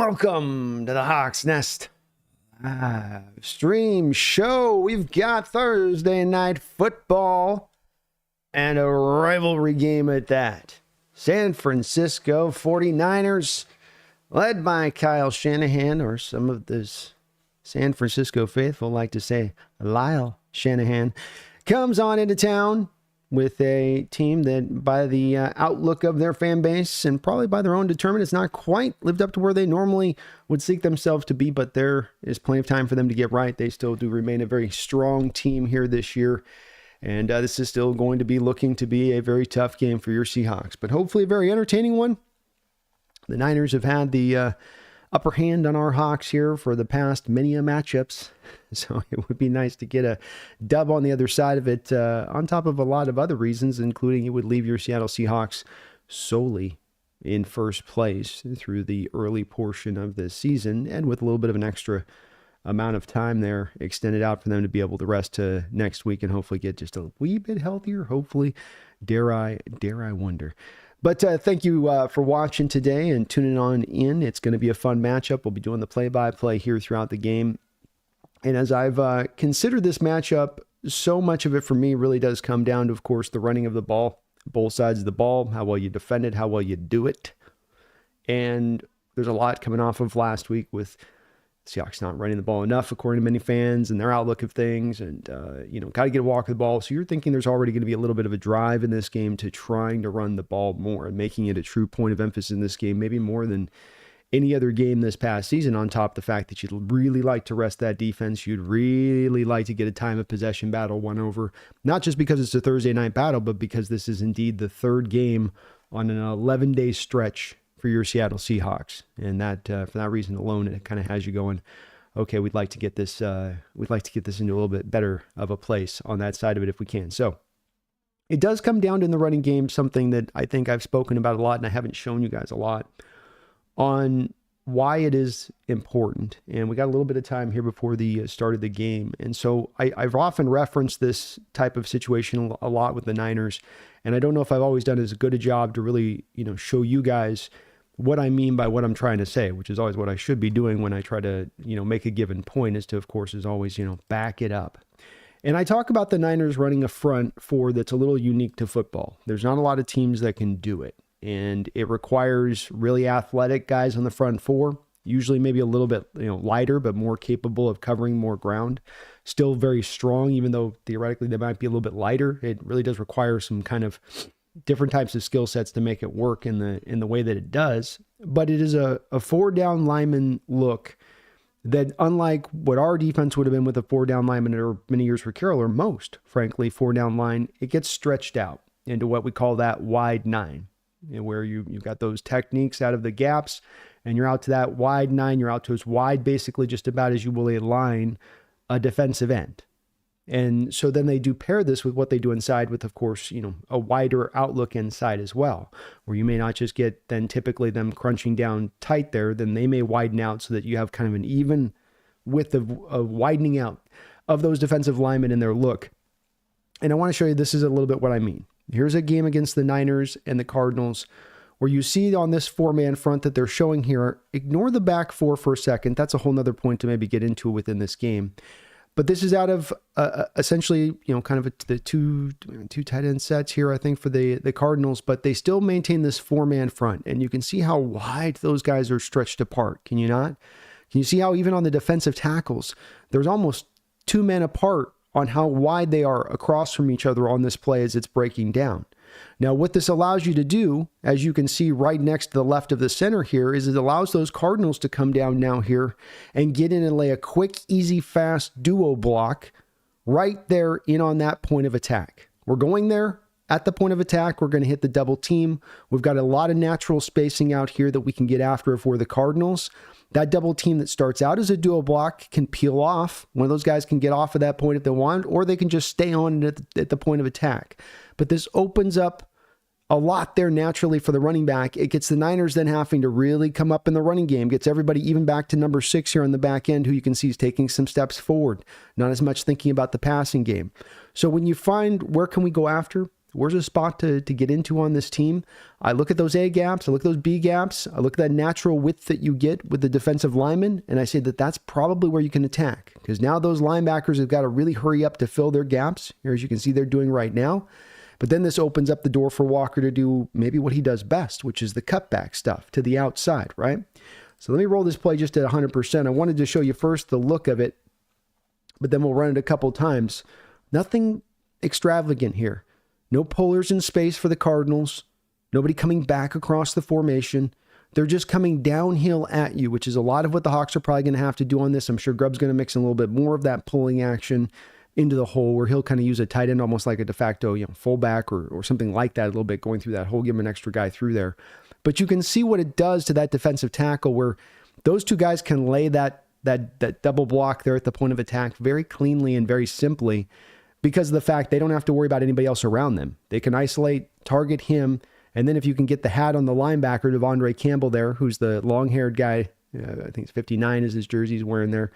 Welcome to the Hawks Nest stream show. We've got Thursday night football and a rivalry game at that. San Francisco 49ers, led by Kyle Shanahan, or some of this San Francisco faithful like to say Lyle Shanahan, comes on into town with a team that, by the outlook of their fan base and probably by their own determination, it's not quite lived up to where they normally would seek themselves to be, but there is plenty of time for them to get right. They still do remain a very strong team here this year, and this is still going to be looking to be a very tough game for your Seahawks, but hopefully a very entertaining one. The Niners have had the upper hand on our Hawks here for the past many matchups. So it would be nice to get a dub on the other side of it, on top of a lot of other reasons, including it would leave your Seattle Seahawks solely in first place through the early portion of the season, and with a little bit of an extra amount of time there extended out for them to be able to rest to next week and hopefully get just a wee bit healthier. Hopefully, dare I wonder. But thank you for watching today and tuning on in. It's going to be a fun matchup. We'll be doing the play-by-play here throughout the game. And as I've considered this matchup, so much of it for me really does come down to, of course, the running of the ball, both sides of the ball, how well you defend it, how well you do it. And there's a lot coming off of last week with Seahawks not running the ball enough, according to many fans, and their outlook of things, and, got to get a walk of the ball. So you're thinking there's already going to be a little bit of a drive in this game to trying to run the ball more and making it a true point of emphasis in this game, maybe more than any other game this past season, on top of the fact that you'd really like to rest that defense. You'd really like to get a time of possession battle won over, not just because it's a Thursday night battle, but because this is indeed the third game on an 11-day stretch for your Seattle Seahawks. And that, for that reason alone, it kind of has you going, okay, we'd like to get this into a little bit better of a place on that side of it if we can. So it does come down to, in the running game, something that I think I've spoken about a lot and I haven't shown you guys a lot on why it is important. And we got a little bit of time here before the start of the game. And so I've often referenced this type of situation a lot with the Niners. And I don't know if I've always done as good a job to really, show you guys what I mean by what I'm trying to say, which is always what I should be doing when I try to, make a given point, is to, of course, is always, back it up. And I talk about the Niners running a front four that's a little unique to football. There's not a lot of teams that can do it. And it requires really athletic guys on the front four, usually maybe a little bit, lighter, but more capable of covering more ground. Still very strong, even though theoretically they might be a little bit lighter. It really does require some kind of different types of skill sets to make it work in the way that it does. But it is a four-down lineman look that, unlike what our defense would have been with a four-down lineman or many years for Carroll, or most, frankly, four-down line, it gets stretched out into what we call that wide nine, where you've got those techniques out of the gaps, and you're out to that wide nine. You're out to as wide, basically, just about as you will align a defensive end. And so then they do pair this with what they do inside with, of course, a wider outlook inside as well, where you may not just get then typically them crunching down tight there, then they may widen out so that you have kind of an even width of widening out of those defensive linemen in their look. And I want to show you, this is a little bit what I mean. Here's a game against the Niners and the Cardinals where you see on this four-man front that they're showing here, ignore the back four for a second. That's a whole nother point to maybe get into within this game. But this is out of essentially, kind of the two tight end sets here, I think, for the Cardinals, but they still maintain this four-man front. And you can see how wide those guys are stretched apart. Can you not? Can you see how even on the defensive tackles, there's almost two men apart on how wide they are across from each other on this play as it's breaking down? Now, what this allows you to do, as you can see right next to the left of the center here, is it allows those Cardinals to come down now here and get in and lay a quick, easy, fast duo block right there in on that point of attack. We're going there at the point of attack. We're going to hit the double team. We've got a lot of natural spacing out here that we can get after if we're the Cardinals. That double team that starts out as a duo block can peel off. One of those guys can get off of that point if they want, or they can just stay on at the point of attack. But this opens up a lot there naturally for the running back. It gets the Niners then having to really come up in the running game, gets everybody even back to number 6 here on the back end, who you can see is taking some steps forward, not as much thinking about the passing game. So when you find where can we go after, Where's a spot to get into on this team? I look at those A gaps, I look at those B gaps, I look at that natural width that you get with the defensive lineman, and I say that that's probably where you can attack. Because now those linebackers have got to really hurry up to fill their gaps. Here, as you can see, they're doing right now. But then this opens up the door for Walker to do maybe what he does best, which is the cutback stuff to the outside, right? So let me roll this play just at 100%. I wanted to show you first the look of it, but then we'll run it a couple times. Nothing extravagant here. No pullers in space for the Cardinals. Nobody coming back across the formation. They're just coming downhill at you, which is a lot of what the Hawks are probably going to have to do on this. I'm sure Grubb's going to mix in a little bit more of that pulling action into the hole, where he'll kind of use a tight end almost like a de facto, fullback or something like that a little bit, going through that hole, give him an extra guy through there. But you can see what it does to that defensive tackle, where those two guys can lay that double block there at the point of attack very cleanly and very simply, because of the fact they don't have to worry about anybody else around them. They can isolate, target him, and then if you can get the hat on the linebacker, Devondre Campbell there, who's the long-haired guy, I think it's 59 is his jersey he's wearing there.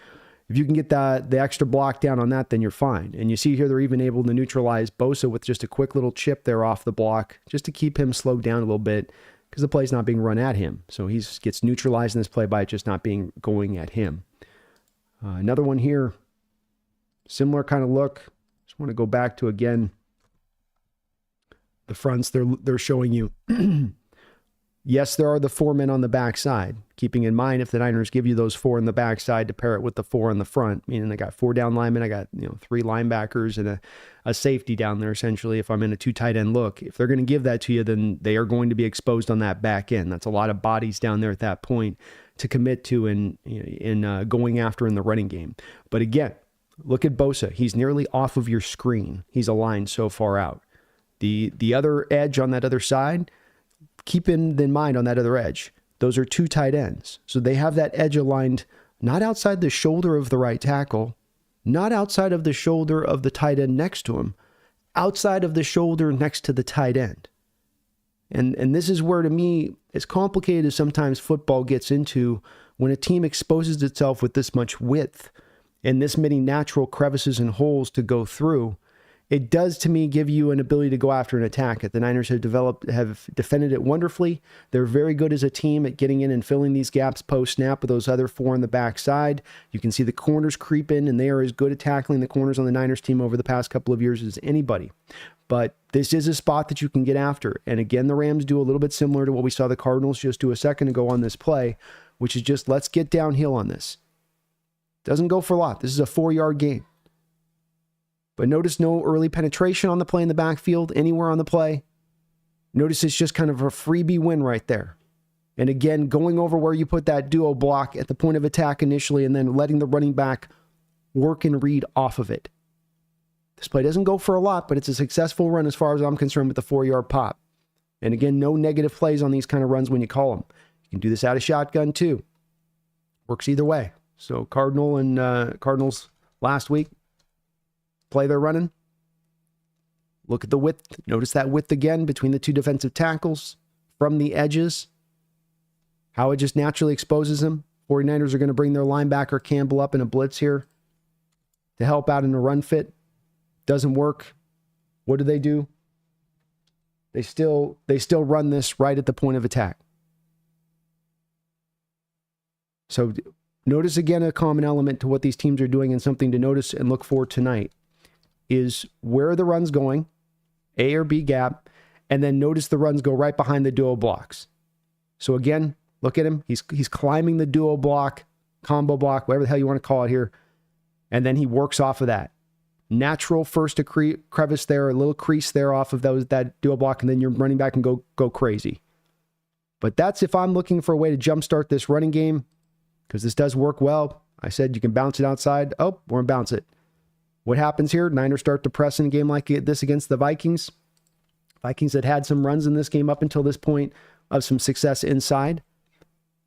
If you can get the extra block down on that, then you're fine. And you see here they're even able to neutralize Bosa with just a quick little chip there off the block, just to keep him slowed down a little bit, because the play's not being run at him. So he gets neutralized in this play by it just not being going at him. Another one here, similar kind of look. Just want to go back to, again, the fronts they're showing you. Yes, there are the 4 men on the backside, keeping in mind if the Niners give you those 4 in the backside to pair it with the 4 in the front, meaning I got 4 down linemen, I got 3 linebackers and a safety down there, essentially, if I'm in a 2 tight end look. If they're going to give that to you, then they are going to be exposed on that back end. That's a lot of bodies down there at that point to commit to in going after in the running game. But again, look at Bosa. He's nearly off of your screen. He's aligned so far out. The other edge on that other side, keep in mind on that other edge, those are 2 tight ends. So they have that edge aligned not outside the shoulder of the right tackle, not outside of the shoulder of the tight end next to him, outside of the shoulder next to the tight end. And this is where, to me, as complicated as sometimes football gets into, when a team exposes itself with this much width and this many natural crevices and holes to go through, it does, to me, give you an ability to go after an attack. The Niners have defended it wonderfully. They're very good as a team at getting in and filling these gaps post-snap with those other 4 on the backside. You can see the corners creep in, and they are as good at tackling the corners on the Niners team over the past couple of years as anybody. But this is a spot that you can get after. And again, the Rams do a little bit similar to what we saw the Cardinals just do a second ago on this play, which is just, let's get downhill on this. Doesn't go for a lot. This is a 4-yard gain. But notice no early penetration on the play in the backfield, anywhere on the play. Notice it's just kind of a freebie win right there. And again, going over where you put that duo block at the point of attack initially, and then letting the running back work and read off of it. This play doesn't go for a lot, but it's a successful run as far as I'm concerned with the 4-yard pop. And again, no negative plays on these kind of runs when you call them. You can do this out of shotgun too. Works either way. So Cardinals last week, play they're running. Look at the width. Notice that width again between the 2 defensive tackles from the edges. How it just naturally exposes them. 49ers are going to bring their linebacker Campbell up in a blitz here to help out in a run fit. Doesn't work. What do? They still run this right at the point of attack. So notice again a common element to what these teams are doing, and something to notice and look for tonight is where are the runs going, A or B gap, and then notice the runs go right behind the duo blocks. So again, look at him. He's climbing the duo block, combo block, whatever the hell you want to call it here, and then he works off of that. Natural first crevice there, a little crease there off of that duo block, and then you're running back and go crazy. But that's if I'm looking for a way to jumpstart this running game, because this does work well. I said you can bounce it outside. Oh, we're going to bounce it. What happens here? Niners start to press in a game like this against the Vikings. Vikings had some runs in this game up until this point of some success inside.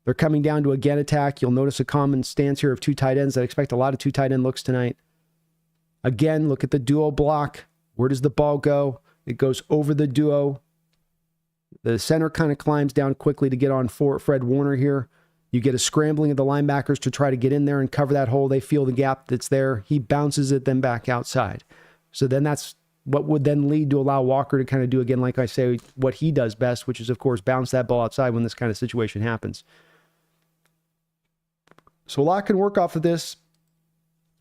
They're coming down to again attack. You'll notice a common stance here of 2 tight ends. I expect a lot of 2 tight end looks tonight. Again, look at the duo block. Where does the ball go? It goes over the duo. The center kind of climbs down quickly to get on Fred Warner here. You get a scrambling of the linebackers to try to get in there and cover that hole. They feel the gap that's there. He bounces it then back outside. So then that's what would then lead to allow Walker to kind of do, again, like I say, what he does best, which is, of course, bounce that ball outside when this kind of situation happens. So a lot can work off of this.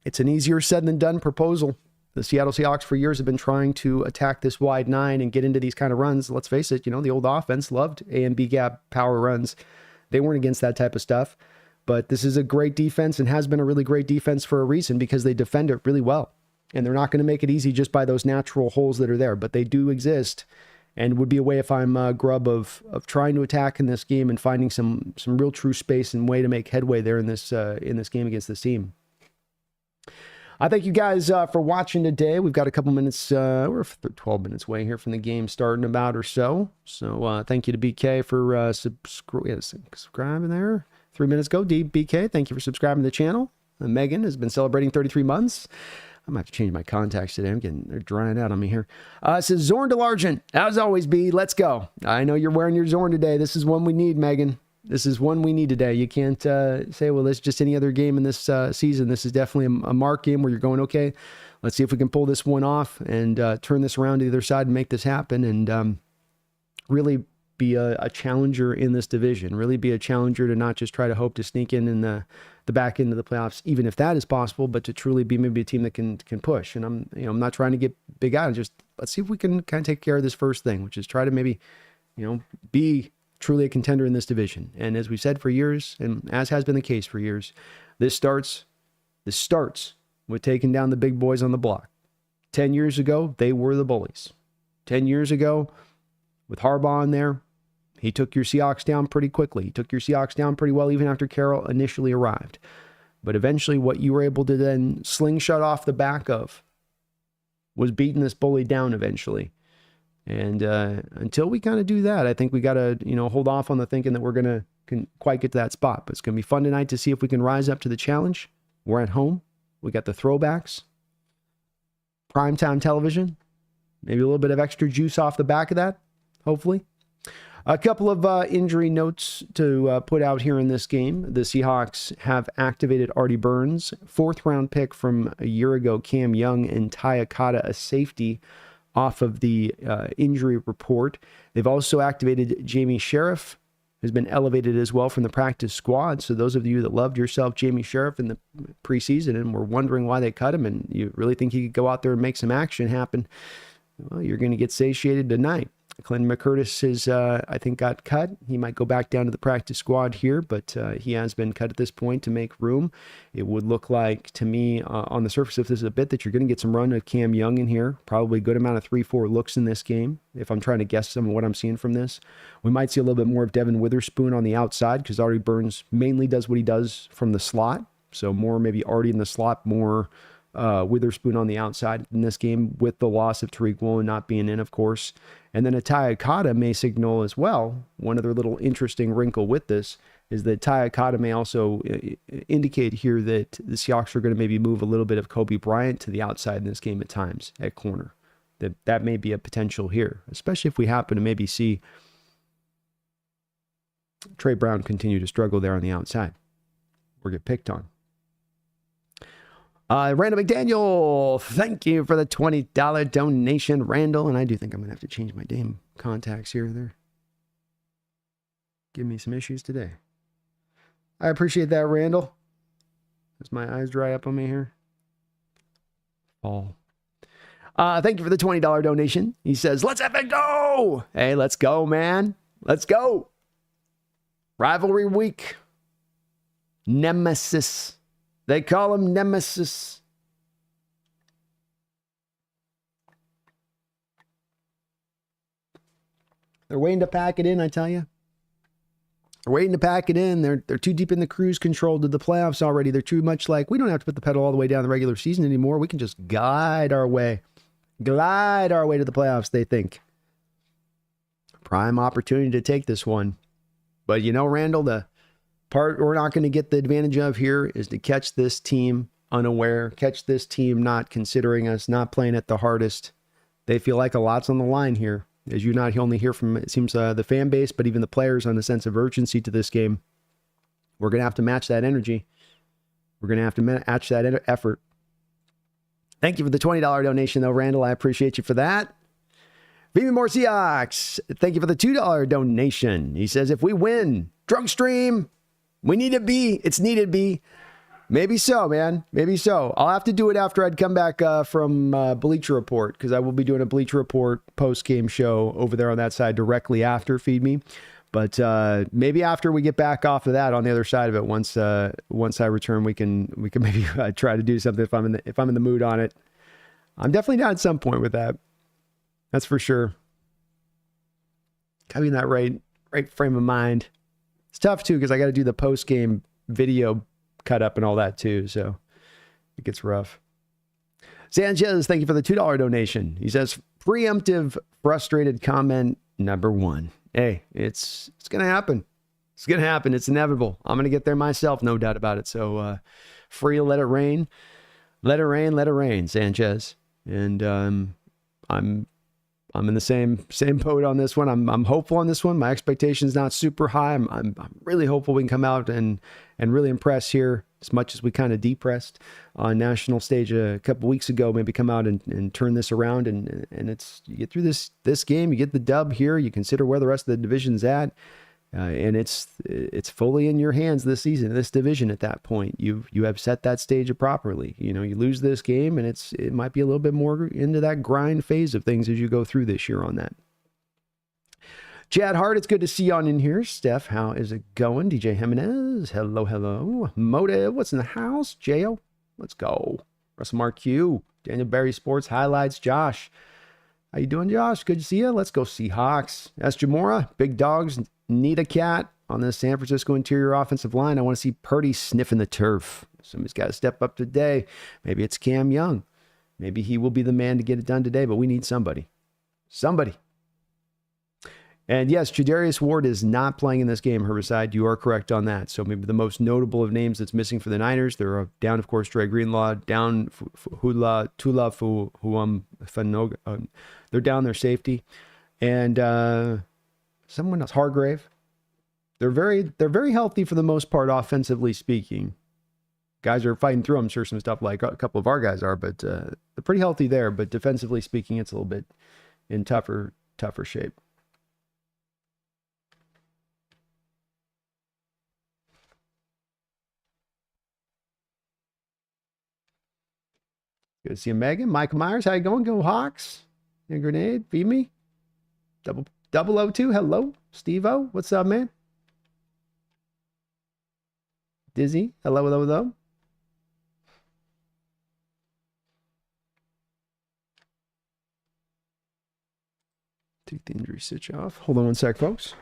It's an easier said than done proposal. The Seattle Seahawks for years have been trying to attack this wide nine and get into these kind of runs. Let's face it, the old offense loved A and B gap power runs. They weren't against that type of stuff. But this is a great defense and has been a really great defense for a reason, because they defend it really well. And they're not going to make it easy just by those natural holes that are there. But they do exist, and would be a way, if I'm Grubb, of trying to attack in this game and finding some real true space and way to make headway there in this game against this team. I thank you guys for watching today. We've got a couple minutes, we're 12 minutes away here from the game starting about or so. So thank you to BK for subscribing there. 3 minutes ago, BK, thank you for subscribing to the channel. Megan has been celebrating 33 months. I might have to change my contacts today. They're drying out on me here. It says Zorn DeLargent. As always, B, let's go. I know you're wearing your Zorn today. This is one we need, Megan. This is one we need today. You can't say, well, this is just any other game in this season. This is definitely a mark game where you're going, okay, let's see if we can pull this one off and turn this around to the other side and make this happen, and really be a challenger in this division. Really be a challenger to not just try to hope to sneak in the back end of the playoffs, even if that is possible, but to truly be maybe a team that can push. And I'm not trying to get big out. Just let's see if we can kind of take care of this first thing, which is try to maybe, be truly a contender in this division. And as we said for years, and as has been the case for years, this starts with taking down the big boys on the block. 10 years ago, they were the bullies. 10 years ago, with Harbaugh in there, he took your Seahawks down pretty quickly. He took your Seahawks down pretty well, even after Carroll initially arrived. But eventually, what you were able to then slingshot off the back of was beating this bully down eventually. And until we kind of do that, I think we got to, hold off on the thinking that we're going to quite get to that spot. But it's going to be fun tonight to see if we can rise up to the challenge. We're at home. We got the throwbacks, primetime television, maybe a little bit of extra juice off the back of that, hopefully. A couple of injury notes to put out here in this game. The Seahawks have activated Artie Burns, 4th-round pick from a year ago, Cam Young, and Ty Akata, a safety, off of the injury report. They've also activated Jamie Sheriff, who's been elevated as well from the practice squad. So those of you that loved yourself Jamie Sheriff in the preseason and were wondering why they cut him, and you really think he could go out there and make some action happen, well, you're going to get satiated tonight. Clinton McCurtis is, I think, got cut. He might go back down to the practice squad here, but he has been cut at this point to make room. It would look like, to me, on the surface of this a bit, that you're going to get some run of Cam Young in here. Probably a good amount of 3-4 looks in this game, if I'm trying to guess some of what I'm seeing from this. We might see a little bit more of Devin Witherspoon on the outside, because Artie Burns mainly does what he does from the slot. So more maybe Artie in the slot, more Witherspoon on the outside in this game, with the loss of Tariq Woolen not being in, of course. And then a Ty Akata may signal as well. One other little interesting wrinkle with this is that Ty Akata may also indicate here that the Seahawks are going to maybe move a little bit of Kobe Bryant to the outside in this game at times at corner. That may be a potential here, especially if we happen to maybe see Trey Brown continue to struggle there on the outside or get picked on. Randall McDaniel, thank you for the $20 donation, Randall. And I do think I'm going to have to change my damn contacts here. They're giving me some issues today. I appreciate that, Randall. As my eyes dry up on me here. Fall. Thank you for the $20 donation. He says, let's have it go. Hey, let's go, man. Let's go. Rivalry week. Nemesis. They call him Nemesis. They're waiting to pack it in, I tell you. They're waiting to pack it in. They're too deep in the cruise control to the playoffs already. They're too much like, we don't have to put the pedal all the way down the regular season anymore. We can just glide our way to the playoffs, they think. Prime opportunity to take this one. But Randall, the part we're not going to get the advantage of here is to catch this team unaware, catch this team not considering us, not playing it the hardest. They feel like a lot's on the line here. As you not only hear from, it seems, the fan base, but even the players on a sense of urgency to this game. We're going to have to match that energy. We're going to have to match that effort. Thank you for the $20 donation, though, Randall. I appreciate you for that. Vivi More Seahawks, thank you for the $2 donation. He says, if we win, drug stream, we need to be. It's needed be. Maybe so, man. Maybe so. I'll have to do it after I'd come back from Bleacher Report, because I will be doing a Bleacher Report post-game show over there on that side directly after Feed Me. But maybe after we get back off of that, on the other side of it, once I return, we can maybe try to do something if I'm in the mood on it. I'm definitely down at some point with that. That's for sure. Gotta be in that right frame of mind. It's tough too, because I got to do the post game video cut up and all that too, so it gets rough. Sanchez, thank you for the $2 donation. He says, preemptive frustrated comment number 1. Hey, it's gonna happen. It's gonna happen. It's inevitable. I'm gonna get there myself, no doubt about it. So free to let it rain. Let it rain, let it rain, Sanchez. And I'm in the same boat on this one. I'm hopeful on this one. My expectation's not super high. I'm really hopeful we can come out and really impress here, as much as we kind of depressed on national stage a couple weeks ago. Maybe come out and turn this around, and it's, you get through this game, you get the dub here, you consider where the rest of the division's at. And it's fully in your hands this season, this division. At that point, you have set that stage properly. You know, you lose this game, and it might be a little bit more into that grind phase of things as you go through this year on that. Chad Hart, it's good to see you on in here. Steph, how is it going? DJ Jimenez, hello. Motive, what's in the house? J.O., let's go. Russell Mark Q, Daniel Barry Sports Highlights. Josh, how you doing, Josh? Good to see you. Let's go Seahawks. S. Jamora, Big Dogs need a cat on the San Francisco interior offensive line. I want to see Purdy sniffing the turf. Somebody's got to step up today. Maybe it's Cam Young. Maybe he will be the man to get it done today, but we need somebody. And yes, Tre'Davious Ward is not playing in this game, Herbicide. You are correct on that. So maybe the most notable of names that's missing for the Niners. They're down, of course, Dre Greenlaw, down Tula Fanoga. They're down their safety. And someone else, Hargrave. They're very healthy for the most part, offensively speaking. Guys are fighting through, I'm sure, some stuff like a couple of our guys are, but they're pretty healthy there. But defensively speaking, it's a little bit in tougher shape. Good to see you, Megan. Michael Myers, how you going? Go Hawks. And Grenade, feed me. 002, hello. Steve-O, what's up, man? Dizzy, hello. Take the injury stitch off. Hold on one sec, folks.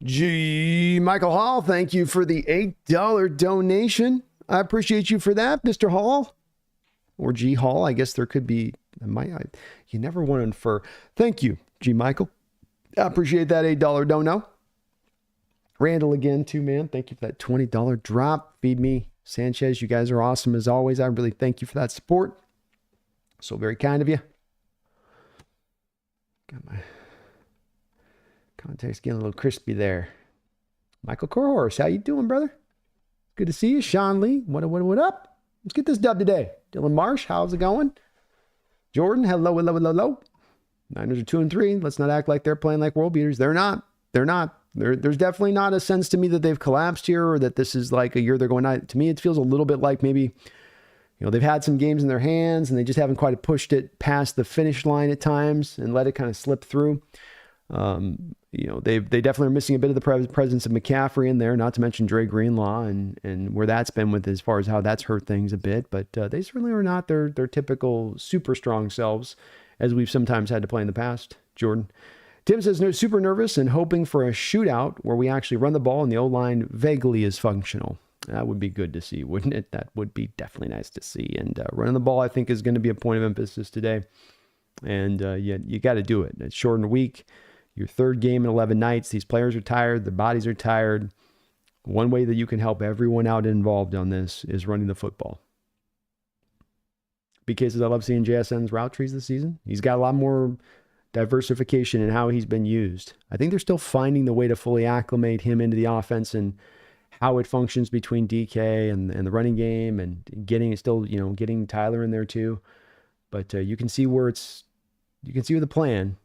G. Michael Hall, thank you for the $8 donation. I appreciate you for that, Mr. Hall. Or G. Hall, I guess there could be. You never want to infer. Thank you, G. Michael. I appreciate that $8 dono. Randall again, too, man. Thank you for that $20 drop. Feed me. Sanchez, you guys are awesome as always. I really thank you for that support. So very kind of you. Got my context getting a little crispy there. Michael Corhorse, how you doing, brother? Good to see you. Sean Lee, what up? Let's get this dub today. Dylan Marsh, how's it going? Jordan, hello. Niners are 2-3. Let's not act like they're playing like world beaters. They're not. There's definitely not a sense to me that they've collapsed here or that this is like a year they're going out. To me, it feels a little bit like maybe, they've had some games in their hands and they just haven't quite pushed it past the finish line at times and let it kind of slip through. They definitely are missing a bit of the presence of McCaffrey in there, not to mention Dre Greenlaw and where that's been with as far as how that's hurt things a bit. But they certainly are not their typical super strong selves as we've sometimes had to play in the past. Jordan. Tim says, no, super nervous and hoping for a shootout where we actually run the ball and the O-line vaguely is functional. That would be good to see, wouldn't it? That would be definitely nice to see. And running the ball, I think, is going to be a point of emphasis today. And you got to do it. It's short and weak. Your third game in 11 nights. These players are tired. Their bodies are tired. One way that you can help everyone out involved on this is running the football. Because I love seeing JSN's route trees this season. He's got a lot more diversification in how he's been used. I think they're still finding the way to fully acclimate him into the offense and how it functions between DK and the running game and getting Tyler in there too. But you can see where the plan.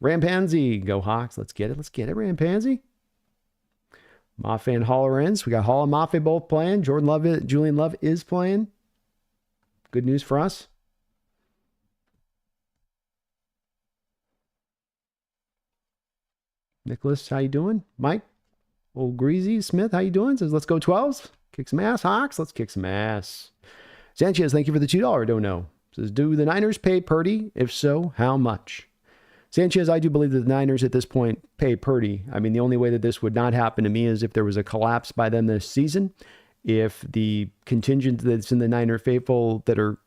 Rampansy, go Hawks. Let's get it, Rampansy. Mafe and Hall are in. So we got Hall and Mafe both playing. Julian Love is playing. Good news for us. Nicholas, how you doing? Mike, old Greasy Smith, how you doing? Says, let's go 12s. Kick some ass, Hawks. Let's kick some ass. Sanchez, thank you for the $2 don't know. Says, do the Niners pay Purdy? If so, how much? Sanchez, I do believe that the Niners at this point pay Purdy. I mean, the only way that this would not happen to me is if there was a collapse by them this season. If the contingent that's in the Niner faithful that are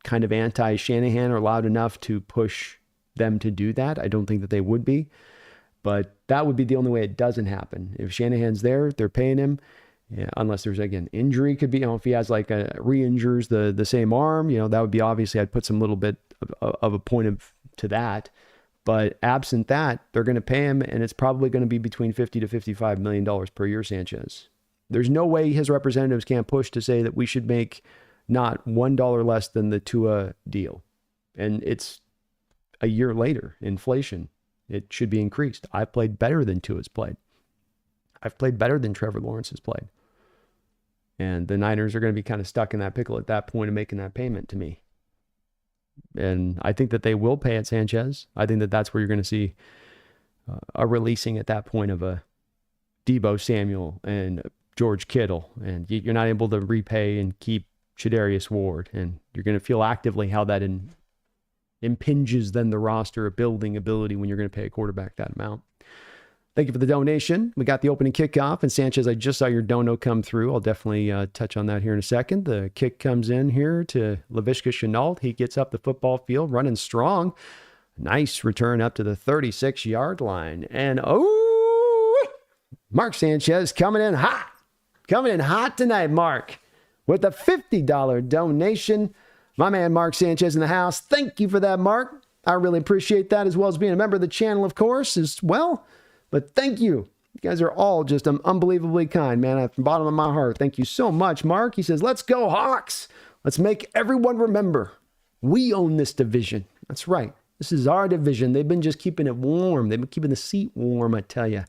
kind of anti-Shanahan are loud enough to push them to do that, I don't think that they would be. But that would be the only way it doesn't happen. If Shanahan's there, they're paying him. Yeah, unless there's, again, injury could be, if he has like re-injures the same arm, that would be obviously, I'd put some little bit of a point to that. But absent that, they're going to pay him, and it's probably going to be between $50 to $55 million per year, Sanchez. There's no way his representatives can't push to say that we should make not $1 less than the Tua deal. And it's a year later, inflation. It should be increased. I've played better than Tua's played. I've played better than Trevor Lawrence has played. And the Niners are going to be kind of stuck in that pickle at that point of making that payment to me. And I think that they will pay it, Sanchez. I think that that's where you're going to see a releasing at that point of a Deebo Samuel and George Kittle. And you're not able to repay and keep Shadarius Ward. And you're going to feel actively how that impinges then the roster building ability when you're going to pay a quarterback that amount. Thank you for the donation. We got the opening kickoff, and Sanchez, I just saw your dono come through. I'll definitely touch on that here in a second. The kick comes in here to Laviska Shenault. He gets up the football field running strong. Nice return up to the 36-yard line. And Mark Sanchez coming in hot tonight, Mark, with a $50 donation. My man, Mark Sanchez in the house. Thank you for that, Mark. I really appreciate that, as well as being a member of the channel, of course, as well. But thank you. You guys are all just unbelievably kind, man. From the bottom of my heart, thank you so much, Mark. He says, let's go, Hawks. Let's make everyone remember we own this division. That's right. This is our division. They've been just keeping it warm. They've been keeping the seat warm, I tell you.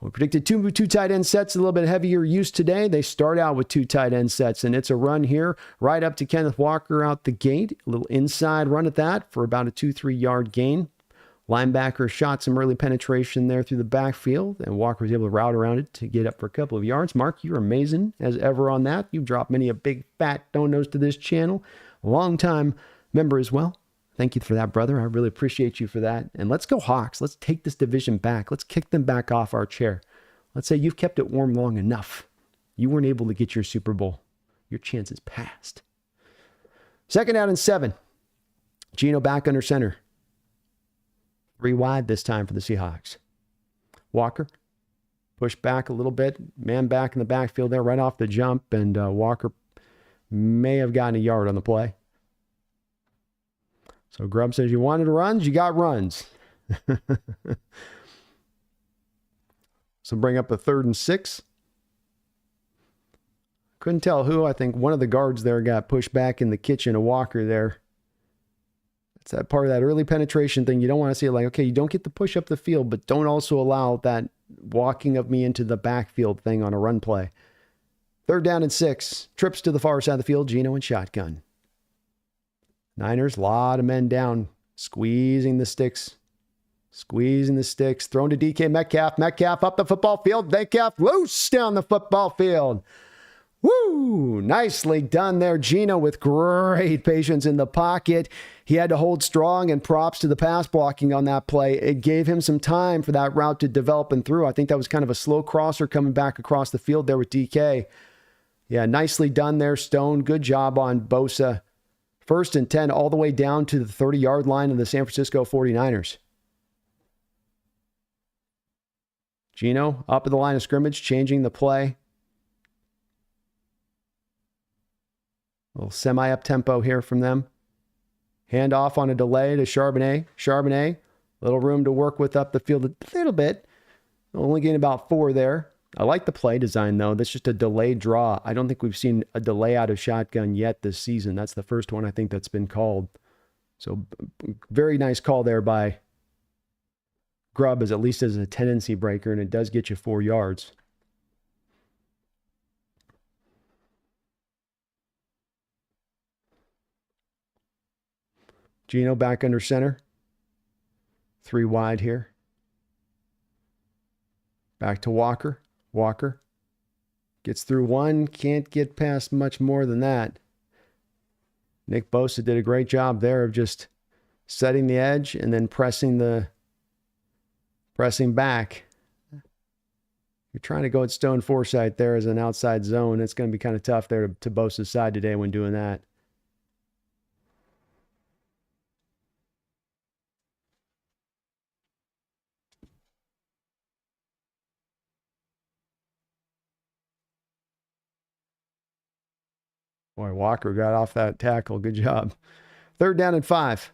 We predicted two tight end sets, a little bit heavier use today. They start out with two tight end sets, and it's a run here right up to Kenneth Walker out the gate. A little inside run at that for about a 2-3 yard gain. Linebacker shot some early penetration there through the backfield, and Walker was able to route around it to get up for a couple of yards. Mark, you're amazing as ever on that. You've dropped many a big fat donos to this channel. A long-time member as well. Thank you for that, brother. I really appreciate you for that. And let's go Hawks. Let's take this division back. Let's kick them back off our chair. Let's say you've kept it warm long enough. You weren't able to get your Super Bowl. Your chance is past. 2nd down and 7. Geno back under center. 3 wide this time for the Seahawks. Walker pushed back a little bit. Man back in the backfield there right off the jump. And Walker may have gotten a yard on the play. So Grubb says, you wanted runs, you got runs. So bring up a 3rd and 6. Couldn't tell who. I think one of the guards there got pushed back in the kitchen, a Walker there. It's that part of that early penetration thing. You don't want to see it like, okay, you don't get to push up the field, but don't also allow that walking of me into the backfield thing on a run play. 3rd down and 6. Trips to the far side of the field. Geno in shotgun. Niners, lot of men down. Squeezing the sticks. Squeezing the sticks. Thrown to DK Metcalf. Metcalf up the football field. Metcalf loose down the football field. Woo! Nicely done there. Geno with great patience in the pocket. He had to hold strong, and props to the pass blocking on that play. It gave him some time for that route to develop and through. I think that was kind of a slow crosser coming back across the field there with DK. Yeah, nicely done there, Stone. Good job on Bosa. 1st and 10 all the way down to the 30-yard line of the San Francisco 49ers. Geno up at the line of scrimmage, changing the play. A little semi-up tempo here from them. Hand off on a delay to Charbonnet. Charbonnet, little room to work with up the field a little bit. Only getting about 4 there. I like the play design, though. That's just a delayed draw. I don't think we've seen a delay out of shotgun yet this season. That's the first one I think that's been called. So very nice call there by Grubb, as at least as a tendency breaker, and it does get you 4 yards. Geno back under center. 3 wide here. Back to Walker. Walker gets through 1. Can't get past much more than that. Nick Bosa did a great job there of just setting the edge and then pressing back. You're trying to go at Stone Forsythe there as an outside zone. It's going to be kind of tough there to Bosa's side today when doing that. Boy, Walker got off that tackle. Good job. 3rd down and 5.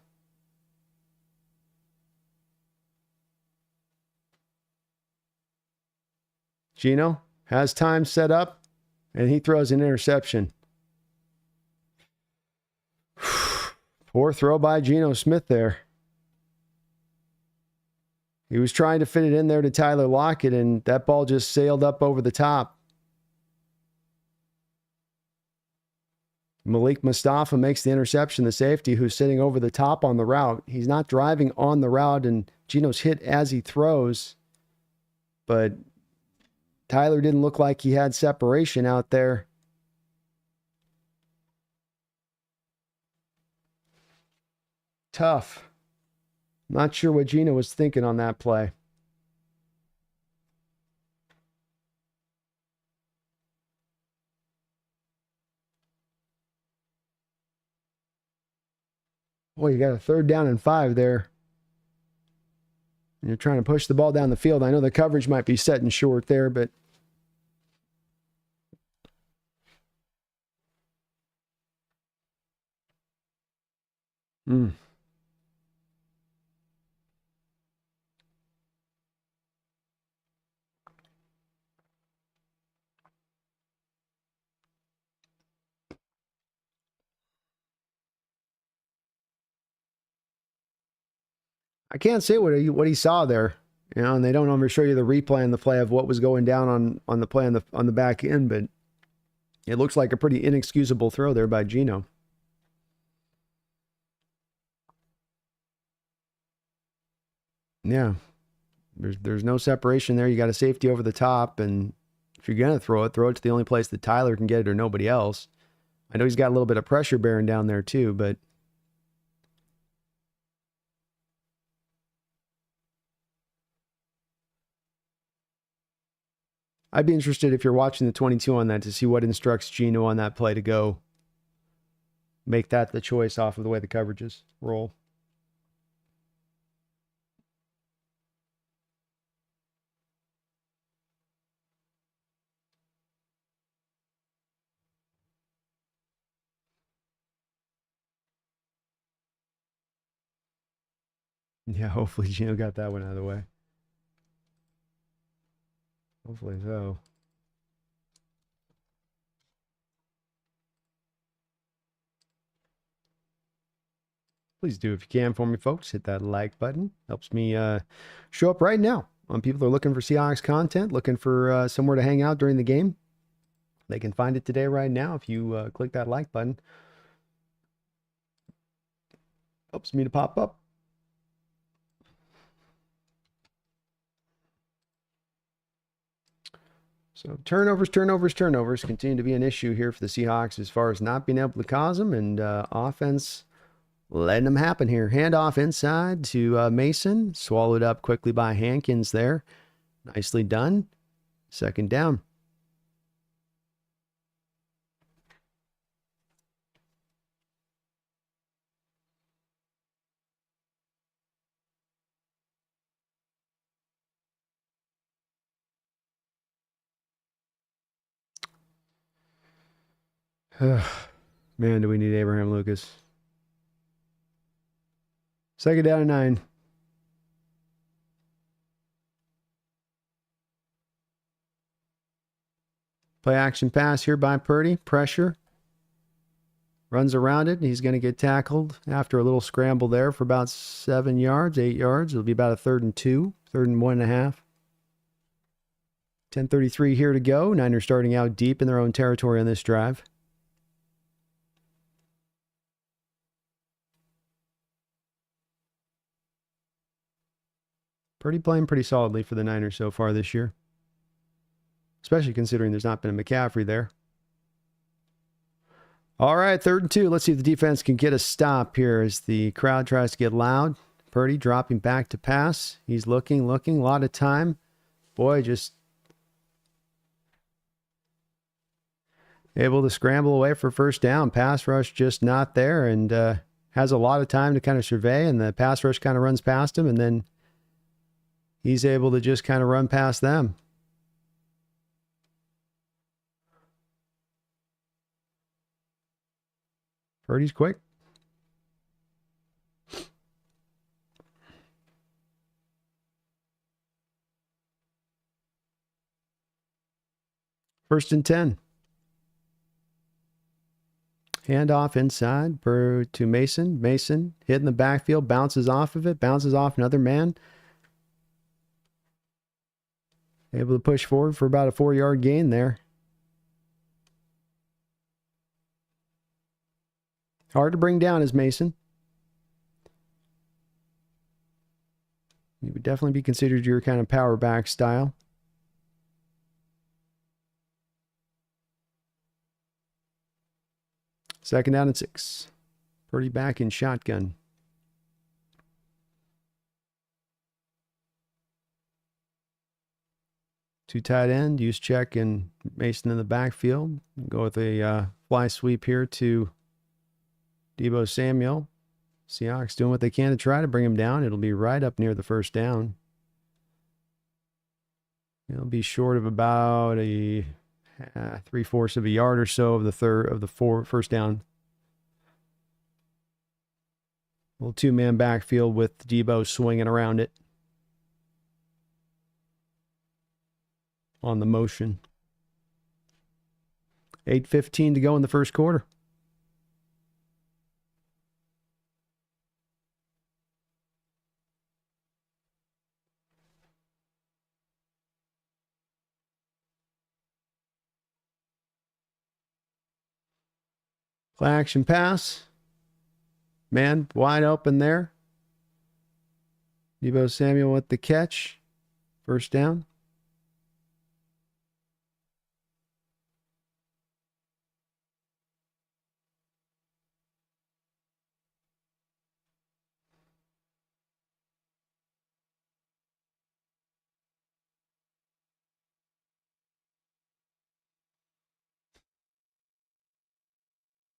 Geno has time set up, and he throws an interception. Poor throw by Geno Smith there. He was trying to fit it in there to Tyler Lockett, and that ball just sailed up over the top. Malik Mustafa makes the interception, the safety who's sitting over the top on the route. He's not driving on the route, and Geno's hit as he throws. But Tyler didn't look like he had separation out there. Tough. Not sure what Geno was thinking on that play. Boy, you got a 3rd down and 5 there. And you're trying to push the ball down the field. I know the coverage might be setting short there, but I can't say what he saw there, and they don't ever show you the replay on the play of what was going down on the play on the back end, but it looks like a pretty inexcusable throw there by Geno. Yeah, there's no separation there. You got a safety over the top, and if you're gonna throw it to the only place that Tyler can get it or nobody else. I know he's got a little bit of pressure bearing down there too, but I'd be interested if you're watching the 22 on that to see what instructs Geno on that play to go make that the choice off of the way the coverages roll. Yeah, hopefully Gino got that one out of the way. Hopefully so. Please do if you can for me, folks. Hit that like button. Helps me show up right now on people that are looking for Seahawks content, looking for somewhere to hang out during the game. They can find it today right now if you click that like button. Helps me to pop up. So turnovers continue to be an issue here for the Seahawks as far as not being able to cause them, and offense letting them happen here. Handoff inside to Mason. Swallowed up quickly by Hankins there. Nicely done. Second down. Man, do we need Abraham Lucas. Second down and 9. Play action pass here by Purdy. Pressure. Runs around it. He's going to get tackled after a little scramble there for about 7 yards, 8 yards. It'll be about a 3rd and 2, 3rd and 1.5. 10:33 here to go. Niners starting out deep in their own territory on this drive. Purdy playing pretty solidly for the Niners so far this year, especially considering there's not been a McCaffrey there. All right, 3rd and 2. Let's see if the defense can get a stop here as the crowd tries to get loud. Purdy dropping back to pass. He's looking, a lot of time. Boy, just able to scramble away for first down. Pass rush just not there, and has a lot of time to kind of survey, and the pass rush kind of runs past him, and then he's able to just kind of run past them. Purdy's quick. First and 10. Handoff inside to Mason. Mason hitting the backfield, bounces off of it, bounces off another man. Able to push forward for about a 4-yard gain there. Hard to bring down is Mason. He would definitely be considered your kind of power back style. Second down and 6. Purdy back in shotgun. Two tight end, use check and Mason in the backfield. Go with a fly sweep here to Deebo Samuel. Seahawks doing what they can to try to bring him down. It'll be right up near the first down. It'll be short of about a 3/4 of a yard or so of the first down. Little 2-man backfield with Deebo swinging around it on the motion. 8:15 to go in the first quarter. Play action pass. Man wide open there. Deebo Samuel with the catch. First down.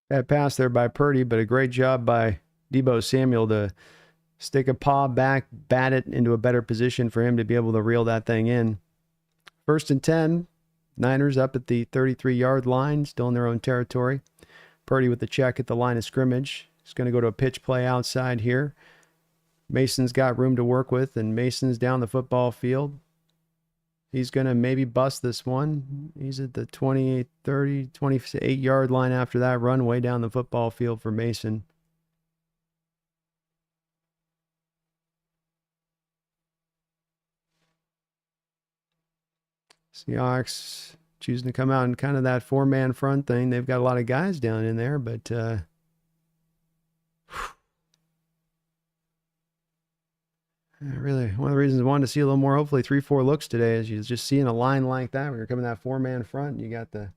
That pass there by Purdy, but a great job by Deebo Samuel to stick a paw back, bat it into a better position for him to be able to reel that thing in. First and 10. Niners up at the 33-yard line, still in their own territory. Purdy with the check at the line of scrimmage. He's going to go to a pitch play outside here. Mason's got room to work with, and Mason's down the football field. He's going to maybe bust this one. He's at the 28, 30, 28-yard line after that run, way down the football field for Mason. Seahawks choosing to come out in kind of that four-man front thing. They've got a lot of guys down in there, but really, one of the reasons I wanted to see a little more, hopefully 3-4 looks today, is you're just seeing a line like that when you're coming that four-man front. And you got the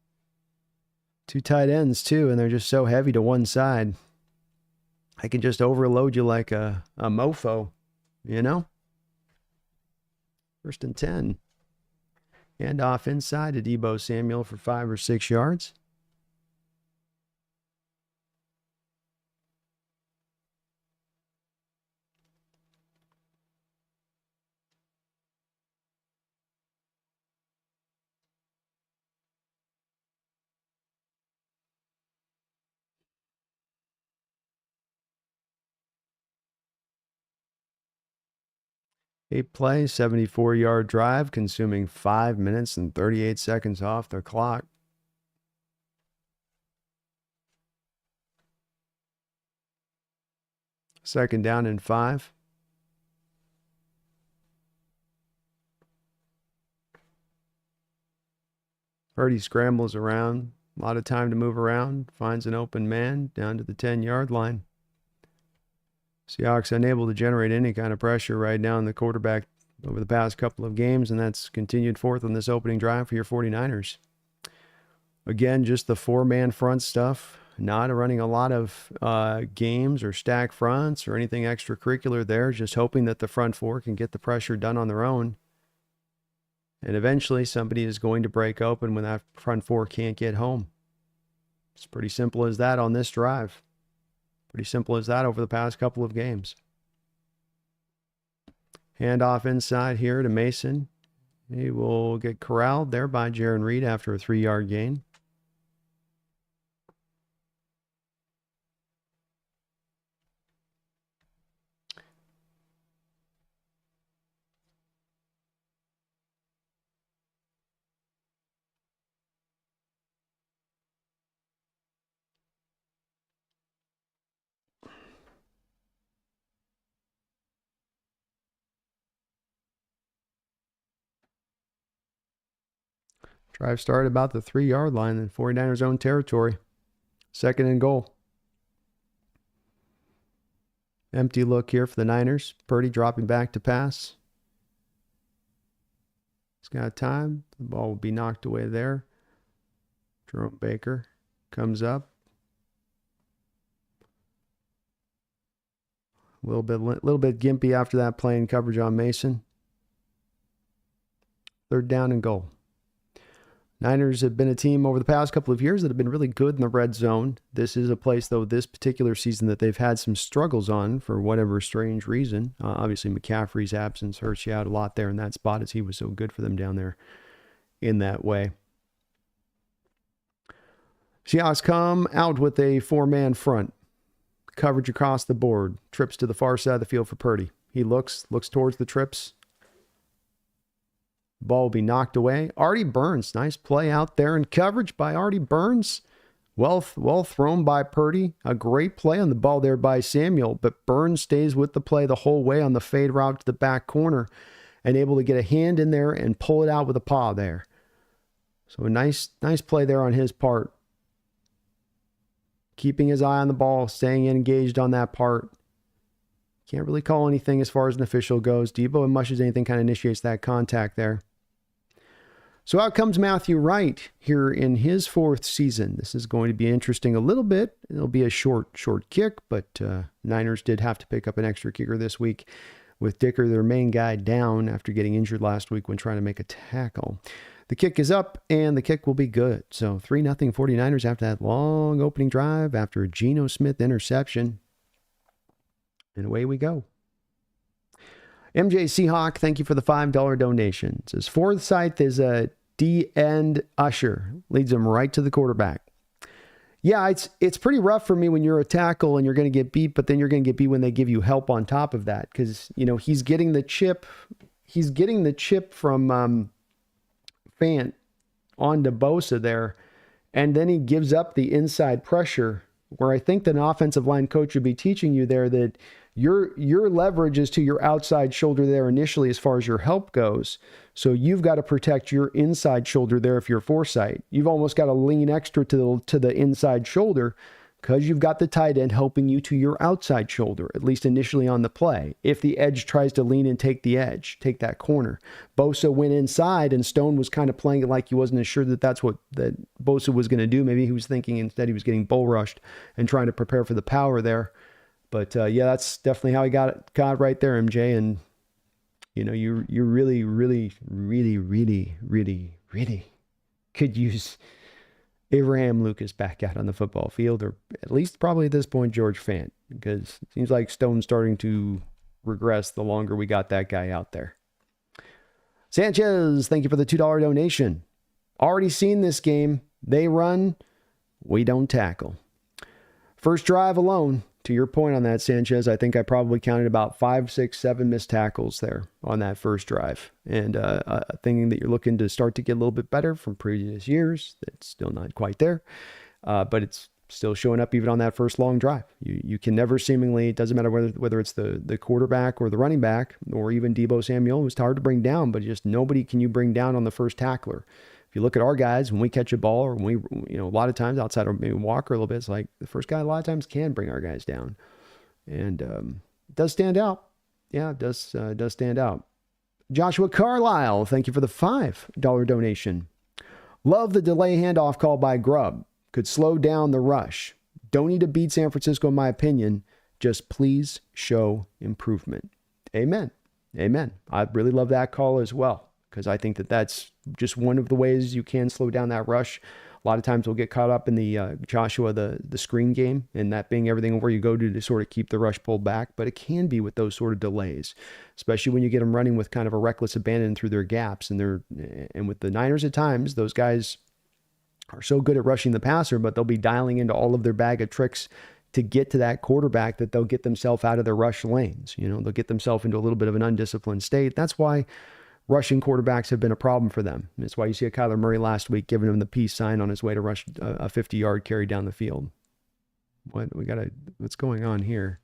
two tight ends, too, and they're just so heavy to one side. I can just overload you like a mofo, you know? 1st and 10. Hand off inside to Deebo Samuel for 5 or 6 yards. Eight play, 74-yard drive, consuming 5 minutes and 38 seconds off the clock. Second down and 5. Purdy scrambles around. A lot of time to move around. Finds an open man down to the 10-yard line. Seahawks unable to generate any kind of pressure right now on the quarterback over the past couple of games, and that's continued forth on this opening drive for your 49ers. Again, just the four-man front stuff. Not running a lot of games or stack fronts or anything extracurricular there. Just hoping that the front four can get the pressure done on their own. And eventually somebody is going to break open when that front four can't get home. It's pretty simple as that on this drive. Pretty simple as that over the past couple of games. Handoff inside here to Mason. He will get corralled there by Jaron Reed after a 3-yard gain. Drive started about the 3-yard line in 49ers' own territory. 2nd and goal. Empty look here for the Niners. Purdy dropping back to pass. He's got time. The ball will be knocked away there. Jerome Baker comes up. A little bit gimpy after that play in coverage on Mason. 3rd down and goal. Niners have been a team over the past couple of years that have been really good in the red zone. This is a place, though, this particular season that they've had some struggles on for whatever strange reason. Obviously, McCaffrey's absence hurts you out a lot there in that spot as he was so good for them down there in that way. Seahawks come out with a 4-man front. Coverage across the board. Trips to the far side of the field for Purdy. He looks towards the trips. Ball will be knocked away. Artie Burns, nice play out there in coverage by Artie Burns. Well thrown by Purdy. A great play on the ball there by Samuel, but Burns stays with the play the whole way on the fade route to the back corner and able to get a hand in there and pull it out with a paw there. So a nice play there on his part. Keeping his eye on the ball, staying engaged on that part. Can't really call anything as far as an official goes. Deebo, as much as anything, kind of initiates that contact there. So out comes Matthew Wright here in his 4th season. This is going to be interesting a little bit. It'll be a short kick, but Niners did have to pick up an extra kicker this week with Dicker, their main guy, down after getting injured last week when trying to make a tackle. The kick is up, and the kick will be good. So 3-0 49ers after that long opening drive after a Geno Smith interception. And away we go. MJ Seahawk, thank you for the $5 donation. It says, Forsyth is a D-end usher. Leads him right to the quarterback. Yeah, it's pretty rough for me when you're a tackle and you're going to get beat, but then you're going to get beat when they give you help on top of that, because he's getting the chip. He's getting the chip from Fant onto Bosa there, and then he gives up the inside pressure, where I think that an offensive line coach would be teaching you there that your leverage is to your outside shoulder there initially as far as your help goes. So you've got to protect your inside shoulder there if you're foresight. You've almost got to lean extra to the inside shoulder, because you've got the tight end helping you to your outside shoulder, at least initially on the play. If the edge tries to lean and take the edge, take that corner. Bosa went inside, and Stone was kind of playing it like he wasn't as sure that that's what that Bosa was going to do. Maybe he was thinking instead he was getting bull rushed and trying to prepare for the power there. But yeah, that's definitely how he got right there, MJ. And you really, really, really, really, really, really could use Abraham Lucas back out on the football field, or at least probably at this point George Fant, because it seems like Stone's starting to regress the longer we got that guy out there. Sanchez, thank you for the $2 donation. Already seen this game. They run, we don't tackle. First drive alone, to your point on that, Sanchez, I think I probably counted about 5, 6, 7 missed tackles there on that first drive. And thinking that you're looking to start to get a little bit better from previous years. It's still not quite there, but it's still showing up even on that first long drive. You can never seemingly, it doesn't matter whether it's the quarterback or the running back or even Deebo Samuel, it was hard to bring down, but just nobody can you bring down on the first tackler. If you look at our guys, when we catch a ball, or when we, a lot of times outside of maybe Walker a little bit, it's like the first guy a lot of times can bring our guys down. And it does stand out. Yeah, it does stand out. Joshua Carlisle, thank you for the $5 donation. Love the delay handoff call by Grubb. Could slow down the rush. Don't need to beat San Francisco, in my opinion. Just please show improvement. Amen. Amen. I really love that call as well, because I think that that's just one of the ways you can slow down that rush. A lot of times we'll get caught up in the Joshua, the screen game, and that being everything where you go to sort of keep the rush pulled back. But it can be with those sort of delays, especially when you get them running with kind of a reckless abandon through their gaps. And with the Niners at times, those guys are so good at rushing the passer, but they'll be dialing into all of their bag of tricks to get to that quarterback that they'll get themselves out of their rush lanes. They'll get themselves into a little bit of an undisciplined state. That's why rushing quarterbacks have been a problem for them. That's why you see a Kyler Murray last week giving him the peace sign on his way to rush a 50-yard carry down the field. What's going on here?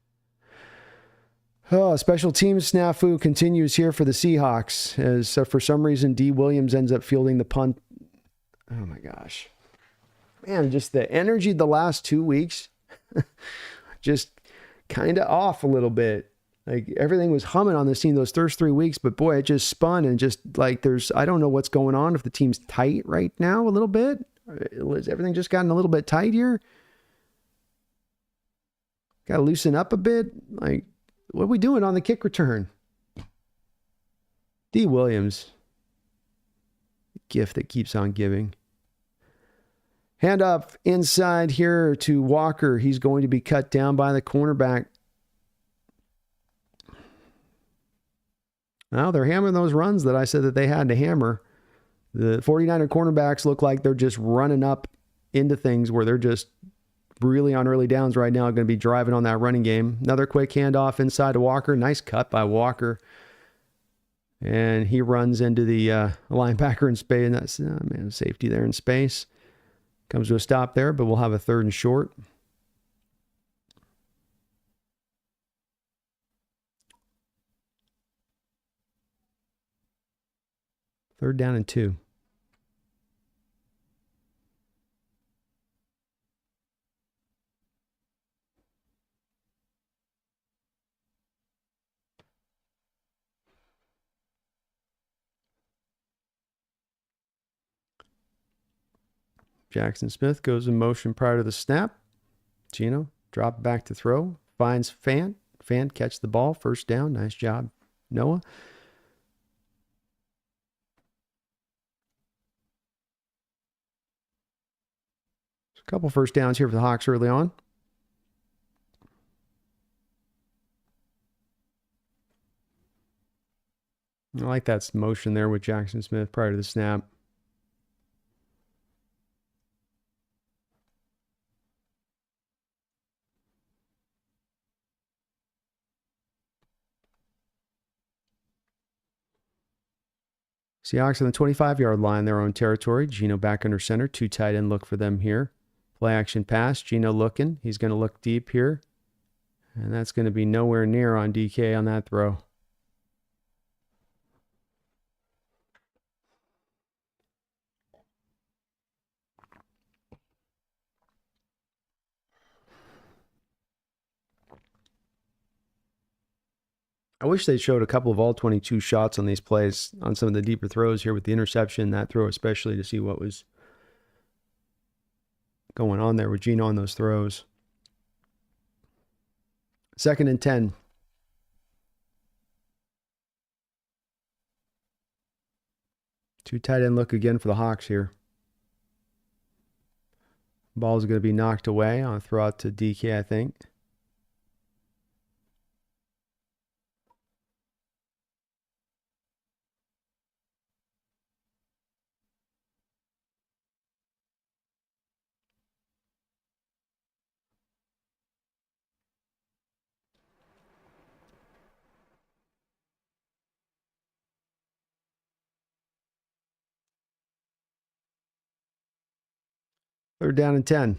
Oh, special teams snafu continues here for the Seahawks, as for some reason D. Williams ends up fielding the punt. Oh my gosh. Man, just the energy the last 2 weeks, just kind of off a little bit. Like everything was humming on this team those first 3 weeks, but boy, it just spun and just like I don't know what's going on, if the team's tight right now a little bit. Has everything just gotten a little bit tight here? Got to loosen up a bit. Like, what are we doing on the kick return? D. Williams, gift that keeps on giving. Hand up inside here to Walker. He's going to be cut down by the cornerback. Now they're hammering those runs that I said that they had to hammer. The 49er cornerbacks look like they're just running up into things where they're just really on early downs right now, going to be driving on that running game. Another quick handoff inside to Walker. Nice cut by Walker. And he runs into the linebacker in space. And that's safety there in space. Comes to a stop there, but we'll have a 3rd and short. Third down and 2. Jackson Smith goes in motion prior to the snap. Gino, drop back to throw. Finds Fant. Fant catch the ball. First down. Nice job, Noah. A couple first downs here for the Hawks early on. I like that motion there with Jackson Smith prior to the snap. Seahawks on the 25-yard line, their own territory. Geno back under center. 2 tight end look for them here. Play action pass. Geno looking. He's going to look deep here. And that's going to be nowhere near on DK on that throw. I wish they showed a couple of all 22 shots on these plays on some of the deeper throws here with the interception, that throw especially, to see what was going on there with Geno on those throws. 2nd and 10. Two tight end look again for the Hawks here. Ball is going to be knocked away on a throw out to DK, I think. Third down and 10.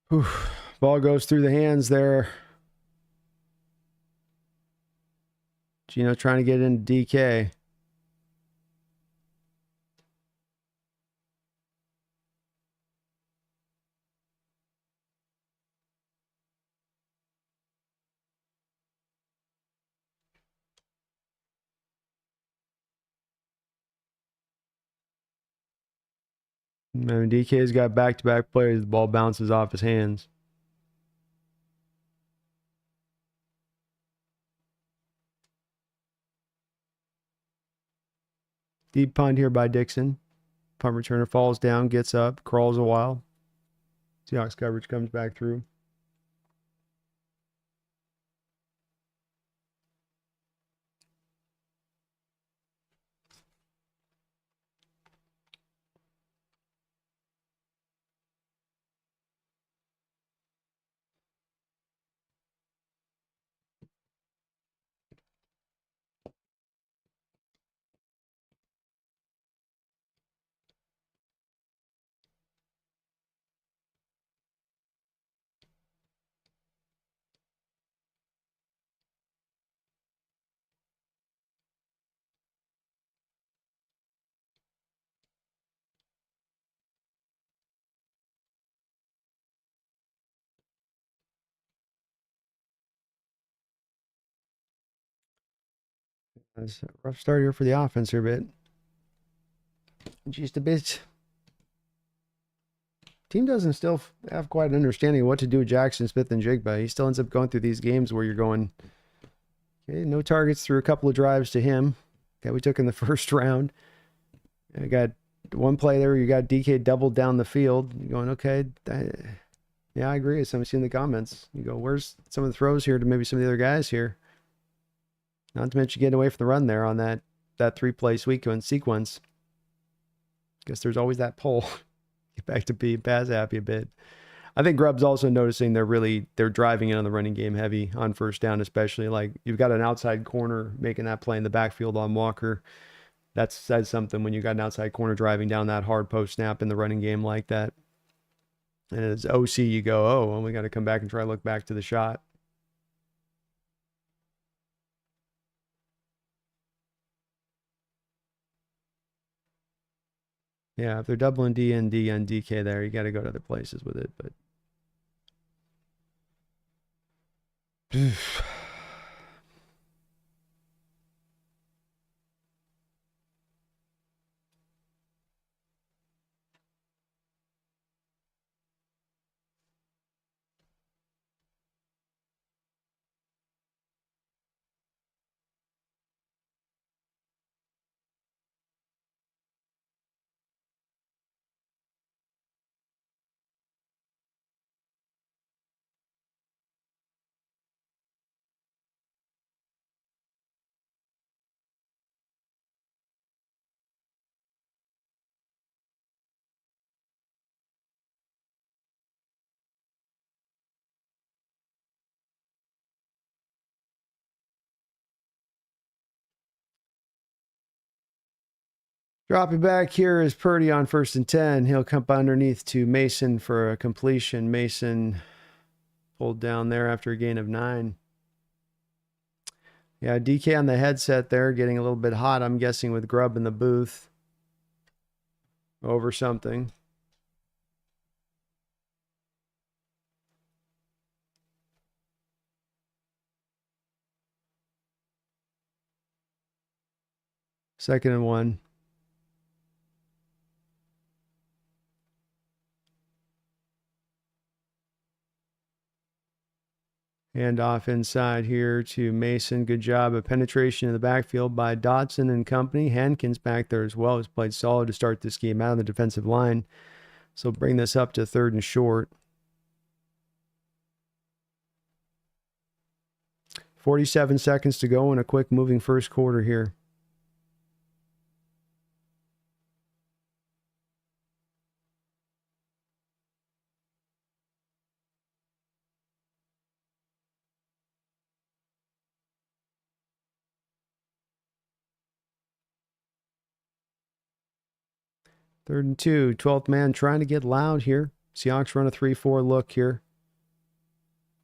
Whew. Ball goes through the hands there. Geno trying to get into DK. And DK's got back-to-back plays. The ball bounces off his hands. Deep punt here by Dixon. Punt returner falls down, gets up, crawls a while. Seahawks coverage comes back through. That's a rough start here for the offense here, bit. Just a bit. Team doesn't still have quite an understanding of what to do with Jackson Smith and Jigba. He still ends up going through these games where you're going, okay, no targets through a couple of drives to him. Okay, we took in the first round. I got one play there where you got DK doubled down the field. You're going, okay, yeah, I agree. As I'm seeing the comments. You go, where's some of the throws here to maybe some of the other guys here? Not to mention getting away from the run there on that 3-play sequence. Guess there's always that pull. Get back to being pass happy a bit. I think Grubb's also noticing they're driving in on the running game heavy on first down, especially. Like, you've got an outside corner making that play in the backfield on Walker. That says something when you got an outside corner driving down that hard post snap in the running game like that. And as OC, you go, oh, well, we got to come back and try to look back to the shot. Yeah, if they're doubling D and DK there, you got to go to other places with it. But Dropping back here is Purdy on 1st and 10. He'll come underneath to Mason for a completion. Mason pulled down there after a gain of 9. Yeah, DK on the headset there, getting a little bit hot, I'm guessing, with Grubb in the booth over something. Second and 1. Hand off inside here to Mason. Good job of penetration in the backfield by Dotson and company. Hankins back there as well has played solid to start this game out on the defensive line. So bring this up to 3rd and short. 47 seconds to go in a quick moving first quarter here. Third and 2, 12th man trying to get loud here. Seahawks run a 3-4 look here.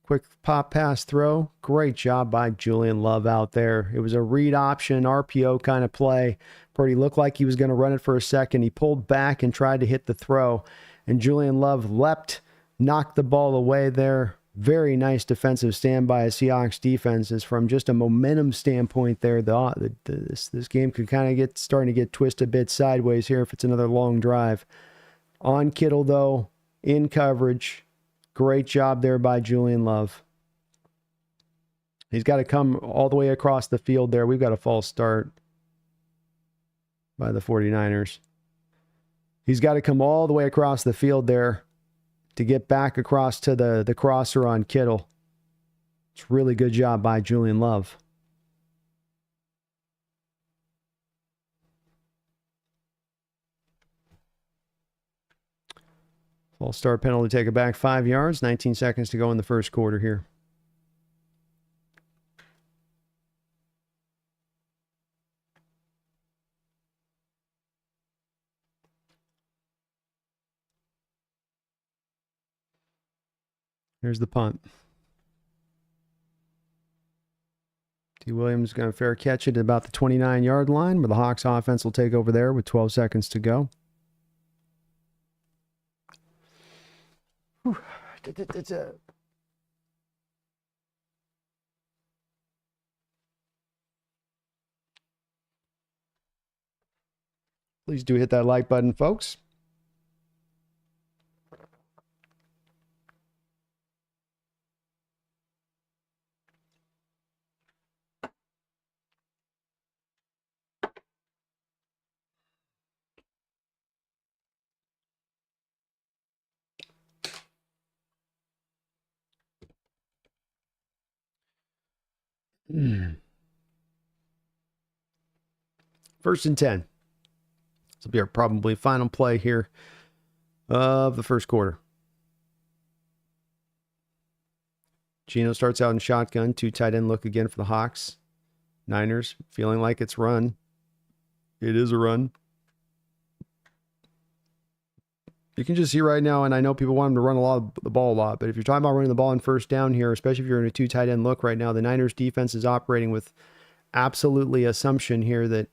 Quick pop pass throw. Great job by Julian Love out there. It was a read option, RPO kind of play. Purdy looked like he was going to run it for a second. He pulled back and tried to hit the throw. And Julian Love leapt, knocked the ball away there. Very nice defensive stand by a Seahawks defense. Is from just a momentum standpoint there. This game could kind of starting to get twisted a bit sideways here if it's another long drive. On Kittle though, in coverage. Great job there by Julian Love. He's got to come all the way across the field there. We've got a false start by the 49ers. He's got to come all the way across the field there to get back across to the crosser on Kittle. It's a really good job by Julian Love. False start penalty, take it back 5 yards. 19 seconds to go in the first quarter here. Here's the punt. T. Williams going to fair catch it at about the 29-yard line, where the Hawks offense will take over there with 12 seconds to go. Please do hit that like button, folks. First and 10. This will be our probably final play here of the first quarter. Gino starts out in shotgun. 2 tight end look again for the Hawks. Niners feeling like it's run. It is a run. You can just see right now, and I know people want him to run the ball a lot, but if you're talking about running the ball on first down here, especially if you're in a 2 tight end look right now, the Niners defense is operating with absolutely assumption here that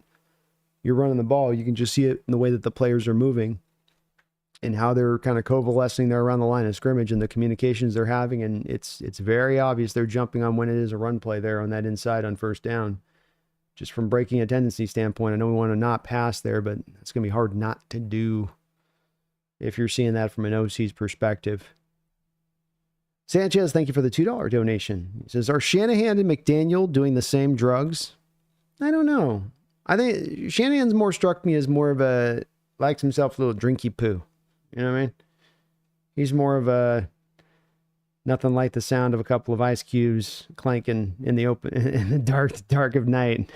you're running the ball. You can just see it in the way that the players are moving and how they're kind of coalescing there around the line of scrimmage and the communications they're having, and it's very obvious they're jumping on when it is a run play there on that inside on first down. Just from breaking a tendency standpoint, I know we want to not pass there, but it's going to be hard not to do if you're seeing that from an OC's perspective. Sanchez, thank you for the $2 donation. He says, are Shanahan and McDaniel doing the same drugs? I don't know. I think Shanahan's more struck me as more of a, likes himself a little drinky poo. You know what I mean? He's more of a, nothing like the sound of a couple of ice cubes clanking in the open, in the dark of night.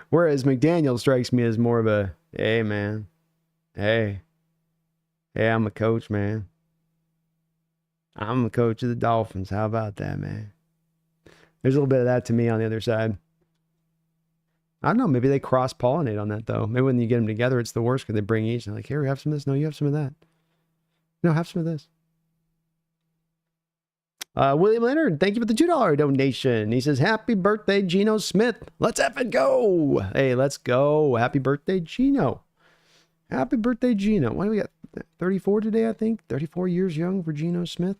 Whereas McDaniel strikes me as more of a, hey man, hey, I'm a coach, man. I'm the coach of the Dolphins. How about that, man? There's a little bit of that to me on the other side. I don't know. Maybe they cross-pollinate on that, though. Maybe when you get them together, it's the worst because they bring each. They're like, here, have some of this. No, you have some of that. No, have some of this. William Leonard, thank you for the $2 donation. He says, happy birthday, Geno Smith. Let's effing go. Hey, let's go. Happy birthday, Geno. Happy birthday, Geno. What do we got? 34 today, I think. 34 years young for Geno Smith.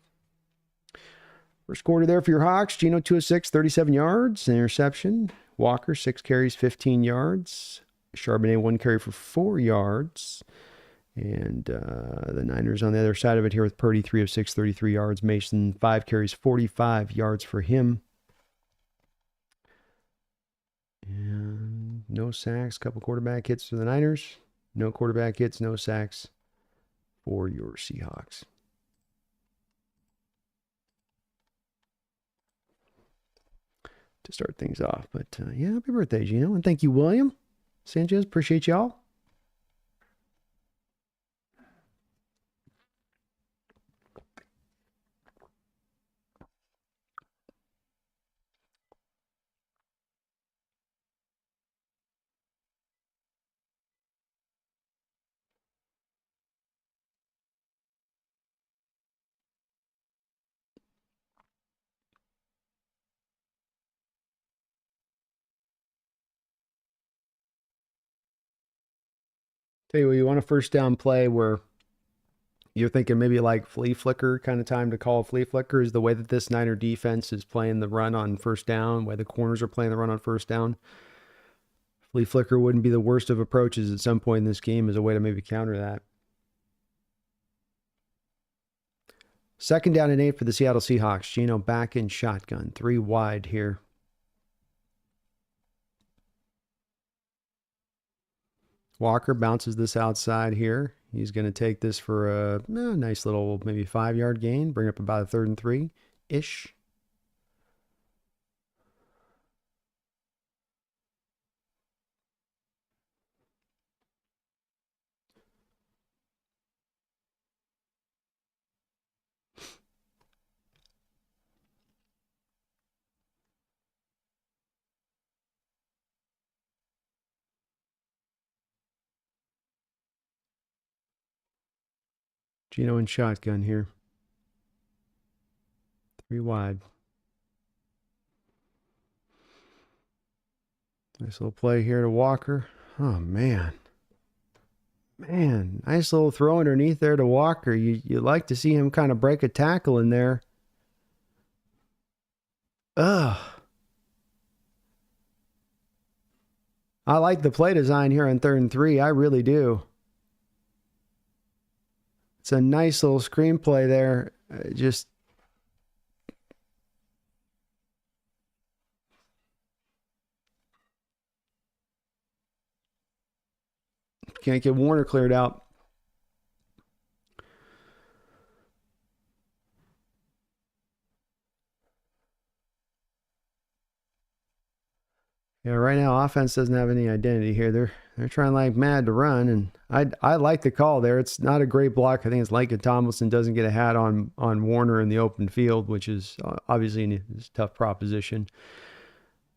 First quarter there for your Hawks. Geno 2 of 6, 37 yards, an interception. Walker 6 carries, 15 yards. Charbonnet 1 carry for 4 yards. And the Niners on the other side of it here with Purdy 3 of 6, 33 yards. Mason 5 carries, 45 yards for him. And no sacks. Couple quarterback hits for the Niners. No quarterback hits, no sacks for your Seahawks. To start things off. But yeah, happy birthday, Geno. And thank you, William Sanchez. Appreciate y'all. Tell you what, you want a first down play where you're thinking maybe like flea flicker kind of time to call a flea flicker is the way that this Niner defense is playing the run on first down, the way the corners are playing the run on first down. Flea flicker wouldn't be the worst of approaches at some point in this game as a way to maybe counter that. Second down and 8 for the Seattle Seahawks. Geno back in shotgun. 3 wide here. Walker bounces this outside here. He's going to take this for a nice little maybe 5-yard gain. Bring up about a 3rd and 3-ish. Geno in shotgun here. 3 wide. Nice little play here to Walker. Oh, man. Man, nice little throw underneath there to Walker. You like to see him kind of break a tackle in there. Ugh. I like the play design here on 3rd and 3. I really do. It's a nice little screenplay there. Just can't get Warner cleared out. Yeah, right now offense doesn't have any identity here. They're trying like mad to run, and I like the call there. It's not a great block. I think it's Lincoln Tomlinson doesn't get a hat on Warner in the open field, which is obviously a tough proposition.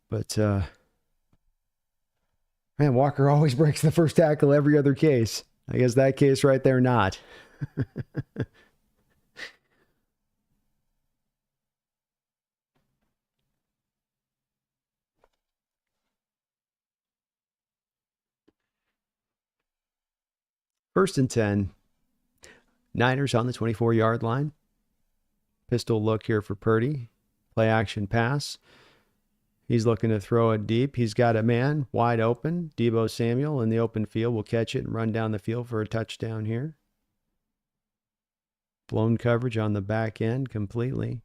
But man, Walker always breaks the first tackle every other case. I guess that case right there, not. First and 10. Niners on the 24-yard line. Pistol look here for Purdy. Play action pass. He's looking to throw it deep. He's got a man wide open. Deebo Samuel in the open field will catch it and run down the field for a touchdown here. Blown coverage on the back end completely.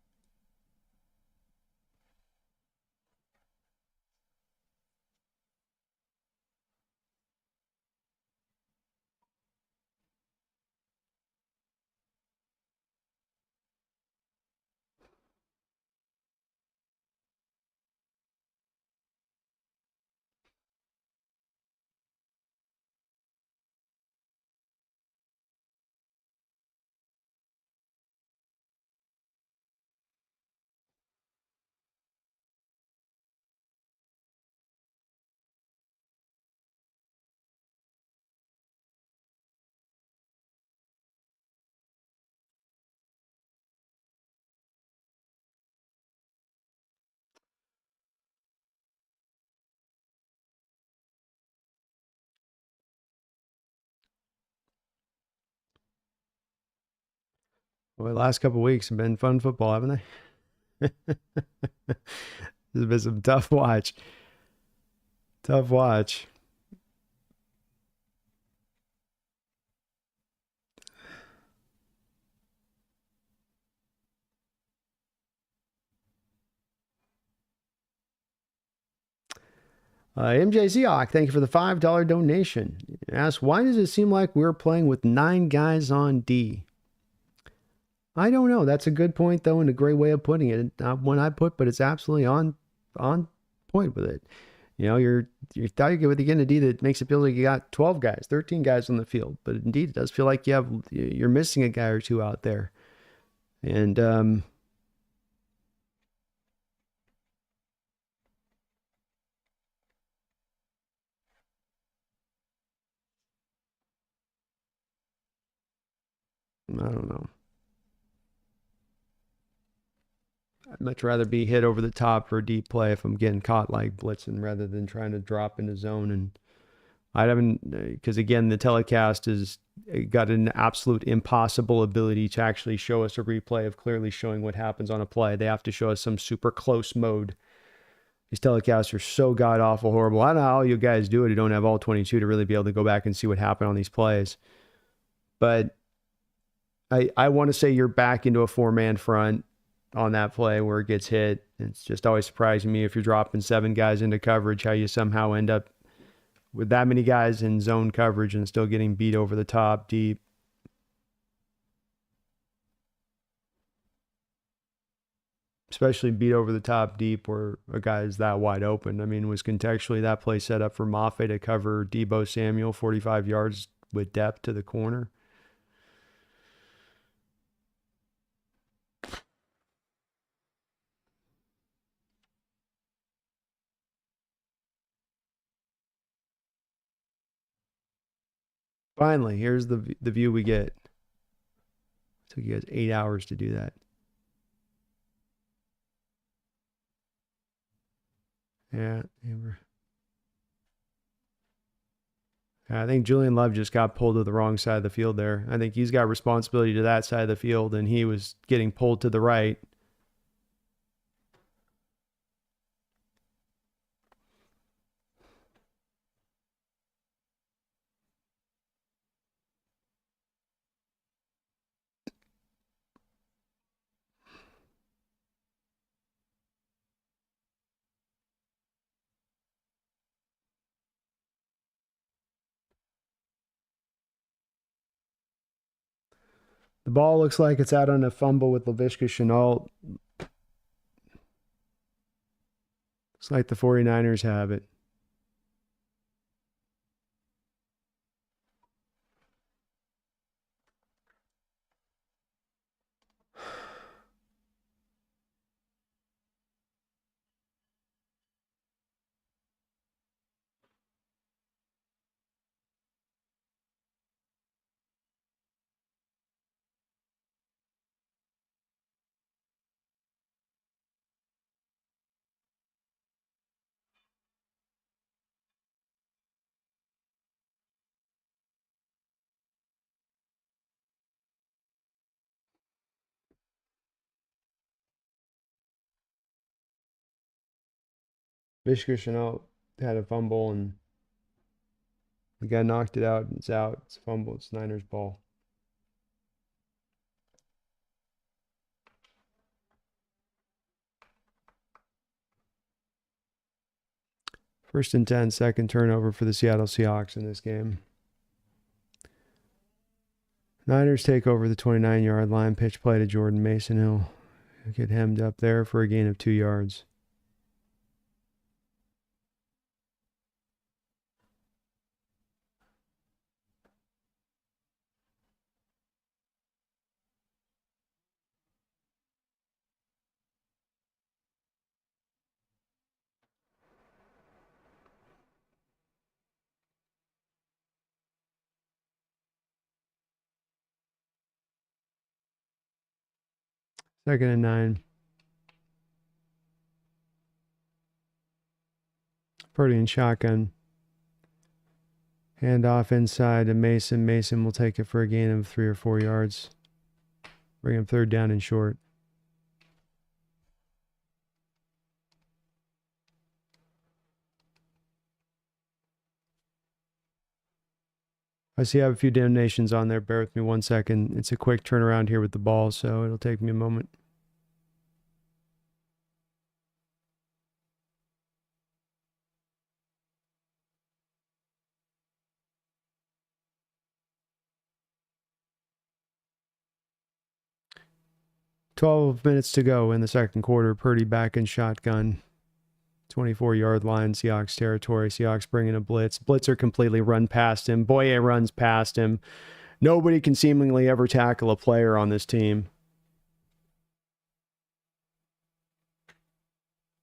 Well, the last couple of weeks have been fun football, haven't they? This has been some tough watch. Tough watch. MJ Seahawk, thank you for the $5 donation. Ask, why does it seem like we're playing with 9 guys on D? I don't know. That's a good point, though, and a great way of putting it. Not one I put, but it's absolutely on point with it. You know, you thought you get with again a D that makes it feel like you got 12 guys, 13 guys on the field, but indeed it does feel like you're missing a guy or two out there. And I don't know. I'd much rather be hit over the top for a deep play if I'm getting caught like blitzing rather than trying to drop into zone. And I haven't, because again, the telecast has got an absolute impossible ability to actually show us a replay of clearly showing what happens on a play. They have to show us some super close mode. These telecasts are so god awful horrible. I don't know how you guys do it. You don't have all 22 to really be able to go back and see what happened on these plays. But I want to say you're back into a 4-man front on that play where it gets hit. It's just always surprising me if you're dropping 7 guys into coverage, how you somehow end up with that many guys in zone coverage and still getting beat over the top deep. Especially beat over the top deep where a guy is that wide open. I mean, was contextually that play set up for Mafe to cover Deebo Samuel 45 yards with depth to the corner? Finally, here's the view we get. It took you guys 8 hours to do that. Yeah, I think Julian Love just got pulled to the wrong side of the field there. I think he's got responsibility to that side of the field, and he was getting pulled to the right. The ball looks like it's out on a fumble with Laviska Shenault. Looks like the 49ers have it. Laviska Shenault had a fumble, and the guy knocked it out, and it's out. It's a fumble. It's Niners ball. First and 10, second turnover for the Seattle Seahawks in this game. Niners take over the 29-yard line. Pitch play to Jordan Mason. He'll get hemmed up there for a gain of 2 yards. Second and 9. Purdy in shotgun. Hand off inside to Mason. Mason will take it for a gain of 3 or 4 yards. Bring him third down and short. I see I have a few donations on there. Bear with me 1 second. It's a quick turnaround here with the ball, so it'll take me a moment. "12 minutes to go in the second quarter. Purdy back in shotgun. 24-yard line, Seahawks territory. Seahawks bringing a blitz. Blitzer completely run past him. Boye runs past him. Nobody can seemingly ever tackle a player on this team.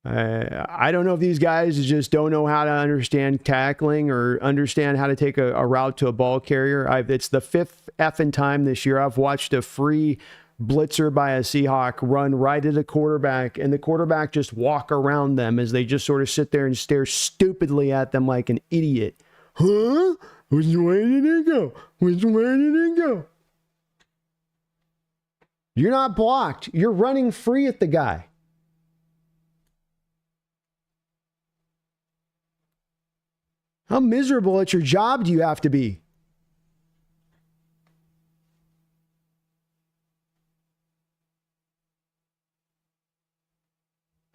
I don't know if these guys just don't know how to understand tackling or understand how to take a route to a ball carrier. It's the fifth effing time this year I've watched a free blitzer by a Seahawk run right at a quarterback, and the quarterback just walk around them as they just sort of sit there and stare stupidly at them like an idiot. Huh? Which way did it go? Which way did it go? You're not blocked. You're running free at the guy. How miserable at your job do you have to be?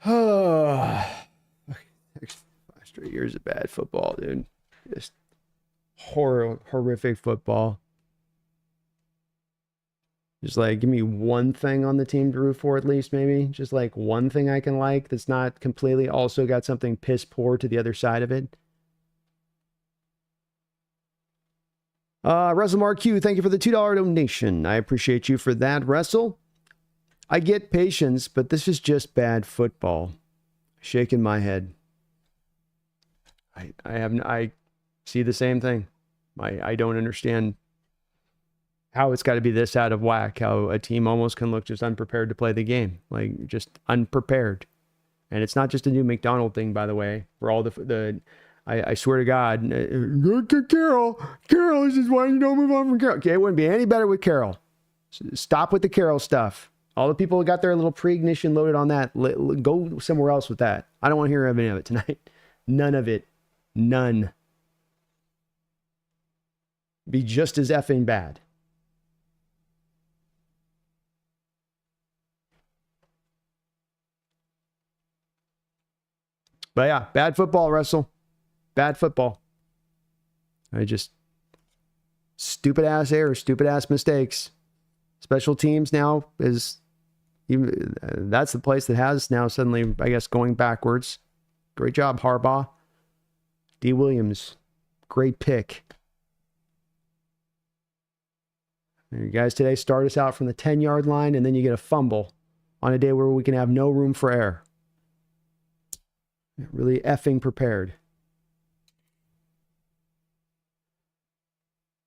Oh, 5 straight years of bad football, dude. Just horrific football. Just like, give me one thing on the team to root for at least, maybe. Just like one thing I can like that's not completely also got something piss poor to the other side of it. Russell Mark Q, thank you for the $2 donation. I appreciate you for that, Russell. I get patience, but this is just bad football. Shaking my head. I see the same thing. I don't understand how it's got to be this out of whack, how a team almost can look just unprepared to play the game. Like, just unprepared. And it's not just a new McDonald thing, by the way, where all I swear to God, Carroll, this is why you don't move on from Carroll. Okay, it wouldn't be any better with Carroll. Stop with the Carroll stuff. All the people who got their little pre-ignition loaded on that, go somewhere else with that. I don't want to hear any of it tonight. None of it. None. Be just as effing bad. But yeah, bad football, Russell. Bad football. Stupid ass errors, stupid ass mistakes. Special teams now that's the place that has now suddenly, I guess, going backwards. Great job, Harbaugh. D. Williams, great pick. You guys today start us out from the 10-yard line, and then you get a fumble on a day where we can have no room for error. Really effing prepared.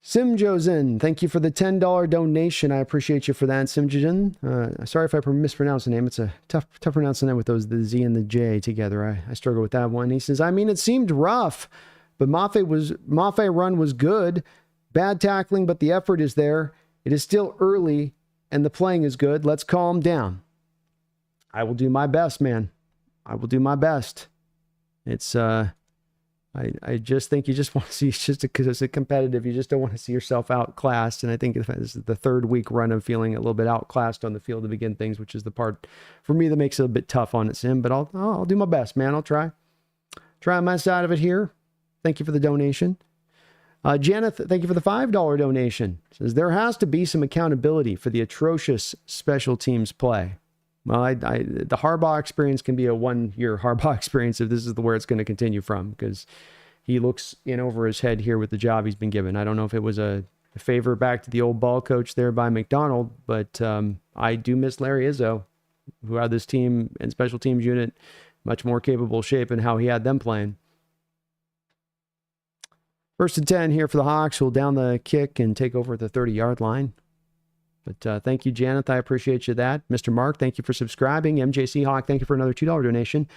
Simjozen, thank you for the $10 donation. I appreciate you for that, Simjozen. Sorry if I mispronounce the name. It's a tough pronouncing that with the Z and the J together. I struggle with that one. He says, I mean, it seemed rough, but Mafe run was good. Bad tackling, but the effort is there. It is still early, and the playing is good. Let's calm down. I will do my best, man. I will do my best. It's I just think you just want to see, it's just because it's competitive, you just don't want to see yourself outclassed. And I think this is the third week run of feeling a little bit outclassed on the field to begin things, which is the part for me that makes it a bit tough on it, Sim. But I'll do my best, man. I'll try my side of it here. Thank you for the donation. Janet, thank you for the $5 donation. Says there has to be some accountability for the atrocious special teams play. Well, the Harbaugh experience can be a one-year Harbaugh experience if this is where it's going to continue from, because he looks in over his head here with the job he's been given. I don't know if it was a favor back to the old ball coach there by McDonald, but I do miss Larry Izzo, who had this team and special teams unit much more capable shape and how he had them playing. 1st and 10 here for the Hawks. We'll down the kick and take over at the 30-yard line. But thank you, Janet. I appreciate you that. Mr. Mark, thank you for subscribing. MJ Seahawk, thank you for another $2 donation.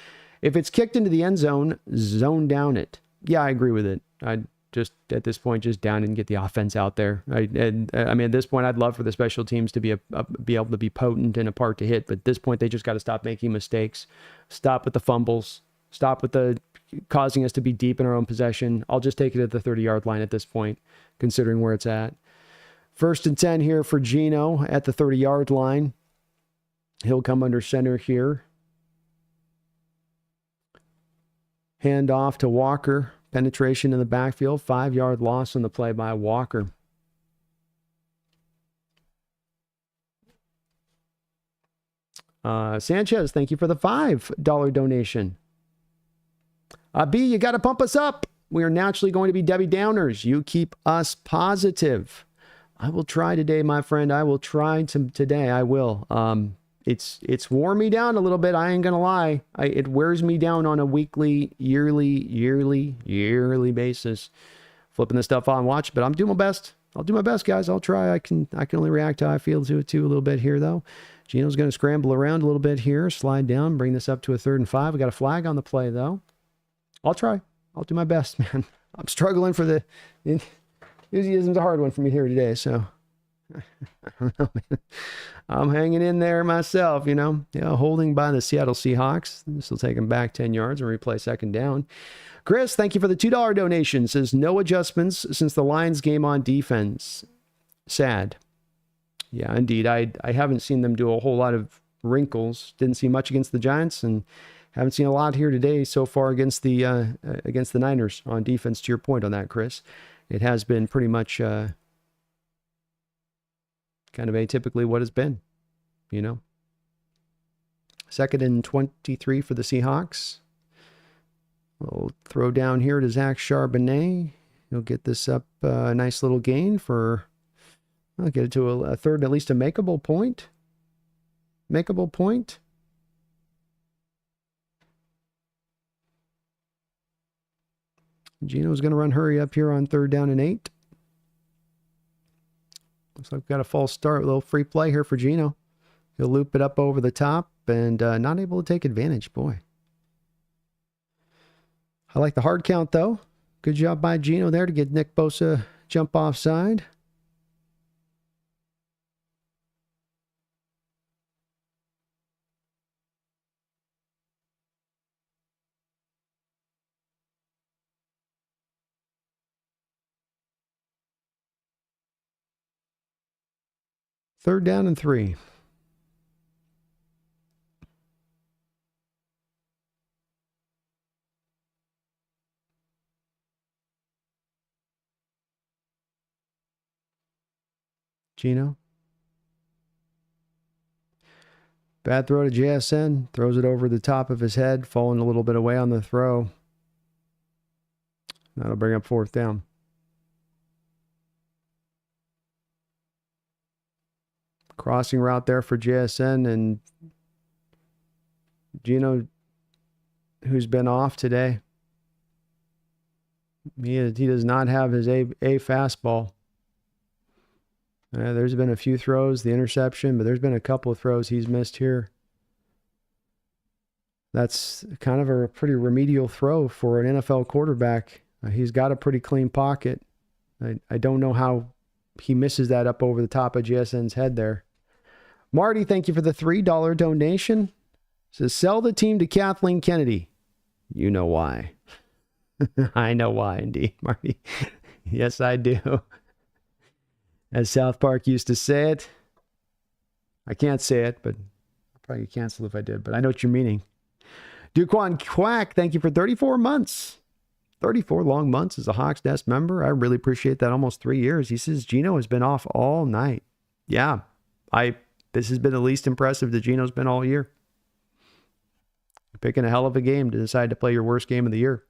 If it's kicked into the end zone, zone down it. Yeah, I agree with it. just at this point, just down and get the offense out there. I mean, at this point, I'd love for the special teams to be able to be potent and a part to hit. But at this point, they just got to stop making mistakes, stop with the fumbles, stop with the causing us to be deep in our own possession. I'll just take it at the 30-yard line at this point, considering where it's at. 1st and 10 here for Geno at the 30-yard line. He'll come under center here. Hand off to Walker. Penetration in the backfield. 5-yard loss on the play by Walker. Sanchez, thank you for the $5 donation. B, you got to pump us up. We are naturally going to be Debbie Downers. You keep us positive. I will try today, my friend. I will try today. I will. It's worn me down a little bit. I ain't gonna lie. It wears me down on a weekly, yearly basis. Flipping this stuff on, watch. But I'm doing my best. I'll do my best, guys. I'll try. I can only react how I feel to it too a little bit here, though. Geno's gonna scramble around a little bit here, slide down, bring this up to a 3rd and 5. We got a flag on the play, though. I'll try. I'll do my best, man. I'm struggling for the enthusiasm's a hard one for me here today, so. I don't know, man. I'm hanging in there myself, holding by the Seattle Seahawks. This will take them back 10 yards and replay 2nd down. Chris, thank you for the $2 donation. Says no adjustments since the Lions game on defense. Sad. Yeah, indeed. I haven't seen them do a whole lot of wrinkles. Didn't see much against the Giants, and haven't seen a lot here today so far against the Niners on defense. To your point on that, Chris, it has been pretty much kind of atypically what it's been, 2nd and 23 for the Seahawks. We'll throw down here to Zach Charbonnet. He'll get this up a nice little gain for, I'll get it to a 3rd and at least a makeable point. Makeable point. Geno's going to run hurry up here on 3rd down and 8. Looks like we've got a false start. A little free play here for Geno. He'll loop it up over the top and not able to take advantage. Boy. I like the hard count, though. Good job by Geno there to get Nick Bosa jump offside. Third down and 3. Geno. Bad throw to JSN. Throws it over the top of his head, falling a little bit away on the throw. That'll bring up 4th down. Crossing route there for JSN, and Geno, who's been off today. He does not have his A fastball. There's been a few throws, the interception, but there's been a couple of throws he's missed here. That's kind of a pretty remedial throw for an NFL quarterback. He's got a pretty clean pocket. I don't know how he misses that up over the top of JSN's head there. Marty, thank you for the $3 donation. Says, sell the team to Kathleen Kennedy. You know why. I know why, indeed, Marty. Yes, I do. As South Park used to say it. I can't say it, but I'd probably get canceled if I did, but I know what you're meaning. Duquan Quack, thank you for 34 months. 34 long months as a Hawks Nest member. I really appreciate that. Almost 3 years. He says Geno has been off all night. Yeah, this has been the least impressive that Geno's been all year. You're picking a hell of a game to decide to play your worst game of the year.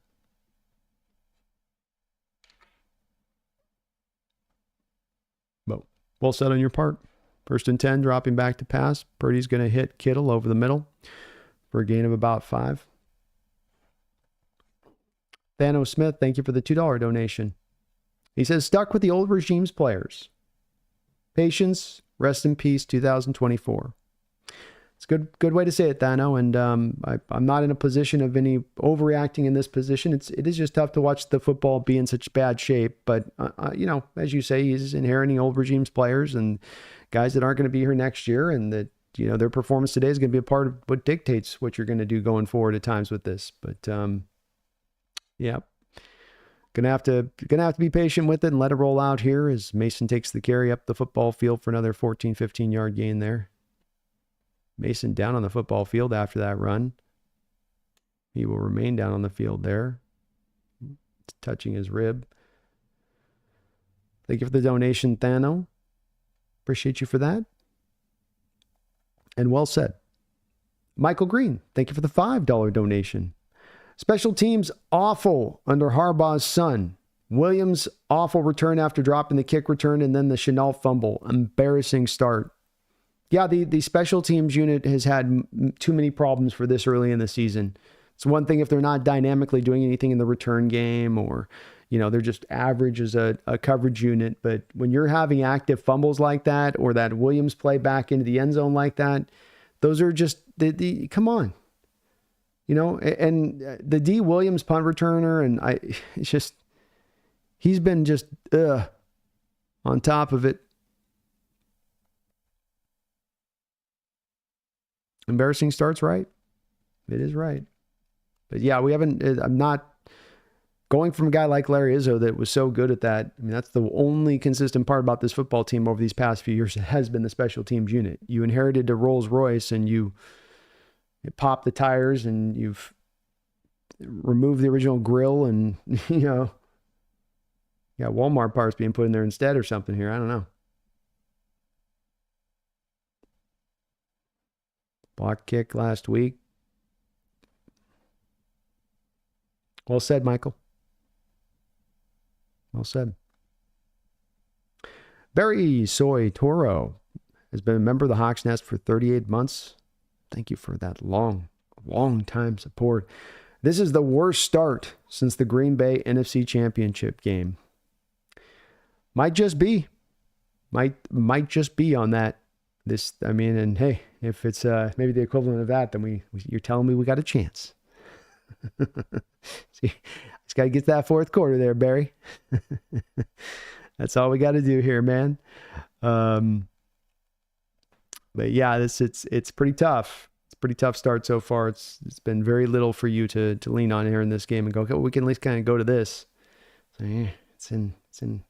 But well said on your part. 1st and 10, dropping back to pass. Purdy's going to hit Kittle over the middle for a gain of about 5. Thanos Smith, thank you for the $2 donation. He says, stuck with the old regime's players. Patience, rest in peace, 2024. It's a good way to say it, Thano. And I'm not in a position of any overreacting in this position. It is just tough to watch the football be in such bad shape. But, as you say, he's inheriting old regime's players and guys that aren't going to be here next year. And that, their performance today is going to be a part of what dictates what you're going to do going forward at times with this. But, yeah. Gonna have to be patient with it and let it roll out here as Mason takes the carry up the football field for another 14, 15-yard gain there. Mason down on the football field after that run. He will remain down on the field there, touching his rib. Thank you for the donation, Thano. Appreciate you for that. And well said. Michael Green, thank you for the $5 donation. Special teams awful under Harbaugh's son. Williams awful return after dropping the kick return and then the Chenault fumble. Embarrassing start. Yeah, the special teams unit has had too many problems for this early in the season. It's one thing if they're not dynamically doing anything in the return game or, they're just average as a coverage unit. But when you're having active fumbles like that or that Williams play back into the end zone like that, those are just, come on. And the D Williams punt returner, and he's been just on top of it. Embarrassing starts, right? It is right. But yeah, I'm not going from a guy like Larry Izzo that was so good at that. I mean, that's the only consistent part about this football team over these past few years has been the special teams unit. You inherited a Rolls Royce and you popped the tires and you've removed the original grill and, Walmart parts being put in there instead or something here. I don't know. Block kick last week. Well said, Michael. Well said. Barry Soy Toro has been a member of the Hawks Nest for 38 months. Thank you for that long time support. This is the worst start since the Green Bay NFC Championship game. Might just be on that. And hey, if it's maybe the equivalent of that, then you're telling me we got a chance. See, just got to get to that fourth quarter there, Barry. That's all we got to do here, man. But yeah, it's pretty tough. It's a pretty tough start so far. It's been very little for you to lean on here in this game and go, okay, well, we can at least kind of go to this. So yeah, it's in a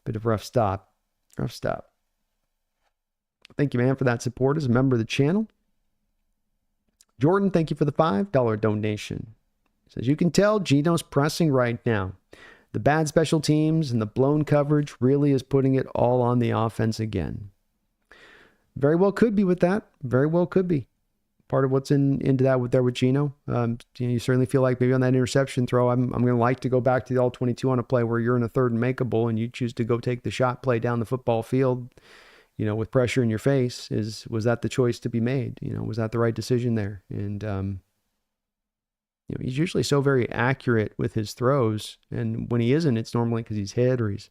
bit of a rough stop. Thank you, man, for that support as a member of the channel. Jordan, thank you for the $5 donation. Says, you can tell Gino's pressing right now. The bad special teams and the blown coverage really is putting it all on the offense again. Very well could be with that. Very well could be. Part of what's into that with Gino. You certainly feel like maybe on that interception throw, I'm going to like to go back to the all-22 on a play where you're in a third and makeable and you choose to go take the shot play down the football field, with pressure in your face. Was that the choice to be made? Was that the right decision there? And, he's usually so very accurate with his throws. And when he isn't, it's normally because he's hit or he's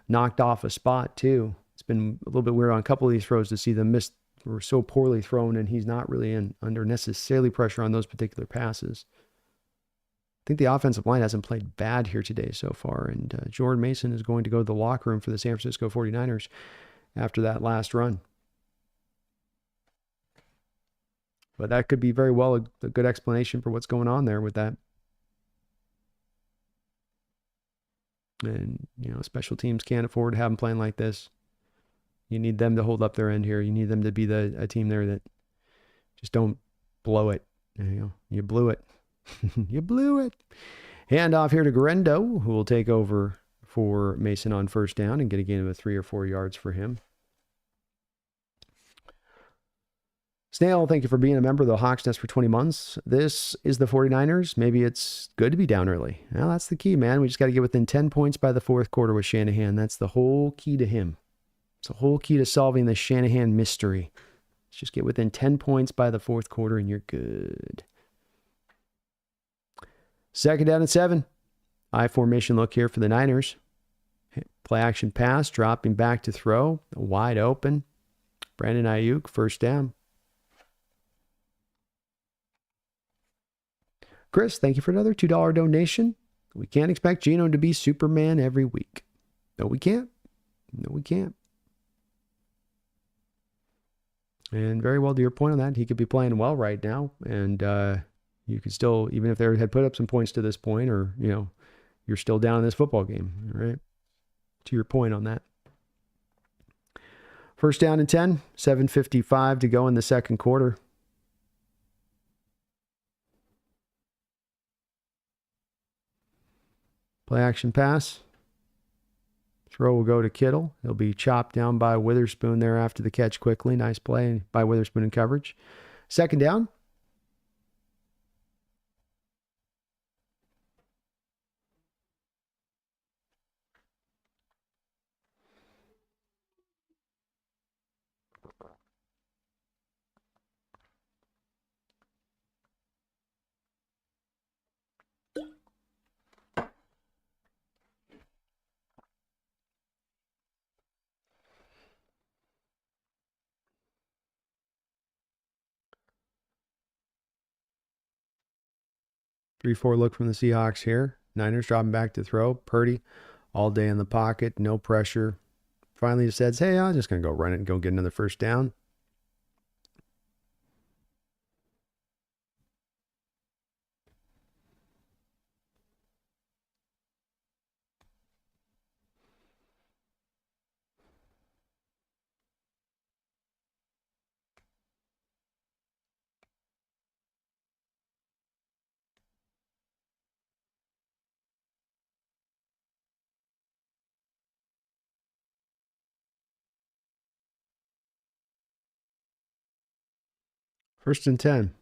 knocked off a spot too. It's been a little bit weird on a couple of these throws to see them miss or so poorly thrown, and he's not really under necessarily pressure on those particular passes. I think the offensive line hasn't played bad here today so far, and Jordan Mason is going to go to the locker room for the San Francisco 49ers after that last run. But that could be very well a good explanation for what's going on there with that. And, special teams can't afford to have them playing like this. You need them to hold up their end here. You need them to be a team there that just don't blow it. You blew it. You blew it. Hand off here to Garendo, who will take over for Mason on first down and get a gain of 3 or 4 yards for him. Snail, thank you for being a member of the Hawks Nest for 20 months. This is the 49ers. Maybe it's good to be down early. Well, that's the key, man. We just got to get within 10 points by the fourth quarter with Shanahan. That's the whole key to him. It's the whole key to solving the Shanahan mystery. Let's just get within 10 points by the fourth quarter and you're good. Second down and 7. I formation look here for the Niners. Play action pass, dropping back to throw. Wide open. Brandon Ayuk, first down. Chris, thank you for another $2 donation. We can't expect Geno to be Superman every week. No, we can't. No, we can't. And very well, to your point on that, he could be playing well right now. And you could still, even if they had put up some points to this point, or, you're still down in this football game, right? To your point on that. First down and 10, 7:55 to go in the second quarter. Play action pass. Throw will go to Kittle. He'll be chopped down by Witherspoon there after the catch quickly. Nice play by Witherspoon in coverage. Second down. Three-four look from the Seahawks here. Niners dropping back to throw. Purdy all day in the pocket, no pressure. Finally says, hey, I'm just going to go run it and go get another first down. First and 10.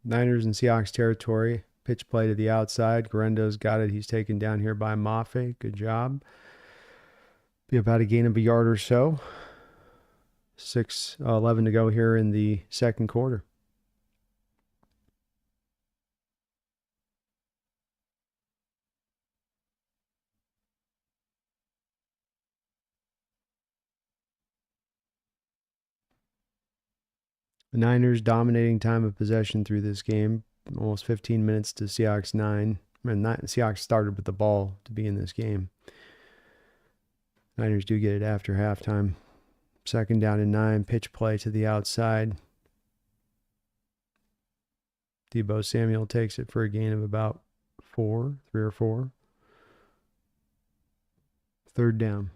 Niners and Seahawks territory. Pitch play to the outside. Guarendo's got it. He's taken down here by Mafe. Good job. Be about a gain of a yard or so. 6:11 to go here in the second quarter. The Niners dominating time of possession through this game. Almost 15 minutes to Seahawks 9. Seahawks started with the ball to be in this game. Niners do get it after halftime. Second down and 9. Pitch play to the outside. Deebo Samuel takes it for a gain of about 3 or 4. Third down.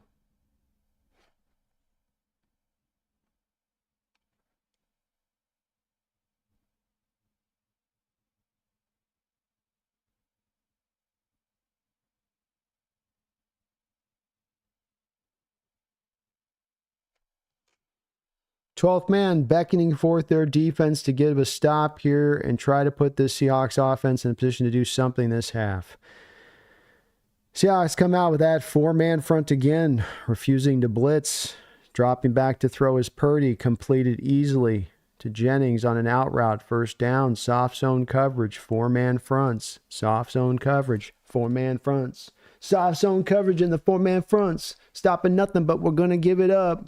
Twelfth man beckoning forth their defense to give a stop here and try to put this Seahawks offense in a position to do something this half. Seahawks come out with that 4-man front again, refusing to blitz. Dropping back to throw is Purdy, completed easily to Jennings on an out route. First down, soft zone coverage, 4-man fronts. Soft zone coverage, 4-man fronts. Soft zone coverage in the 4-man fronts. Stopping nothing, but we're going to give it up.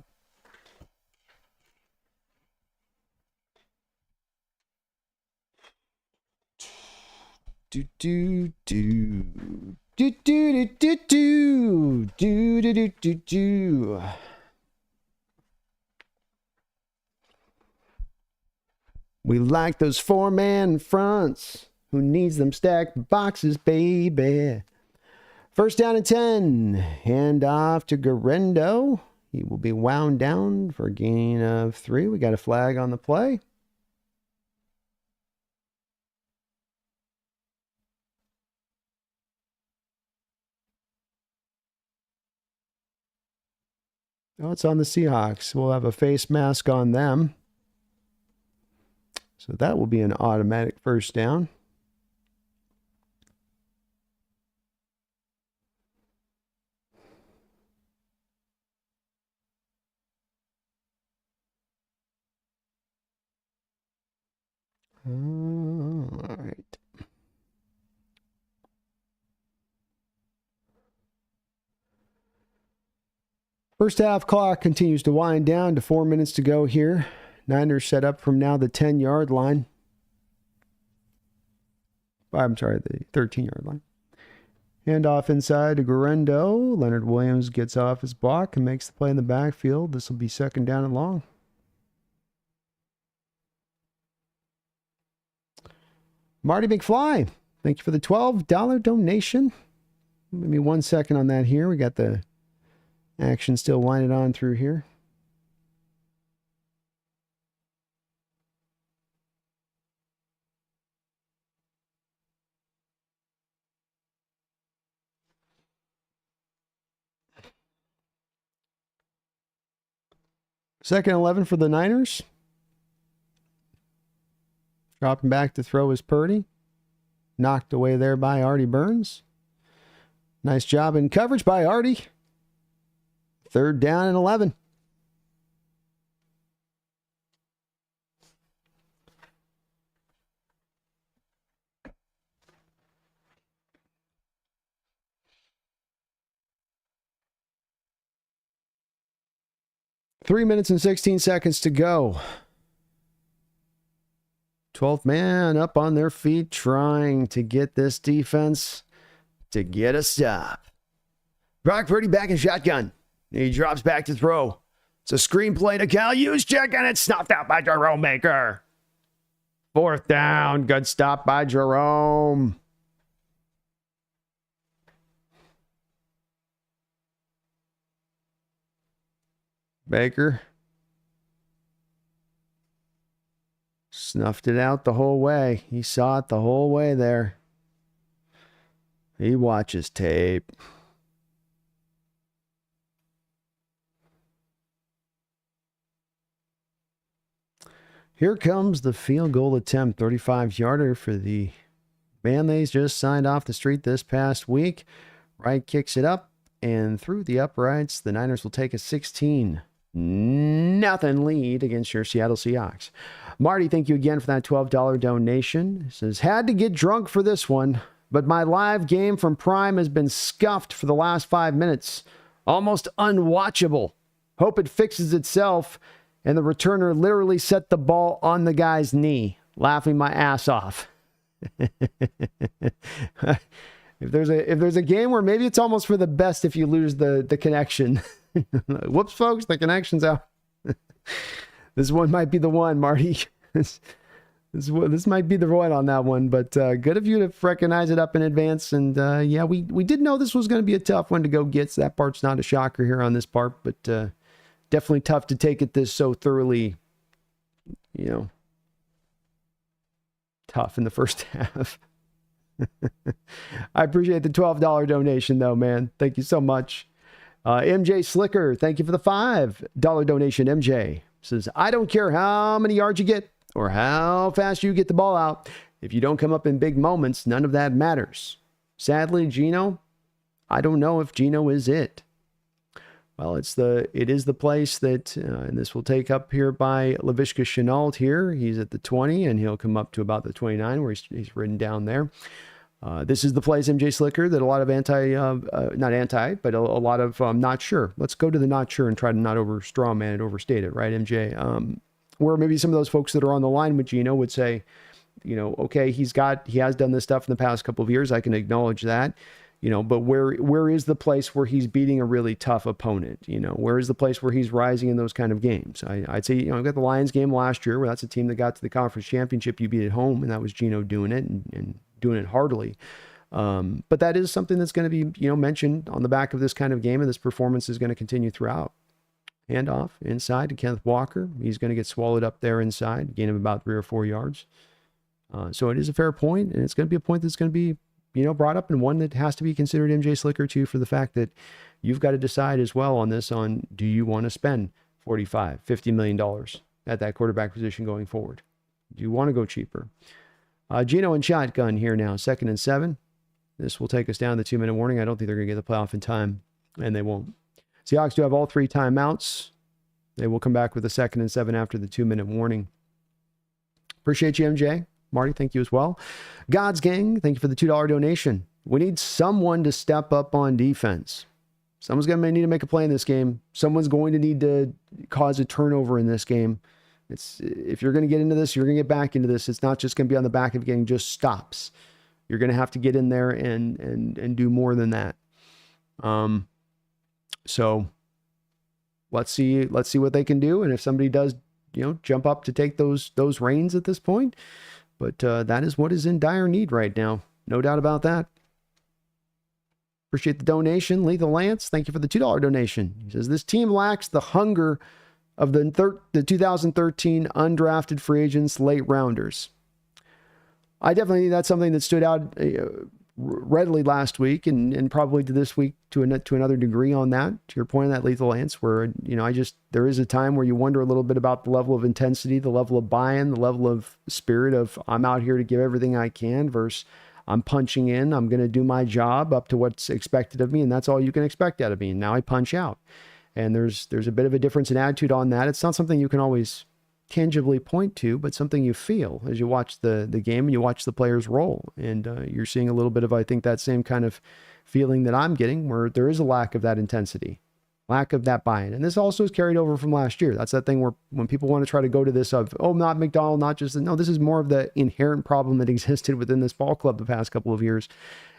Do do do do do do do do do do do do. We like those 4-man fronts. Who needs them stacked boxes, baby? First down and 10. Hand off to Guarendo. He will be wound down for a gain of 3. We got a flag on the play. Oh, it's on the Seahawks. We'll have a face mask on them. So that will be an automatic first down. All right. First half clock continues to wind down to 4 minutes to go here. Niners set up from now the 10-yard line. I'm sorry, the 13-yard line. Handoff inside to Guerrero. Leonard Williams gets off his block and makes the play in the backfield. This will be second down and long. Marty McFly, thank you for the $12 donation. Give me 1 second on that here. We got the action still winding on through here. Second 11 for the Niners. Dropping back to throw is Purdy. Knocked away there by Artie Burns. Nice job in coverage by Artie. Third down and 11. Three minutes and 16 seconds to go. 12th man up on their feet trying to get this defense to get a stop. Brock Purdy back in shotgun. He drops back to throw. It's a screenplay to Cal Juszczyk, and it's snuffed out by Jerome Baker. Fourth down. Good stop by Jerome. Baker snuffed it out the whole way. He saw it the whole way there. He watches tape. Here comes the field goal attempt, 35-yarder for the band they just signed off the street this past week. Wright kicks it up, and through the uprights, the Niners will take a 16-0 lead against your Seattle Seahawks. Marty, thank you again for that $12 donation. He says, had to get drunk for this one, but my live game from Prime has been scuffed for the last 5 minutes. Almost unwatchable. Hope it fixes itself. And the returner literally set the ball on the guy's knee, laughing my ass off. If there's a game where maybe it's almost for the best if you lose the connection. Whoops, folks, the connection's out. This one might be the one, Marty. This might be the one on that one, but good of you to recognize it up in advance. And yeah, we did know this was going to be a tough one to go get, so that part's not a shocker here on this part, but definitely tough to take it this so thoroughly, tough in the first half. I appreciate the $12 donation, though, man. Thank you so much. MJ Slicker, thank you for the $5 donation. MJ says, I don't care how many yards you get or how fast you get the ball out. If you don't come up in big moments, none of that matters. Sadly, Geno, I don't know if Geno is it. Well, it is the place that, and this will take up here by Laviska Shenault here. He's at the 20, and he'll come up to about the 29 where he's ridden down there. This is the place, MJ Slicker, that a lot of a lot of not sure. Let's go to the not sure and try to not straw man it, overstate it, right, MJ? Where maybe some of those folks that are on the line with Geno would say, okay, he has done this stuff in the past couple of years. I can acknowledge that. But where is the place where he's beating a really tough opponent? Where is the place where he's rising in those kind of games? I'd say, I've got the Lions game last year where that's a team that got to the conference championship. You beat at home, and that was Geno doing it and doing it heartily. But that is something that's going to be, mentioned on the back of this kind of game, and this performance is going to continue throughout. Handoff inside to Kenneth Walker. He's going to get swallowed up there inside, gain him about 3 or 4 yards. So it is a fair point, and it's going to be a point that's going to be brought up, and one that has to be considered, MJ Slicker, too, for the fact that you've got to decide as well on this do you want to spend $45-50 million at that quarterback position going forward? Do you want to go cheaper? Geno and shotgun here now, 2nd and 7. This will take us down the 2-minute warning. I don't think they're going to get the playoff in time, and they won't. Seahawks do have all 3 timeouts. They will come back with a 2nd and 7 after the 2-minute warning. Appreciate you, MJ. Marty, thank you as well. God's Gang, thank you for the $2 donation. We need someone to step up on defense. Someone's going to need to make a play in this game. Someone's going to need to cause a turnover in this game. If you're going to get into this, you're going to get back into this. It's not just going to be on the back of getting just stops. You're going to have to get in there and do more than that. So let's see what they can do. And if somebody does, jump up to take those reins at this point, but that is what is in dire need right now. No doubt about that. Appreciate the donation. Lethal Lance, thank you for the $2 donation. He says, this team lacks the hunger of the 2013 undrafted free agents, late rounders. I definitely think that's something that stood out readily last week and probably to this week to another degree on that. To your point on that, Lethal Lance, where, there is a time where you wonder a little bit about the level of intensity, the level of buy-in, the level of spirit of I'm out here to give everything I can versus I'm punching in, I'm going to do my job up to what's expected of me, and that's all you can expect out of me. And now I punch out. And there's a bit of a difference in attitude on that. It's not something you can always tangibly point to, but something you feel as you watch the game and you watch the players roll. And you're seeing a little bit of, I think, that same kind of feeling that I'm getting, where there is a lack of that intensity, lack of that buy-in. And this also is carried over from last year. That's that thing where when people want to try to go to this of, not McDonald, not just, no, this is more of the inherent problem that existed within this ball club the past couple of years,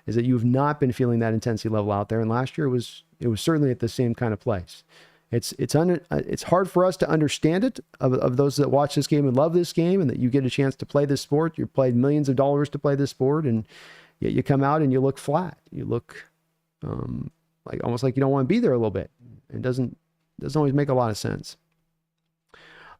is that you've not been feeling that intensity level out there. And last year it was certainly at the same kind of place. It's hard for us to understand it of those that watch this game and love this game, and that you get a chance to play this sport. You've played millions of dollars to play this sport, and yet you come out and you look flat. You look like almost like you don't want to be there a little bit. It doesn't always make a lot of sense.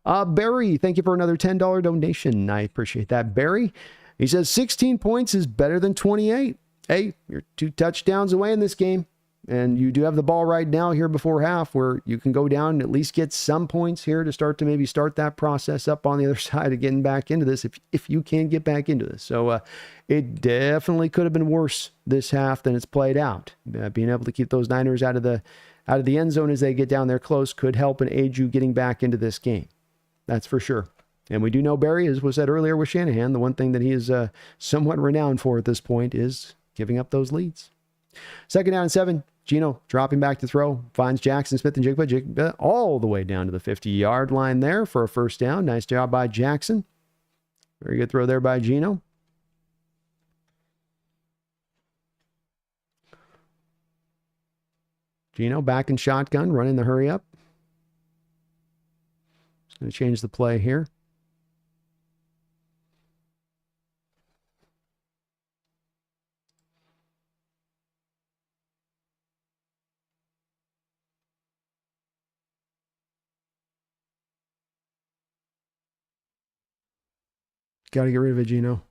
Barry, thank you for another $10 donation. I appreciate that, Barry. He says 16 points is better than 28. Hey, you're 2 touchdowns away in this game. And you do have the ball right now here before half where you can go down and at least get some points here to start that process up on the other side of getting back into this, if you can get back into this. So it definitely could have been worse this half than it's played out. Being able to keep those Niners out of the end zone as they get down there close could help and aid you getting back into this game. That's for sure. And we do know Barry, as was said earlier with Shanahan, the one thing that he is somewhat renowned for at this point is giving up those leads. 2nd down and 7. Geno dropping back to throw, finds Jackson Smith and Jigba all the way down to the 50-yard line there for a first down. Nice job by Jackson. Very good throw there by Geno. Geno back in shotgun, running the hurry up. Just going to change the play here. Got to get rid of it, Geno.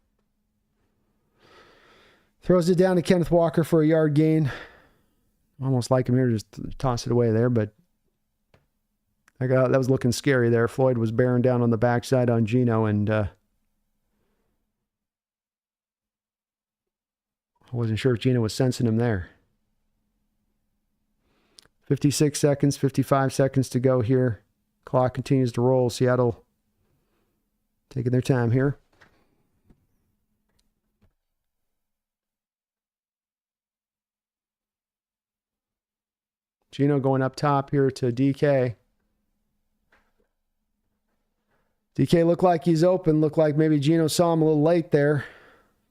Throws it down to Kenneth Walker for a yard gain. Almost like him here, just toss it away there, but that was looking scary there. Floyd was bearing down on the backside on Geno, and I wasn't sure if Geno was sensing him there. 56 seconds, 55 seconds to go here. Clock continues to roll. Seattle taking their time here. Geno going up top here to DK. DK looked like he's open. Looked like maybe Geno saw him a little late there.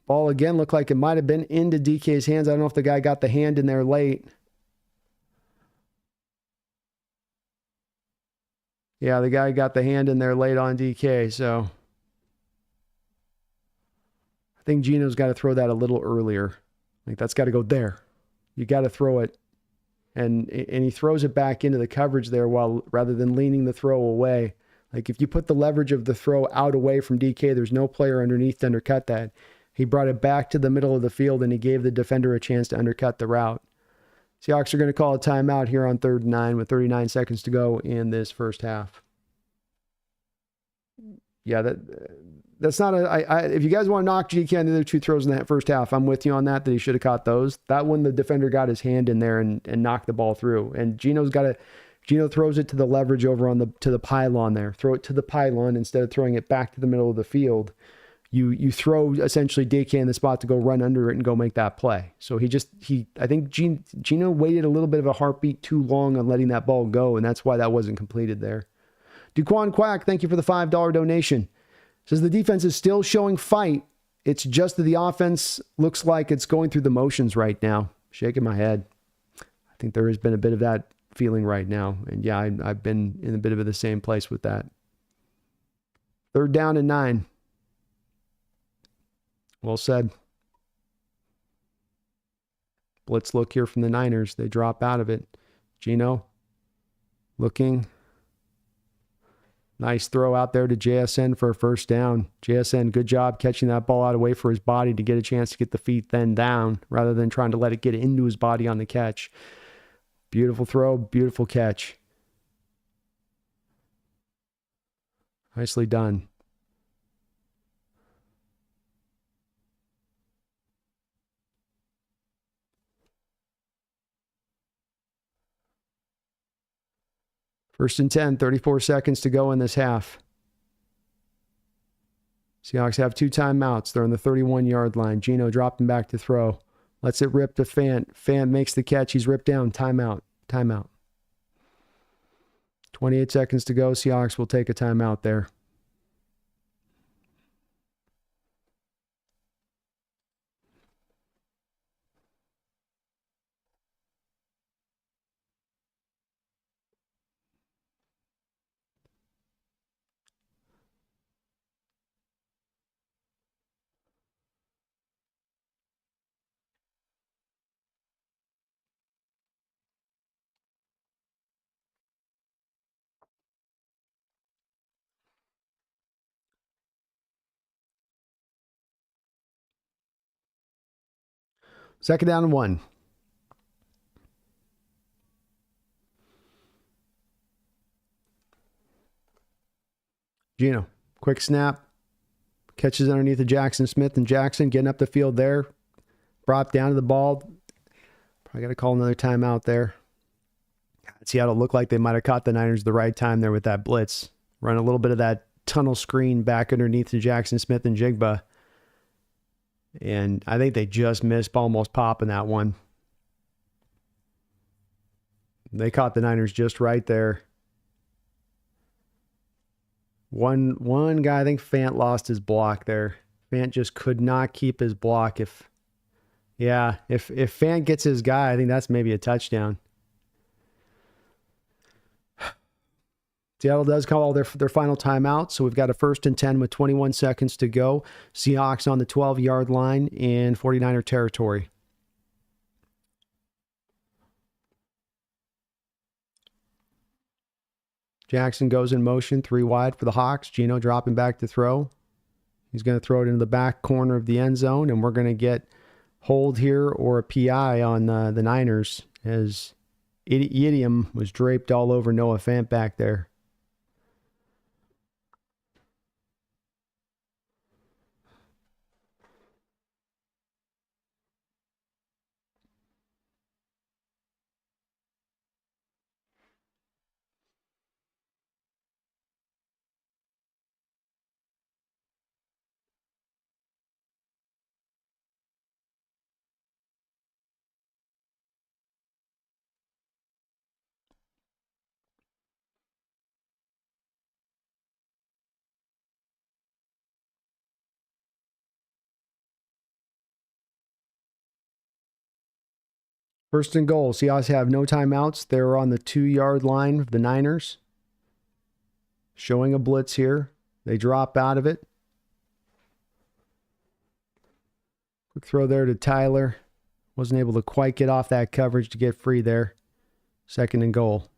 Ball again looked like it might have been into DK's hands. I don't know if the guy got the hand in there late. Yeah, the guy got the hand in there late on DK, so I think Geno's got to throw that a little earlier. Like, that's got to go there. You got to throw it. And he throws it back into the coverage there rather than leaning the throw away. Like, if you put the leverage of the throw out away from DK, there's no player underneath to undercut that. He brought it back to the middle of the field, and he gave the defender a chance to undercut the route. Seahawks are going to call a timeout here on 3rd and 9 with 39 seconds to go in this first half. Yeah, that's not if you guys want to knock GK on the other 2 throws in that first half, I'm with you on that he should have caught those. That one, the defender got his hand in there and knocked the ball through. And Geno throws it to the leverage over to the pylon there. Throw it to the pylon instead of throwing it back to the middle of the field. You throw essentially DK in the spot to go run under it and go make that play. So I think Geno waited a little bit of a heartbeat too long on letting that ball go, and that's why that wasn't completed there. Duquan Quack, thank you for the $5 donation. Says the defense is still showing fight It's just that the offense looks like it's going through the motions right now. Shaking my head. I think there has been a bit of that feeling right now. And yeah, I've been in a bit of the same place with that. 3rd down and 9. Well said. Blitz look here from the Niners. They drop out of it. Geno looking. Nice throw out there to JSN for a 1st down. JSN, good job catching that ball out away for his body to get a chance to get the feet then down rather than trying to let it get into his body on the catch. Beautiful throw, beautiful catch. Nicely done. First and 10, 34 seconds to go in this half. Seahawks have 2 timeouts. They're on the 31-yard line. Geno dropping back to throw. Lets it rip to Fant. Fant makes the catch. He's ripped down. Timeout. Timeout. 28 seconds to go. Seahawks will take a timeout there. Second down and 1. Geno, quick snap. Catches underneath of Jackson Smith, and Jackson getting up the field there. Brought down to the ball. Probably got to call another timeout there. Seattle looked like they might have caught the Niners the right time there with that blitz. Run a little bit of that tunnel screen back underneath to Jackson Smith and Jigba. And I think they just missed almost popping that one. They caught the Niners just right there. One guy, I think Fant lost his block there. Fant just could not keep his block. If Fant gets his guy, I think that's maybe a touchdown. Seattle does call their final timeout, so we've got a 1st and 10 with 21 seconds to go. Seahawks on the 12-yard line in 49er territory. Jackson goes in motion, 3 wide for the Hawks. Geno dropping back to throw. He's going to throw it into the back corner of the end zone, and we're going to get hold here or a PI on the Niners as Idiom was draped all over Noah Fant back there. First and goal. Seahawks have no timeouts. They're on the 2-yard line of the Niners. Showing a blitz here. They drop out of it. Quick throw there to Tyler. Wasn't able to quite get off that coverage to get free there. 2nd and goal.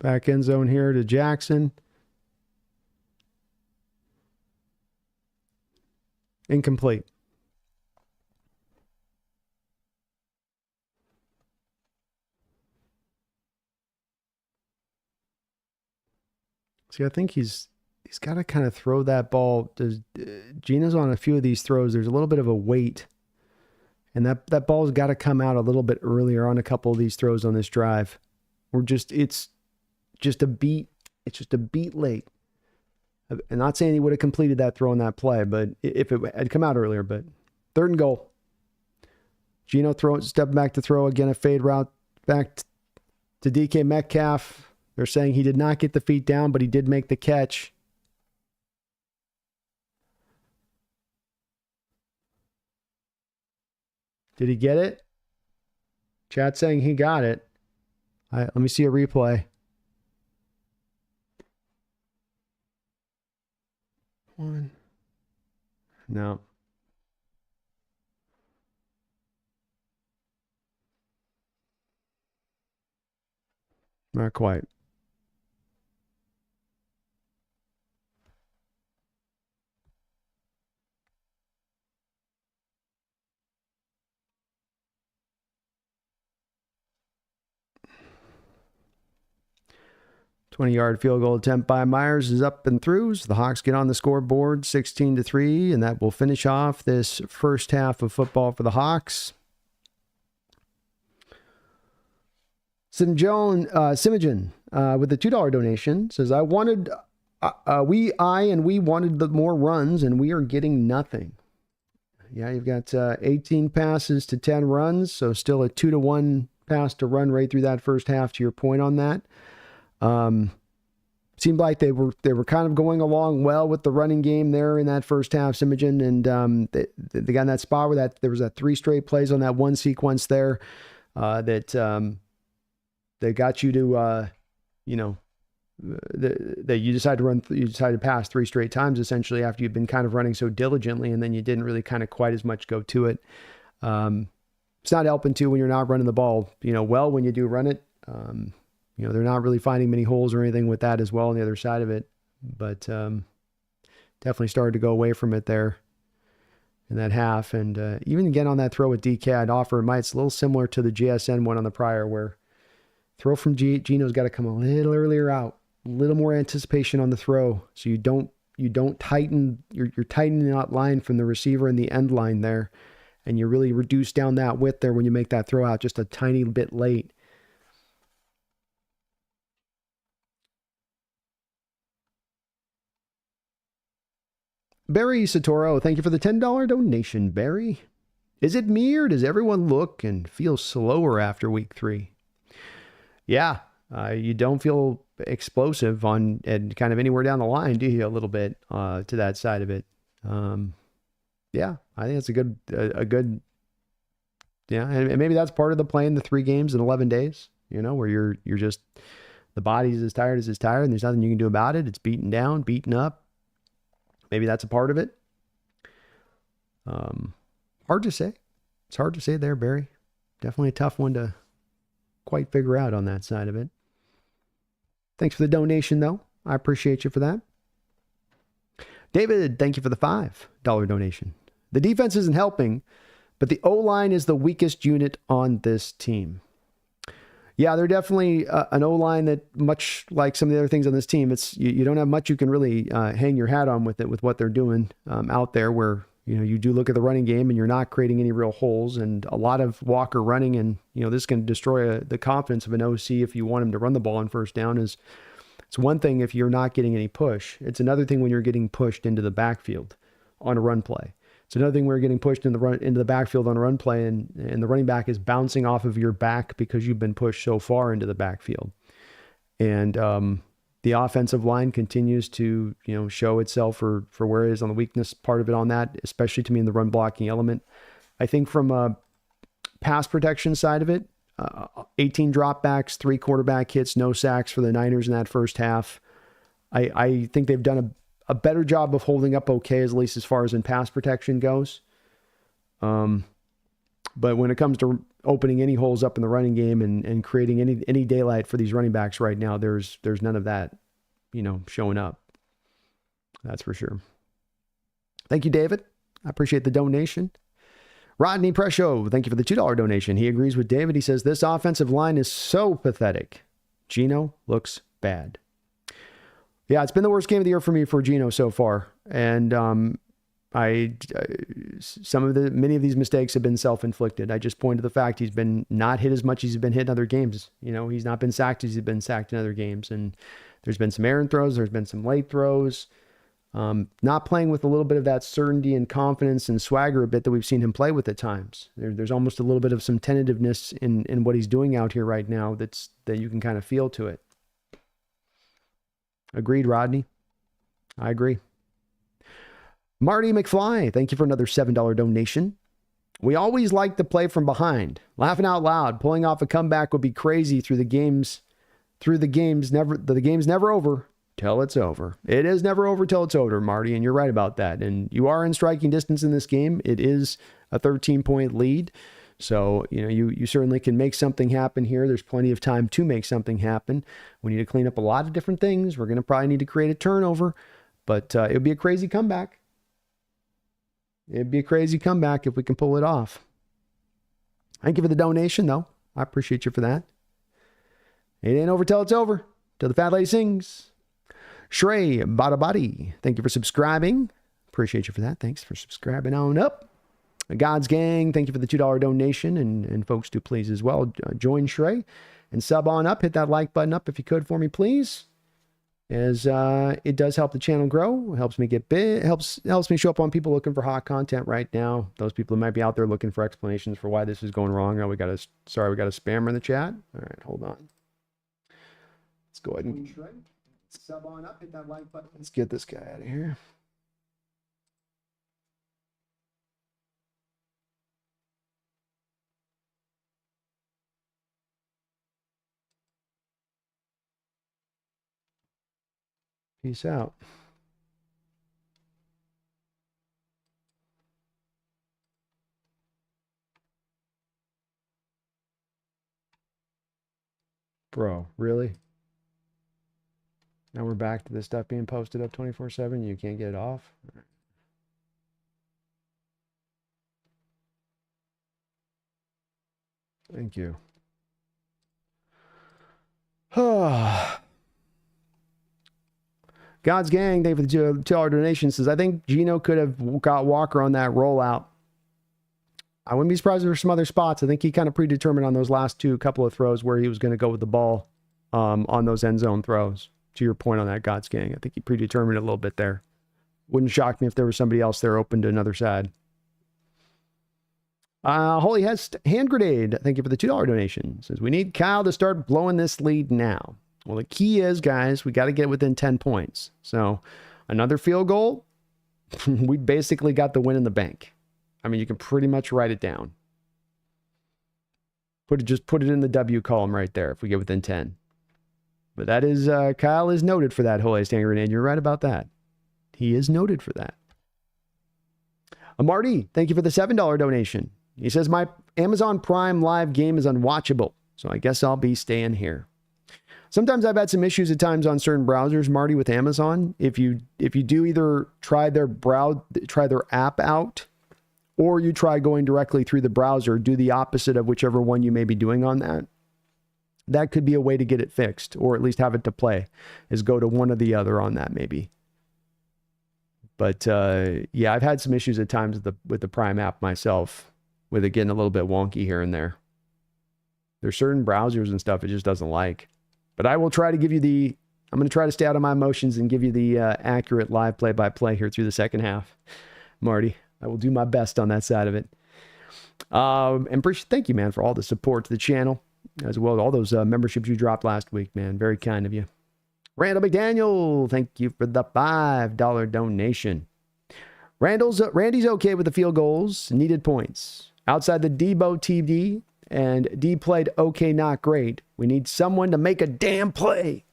Back end zone here to Jackson. Incomplete. See, I think he's got to kind of throw that ball. Geno's on a few of these throws. There's a little bit of a weight And that ball's got to come out a little bit earlier on a couple of these throws on this drive. It's just a beat late. I'm not saying he would have completed that throw on that play, but if it had come out earlier. But 3rd and goal. Geno stepping back to throw again, a fade route back to DK Metcalf. They're saying he did not get the feet down, but he did make the catch. Did he get it? Chat saying he got it. Let me see a replay. One. No. Not quite. Twenty-yard field goal attempt by Myers is up and through. So the Hawks get on the scoreboard 16-3, and that will finish off this first half of football for the Hawks. Simogen with the $2 donation says, we wanted the more runs, and we are getting nothing. Yeah, you've got 18 passes to 10 runs, so still a 2-to-1 pass to run rate through that first half, to your point on that. Seemed like they were kind of going along well with the running game there in that first half, Simogen, and they got in that spot where there was that 3 straight plays on that one sequence there that got you to that you decided to pass 3 straight times essentially after you've been kind of running so diligently, and then you didn't really kind of quite as much go to it. It's not helping too when you're not running the ball, well when you do run it. They're not really finding many holes or anything with that as well on the other side of it, but definitely started to go away from it there in that half. And even again on that throw with DK, I'd offer it's a little similar to the JSN one on the prior, where throw from Geno's got to come a little earlier out, a little more anticipation on the throw, so you don't tighten. You're tightening that line from the receiver and the end line there, and you really reduce down that width there when you make that throw out just a tiny bit late. Barry Satoro, thank you for the $10 donation, Barry. Is it me, or does everyone look and feel slower after week 3? Yeah, you don't feel explosive and kind of anywhere down the line, do you? A little bit to that side of it. Yeah, I think it's a good. Yeah, and maybe that's part of the playing the 3 games in 11 days. Where you're just, the body's as tired as it's tired, and there's nothing you can do about it. It's beaten down, beaten up. Maybe that's a part of it. Hard to say. It's hard to say there, Barry. Definitely a tough one to quite figure out on that side of it. Thanks for the donation, though. I appreciate you for that. David, thank you for the $5 donation. The defense isn't helping, but the O-line is the weakest unit on this team. Yeah, they're definitely an O-line that, much like some of the other things on this team, it's you don't have much you can really hang your hat on with it, with what they're doing out there, where you do look at the running game and you're not creating any real holes, and a lot of Walker running, and this can destroy the confidence of an OC if you want him to run the ball on first down. It's one thing if you're not getting any push. It's another thing when you're getting pushed into the backfield on a run play. It's another thing where you're getting pushed into the backfield on a run play, and the running back is bouncing off of your back because you've been pushed so far into the backfield. And the offensive line continues to show itself for where it is on the weakness part of it on that, especially to me in the run blocking element. I think from a pass protection side of it, 18 dropbacks, 3 quarterback hits, no sacks for the Niners in that first half. I think they've done a better job of holding up okay, at least as far as in pass protection goes. But when it comes to opening any holes up in the running game and creating any daylight for these running backs right now, there's none of that, showing up. That's for sure. Thank you, David. I appreciate the donation. Rodney Presho, thank you for the $2 donation. He agrees with David. He says, this offensive line is so pathetic. Geno looks bad. Yeah, it's been the worst game of the year for me for Geno so far. And Many of these mistakes have been self-inflicted. I just point to the fact he's been not hit as much as he's been hit in other games. He's not been sacked as he's been sacked in other games. And there's been some errant throws. There's been some late throws. Not playing with a little bit of that certainty and confidence and swagger a bit that we've seen him play with at times. There's almost a little bit of some tentativeness in what he's doing out here right now that you can kind of feel to it. Agreed, Rodney. I agree. Marty McFly, thank you for another $7 donation. We always like to play from behind. Laughing out loud. Pulling off a comeback would be crazy the game's never over till it's over. It is never over till it's over, Marty, and you're right about that. And you are in striking distance in this game. It is a 13-point lead. So, you certainly can make something happen here. There's plenty of time to make something happen. We need to clean up a lot of different things. We're going to probably need to create a turnover, but it would be a crazy comeback. It'd be a crazy comeback if we can pull it off. Thank you for the donation, though. I appreciate you for that. It ain't over till it's over. Till the fat lady sings. Shrey Badabadi, thank you for subscribing. Appreciate you for that. Thanks for subscribing on up. God's Gang, thank you for the $2 donation. And folks, do please as well join Shrey and sub on up. Hit that like button up if you could for me, please. As it does help the channel grow. It helps me get big. Helps me show up on people looking for hot content right now. Those people who might be out there looking for explanations for why this is going wrong. Oh, we got a spammer in the chat. All right, hold on. Let's go ahead and sub on up. Hit that like button. Let's get this guy out of here. Peace out. Bro, really? Now we're back to this stuff being posted up 24/7. You can't get it off? All right. Thank you. God's Gang, thank you for the $2 donation, says, I think Geno could have got Walker on that rollout. I wouldn't be surprised if there were some other spots. I think he kind of predetermined on those last couple of throws where he was going to go with the ball on those end zone throws. To your point on that, God's Gang, I think he predetermined it a little bit there. Wouldn't shock me if there was somebody else there open to another side. Holy Hest Hand Grenade, thank you for the $2 donation. Says, we need Kyle to start blowing this lead now. Well, the key is, guys, we got to get within 10 points. So another field goal, we basically got the win in the bank. I mean, you can pretty much write it down. Just put it in the W column right there if we get within 10. But that is, Kyle is noted for that, Holy Stand Grenade. You're right about that. He is noted for that. Marty, thank you for the $7 donation. He says, my Amazon Prime live game is unwatchable, so I guess I'll be staying here. Sometimes I've had some issues at times on certain browsers, Marty, with Amazon. If you do either try their app out, or you try going directly through the browser, do the opposite of whichever one you may be doing on that. That could be a way to get it fixed, or at least have it to play, is go to one or the other on that maybe. But yeah, I've had some issues at times with the Prime app myself, with it getting a little bit wonky here and there. There's certain browsers and stuff it just doesn't like. But I will try to give you I'm going to try to stay out of my emotions and give you the accurate live play-by-play here through the second half. Marty, I will do my best on that side of it. And thank you, man, for all the support to the channel, as well as all those memberships you dropped last week, man. Very kind of you. Randall McDaniel, thank you for the $5 donation. Randy's okay with the field goals, needed points. Outside the Debo TD, and D played okay, not great. We need someone to make a damn play.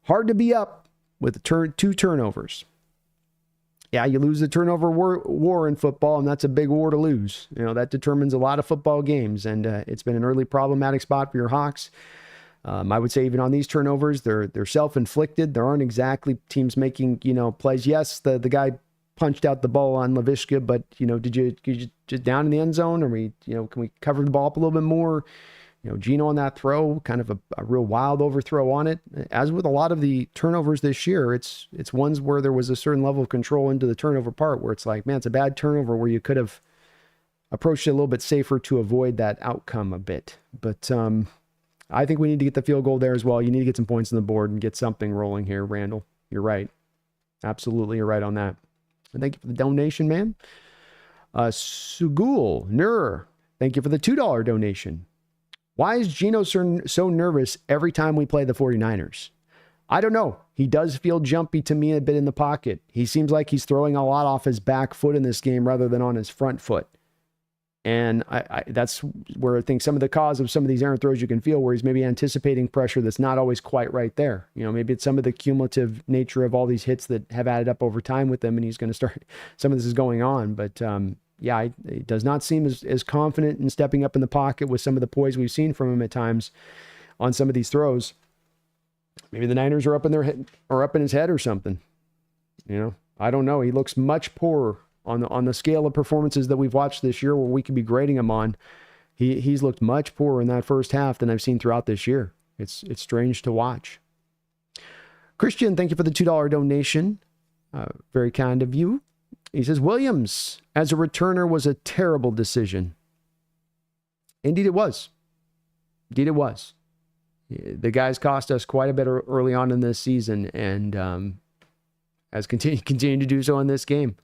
Hard to be up with two turnovers. Yeah, you lose the turnover war in football, and that's a big war to lose. That determines a lot of football games, and it's been an early problematic spot for your Hawks. I would say even on these turnovers, they're self-inflicted. There aren't exactly teams making plays. Yes, the guy punched out the ball on Laviska, but did you just down in the end zone, or can we cover the ball up a little bit more? Geno on that throw, kind of a real wild overthrow on it. As with a lot of the turnovers this year, it's ones where there was a certain level of control into the turnover part where it's like, man, it's a bad turnover where you could have approached it a little bit safer to avoid that outcome a bit. But I think we need to get the field goal there as well. You need to get some points on the board and get something rolling here, Randall. You're right. Absolutely, you're right on that. And thank you for the donation, man. Sugul Nur, thank you for the $2 donation. Why is Geno so nervous every time we play the 49ers? I don't know. He does feel jumpy to me a bit in the pocket. He seems like he's throwing a lot off his back foot in this game rather than on his front foot. And that's where I think some of the cause of some of these errant throws you can feel where he's maybe anticipating pressure that's not always quite right there. Maybe it's some of the cumulative nature of all these hits that have added up over time with him, and he's going to start, some of this is going on. But yeah, he does not seem as confident in stepping up in the pocket with some of the poise we've seen from him at times on some of these throws. Maybe the Niners are up in their head or up in his head or something. I don't know. He looks much poorer on the scale of performances that we've watched this year where we could be grading him on. He's looked much poorer in that first half than I've seen throughout this year. It's strange to watch. Christian, thank you for the $2 donation. Very kind of you. He says, Williams as a returner was a terrible decision. Indeed it was. Indeed it was. The guys cost us quite a bit early on in this season and has continued to do so in this game.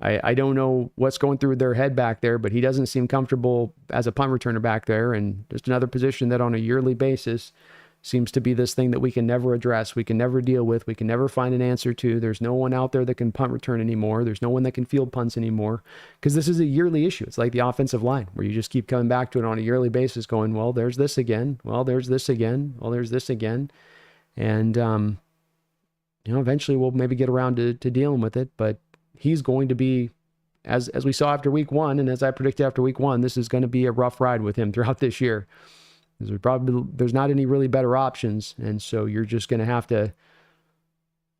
I don't know what's going through their head back there, but he doesn't seem comfortable as a punt returner back there. And just another position that on a yearly basis seems to be this thing that we can never address, we can never deal with, we can never find an answer to. There's no one out there that can punt return anymore. There's no one that can field punts anymore because this is a yearly issue. It's like the offensive line where you just keep coming back to it on a yearly basis going, well, there's this again. Well, there's this again. Well, there's this again. And, eventually we'll maybe get around to dealing with it, but he's going to be, as we saw after week 1, and as I predicted after week 1, this is going to be a rough ride with him throughout this year. There's not any really better options, and so you're just going to have to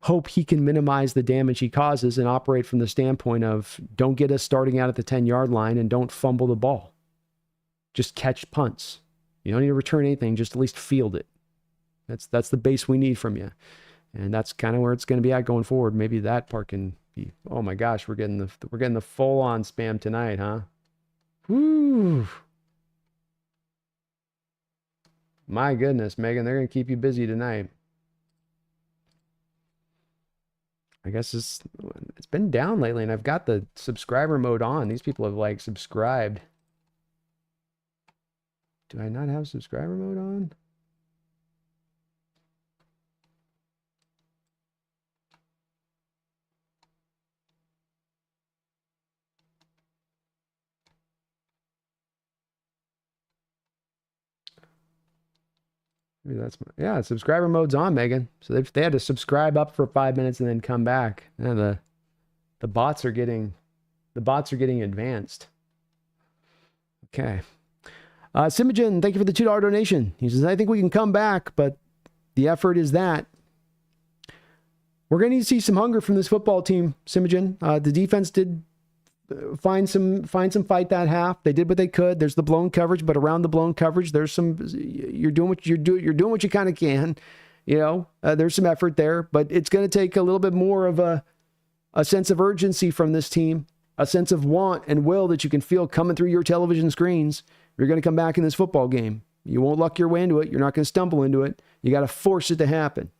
hope he can minimize the damage he causes and operate from the standpoint of don't get us starting out at the 10-yard line and don't fumble the ball. Just catch punts. You don't need to return anything, just at least field it. That's the base we need from you, and that's kind of where it's going to be at going forward. Maybe that part can be. Oh my gosh, we're getting the full-on spam tonight, huh? Woo! My goodness, Megan, they're going to keep you busy tonight. I guess it's been down lately, and I've got the subscriber mode on. These people have subscribed. Do I not have subscriber mode on? Maybe that's subscriber mode's on, Megan. So they had to subscribe up for 5 minutes and then come back. And the bots are getting advanced. Okay. Simogen, thank you for the $2 donation. He says, I think we can come back, but the effort is that. We're going to need to see some hunger from this football team, Simogen. The defense did find some fight that half. They did what they could. There's the blown coverage, but around the blown coverage, there's some. You're doing what you're doing what you kind of can. There's some effort there, but it's going to take a little bit more of a sense of urgency from this team, a sense of want and will that you can feel coming through your television screens. You're going to come back in this football game. You won't luck your way into it. You're not going to stumble into it. You got to force it to happen.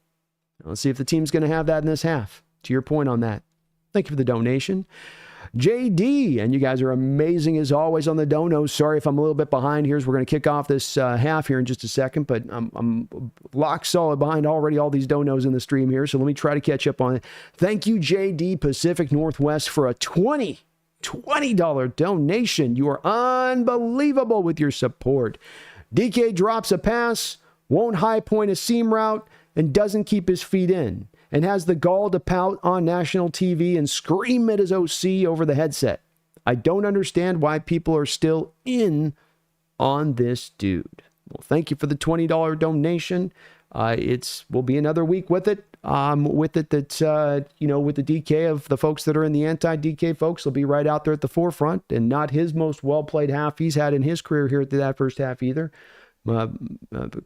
Let's see if the team's going to have that in this half. To your point on that. Thank you for the donation. JD, and you guys are amazing as always on the donos. Sorry if I'm a little bit behind here as we're going to kick off this half here in just a second, but I'm lock solid behind already all these donos in the stream here, so let me try to catch up on it. Thank you, JD Pacific Northwest, for a $20 donation. You are unbelievable with your support. DK drops a pass, won't high point a seam route, and doesn't keep his feet in, and has the gall to pout on national TV and scream at his OC over the headset. I don't understand why people are still in on this dude. Well, thank you for the $20 donation. Will be another week with it. with it that, with the DK of the folks that are in the anti-DK folks will be right out there at the forefront, and not his most well-played half he's had in his career here at that first half either. A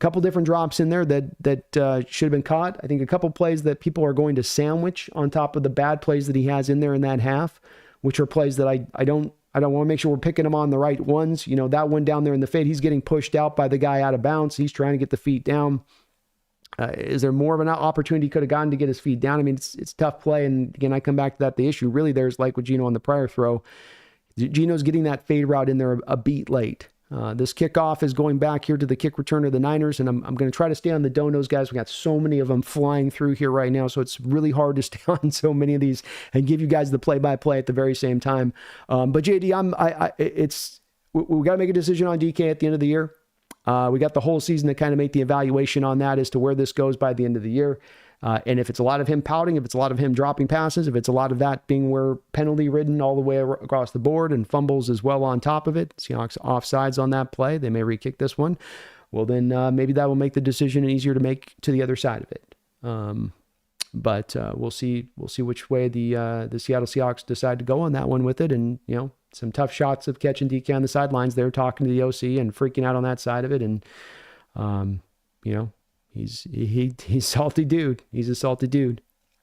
couple different drops in there that should have been caught. I think a couple plays that people are going to sandwich on top of the bad plays that he has in there in that half, which are plays that I don't want to make sure we're picking him on the right ones. That one down there in the fade, he's getting pushed out by the guy out of bounds. He's trying to get the feet down. Is there more of an opportunity he could have gotten to get his feet down? I mean, it's tough play. And again, I come back to that. The issue really there's like with Geno on the prior throw. Geno's getting that fade route in there a beat late. This kickoff is going back here to the kick return of the Niners, and I'm going to try to stay on the donos, guys. We got so many of them flying through here right now, so it's really hard to stay on so many of these and give you guys the play-by-play at the very same time. But JD, we got to make a decision on DK at the end of the year. We got the whole season to kind of make the evaluation on that as to where this goes by the end of the year. And if it's a lot of him pouting, if it's a lot of him dropping passes, if it's a lot of that being where penalty ridden all the way across the board and fumbles as well on top of it, Seahawks offsides on that play, they may re-kick this one. Well, then maybe that will make the decision easier to make to the other side of it. But we'll see which way the Seattle Seahawks decide to go on that one with it. And, some tough shots of catching DK on the sidelines. They're talking to the OC and freaking out on that side of it. And, he's a salty dude. He's a salty dude.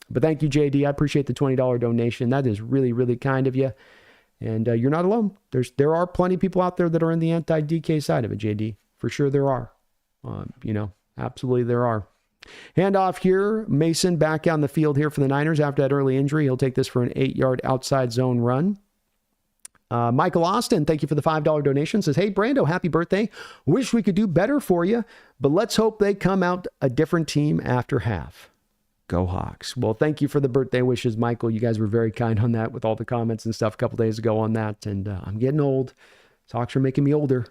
But thank you, JD. I appreciate the $20 donation. That is really, really kind of you. And you're not alone. There are plenty of people out there that are in the anti-DK side of it, JD. For sure there are. Absolutely there are. Handoff here. Mason back on the field here for the Niners after that early injury. He'll take this for an 8-yard outside zone run. Michael Austin, thank you for the $5 donation. Says, hey, Brando, happy birthday. Wish we could do better for you, but let's hope they come out a different team after half. Go Hawks. Well, thank you for the birthday wishes, Michael. You guys were very kind on that with all the comments and stuff a couple days ago on that. And I'm getting old. Hawks are making me older.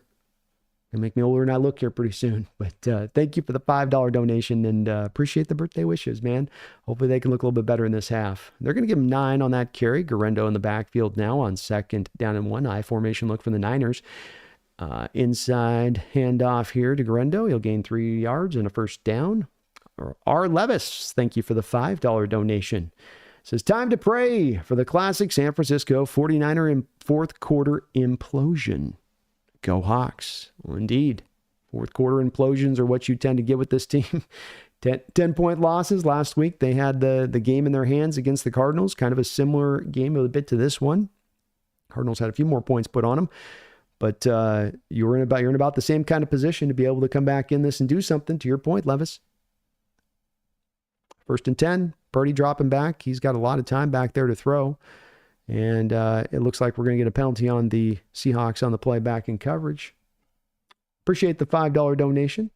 They make me older and I look here pretty soon. But thank you for the $5 donation and appreciate the birthday wishes, man. Hopefully they can look a little bit better in this half. They're going to give him 9 on that carry. Garendo in the backfield now on 2nd down and 1. I formation look for the Niners. Inside handoff here to Garendo. He'll gain 3 yards and a first down. R. Levis, thank you for the $5 donation. Says, time to pray for the classic San Francisco 49er in fourth quarter implosion. Go Hawks. Well, indeed. Fourth quarter implosions are what you tend to get with this team. 10-point losses last week. They had the game in their hands against the Cardinals. Kind of a similar game a bit to this one. Cardinals had a few more points put on them. But you're in about the same kind of position to be able to come back in this and do something. To your point, Levis. 1st and 10. Purdy dropping back. He's got a lot of time back there to throw. And it looks like we're going to get a penalty on the Seahawks on the play back in coverage. Appreciate the $5 donation.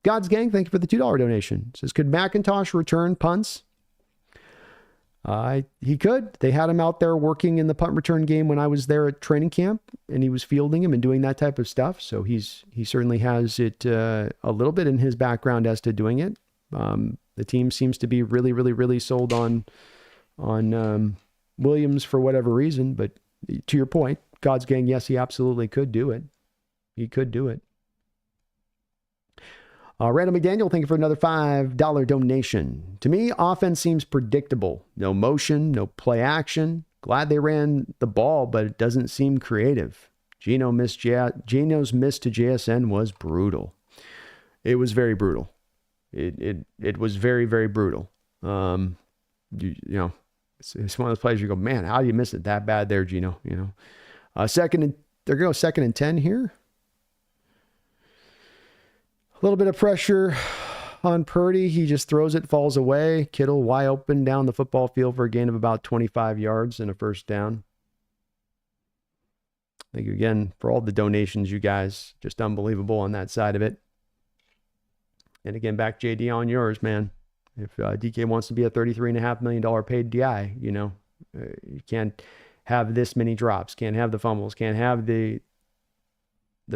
God's Gang, thank you for the $2 donation. It says, could McIntosh return punts? He could. They had him out there working in the punt return game when I was there at training camp, and he was fielding him and doing that type of stuff. So he certainly has it a little bit in his background as to doing it. The team seems to be really, really, really sold on Williams for whatever reason, but to your point, God's Gang, yes, he absolutely could do it. He could do it. Randall McDaniel, thank you for another $5 donation. To me, offense seems predictable. No motion, no play action. Glad they ran the ball, but it doesn't seem creative. Geno's miss to JSN was brutal. It was very brutal. It was very, very brutal. It's one of those plays you go, man, how do you miss it that bad there, Geno? They're going to go 2nd and 10 here. A little bit of pressure on Purdy. He just throws it, falls away. Kittle wide open down the football field for a gain of about 25 yards and a first down. Thank you again for all the donations, you guys. Just unbelievable on that side of it. And again, back JD on yours, man. If DK wants to be a $33.5 million paid DI, you can't have this many drops, can't have the fumbles, can't have the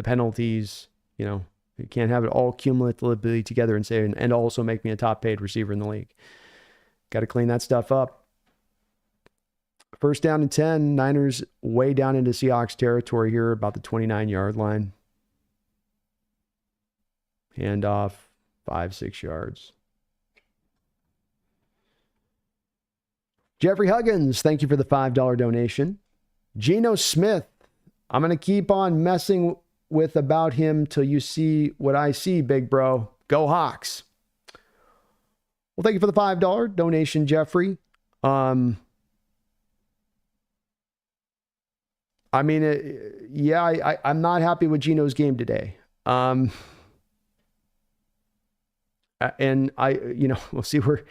penalties, you can't have it all cumulatively together and say, and also make me a top paid receiver in the league. Got to clean that stuff up. 1st down and 10, Niners way down into Seahawks territory here, about the 29-yard line. Hand off 5-6 yards. Jeffrey Huggins, thank you for the $5 donation. Geno Smith, I'm going to keep on messing with about him till you see what I see, big bro. Go Hawks. Well, thank you for the $5 donation, Jeffrey. I'm not happy with Geno's game today. And we'll see where